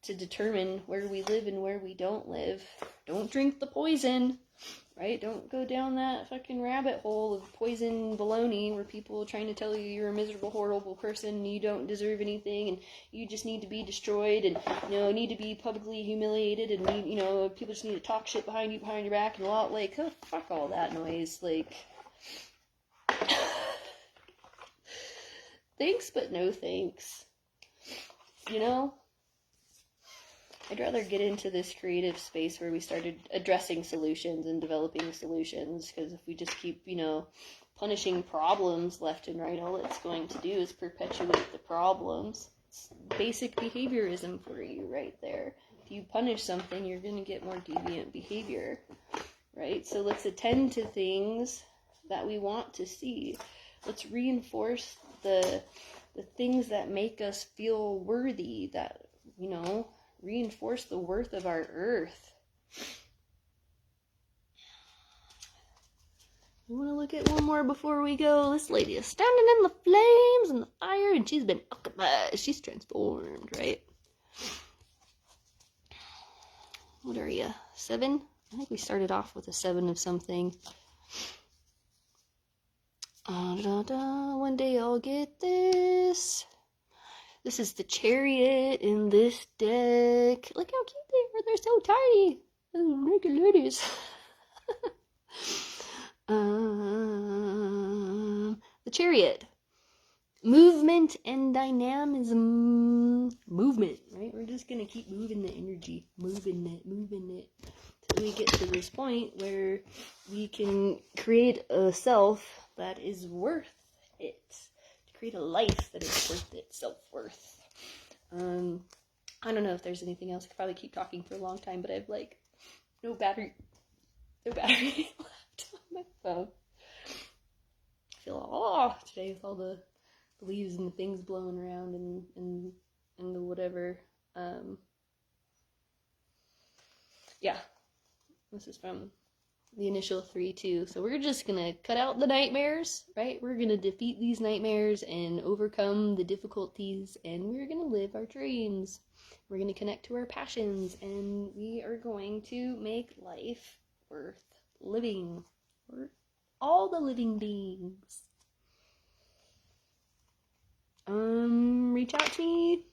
S1: determine where we live and where we don't live. Don't drink the poison. Right? Don't go down that fucking rabbit hole of poison baloney where people are trying to tell you you're a miserable, horrible person and you don't deserve anything and you just need to be destroyed and, you know, need to be publicly humiliated and, you know, people just need to talk shit behind your back and a lot, like, oh, fuck all that noise. Like, thanks, but no thanks. You know? I'd rather get into this creative space where we started addressing solutions and developing solutions, because if we just keep, you know, punishing problems left and right, all it's going to do is perpetuate the problems. It's basic behaviorism for you right there. If you punish something, you're going to get more deviant behavior, right? So let's attend to things that we want to see. Let's reinforce the things that make us feel worthy, that, you know, reinforce the worth of our earth. We want to look at one more before we go. This lady is standing in the flames and the fire, and she's been alchemized. She's transformed, right? What are you? 7? I think we started off with a 7 of something. One day I'll get this. This is the Chariot in this deck. Look how cute they are. They're so tiny. Those naked ladies. The Chariot. Movement and dynamism. Movement, right? We're just going to keep moving the energy. Moving it. Till we get to this point where we can create a self that is worth it. Create a life that is worth it, self-worth. I don't know if there's anything else. I could probably keep talking for a long time, but I have, like, no battery left on my phone. I feel today with all the leaves and the things blowing around and the whatever. Yeah, this is from the initial 3, 2. So we're just gonna cut out the nightmares, right? We're gonna defeat these nightmares and overcome the difficulties, and we're gonna live our dreams. We're gonna connect to our passions, and we are going to make life worth living for all the living beings. Reach out to me,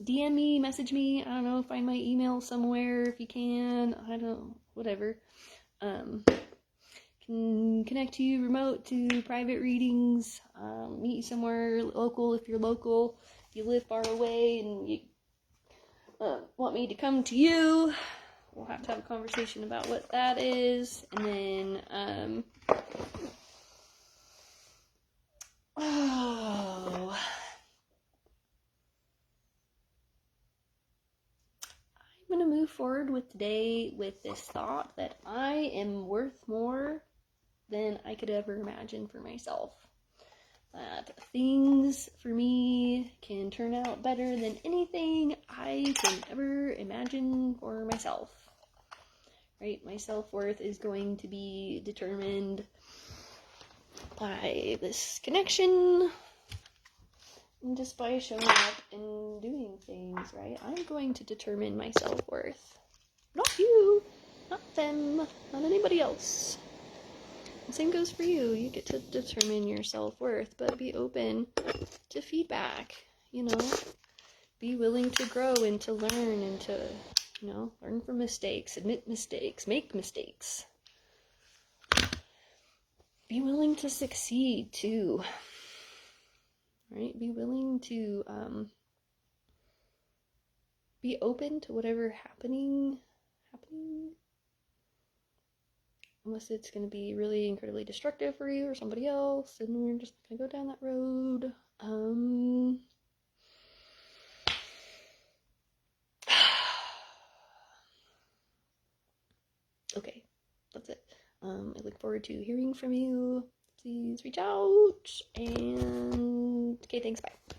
S1: DM me, message me, I don't know, find my email somewhere if you can, I don't know, whatever. Can connect to you remote to private readings, meet you somewhere local if you're local. If you live far away and you want me to come to you, we'll have to have a conversation about what that is. And then, move forward with today with this thought that I am worth more than I could ever imagine for myself. That things for me can turn out better than anything I can ever imagine for myself. Right? My self-worth is going to be determined by this connection and just by showing up and doing things, right? I'm going to determine my self-worth. Not you, not them, not anybody else. The same goes for you. You get to determine your self-worth, but be open to feedback, you know? Be willing to grow and to learn and to, you know, learn from mistakes, admit mistakes, make mistakes. Be willing to succeed too, right? Be willing to be open to whatever happening, unless it's going to be really incredibly destructive for you or somebody else, and we're just going to go down that road. Okay, that's it. I look forward to hearing from you. Please reach out, and okay, thanks, bye.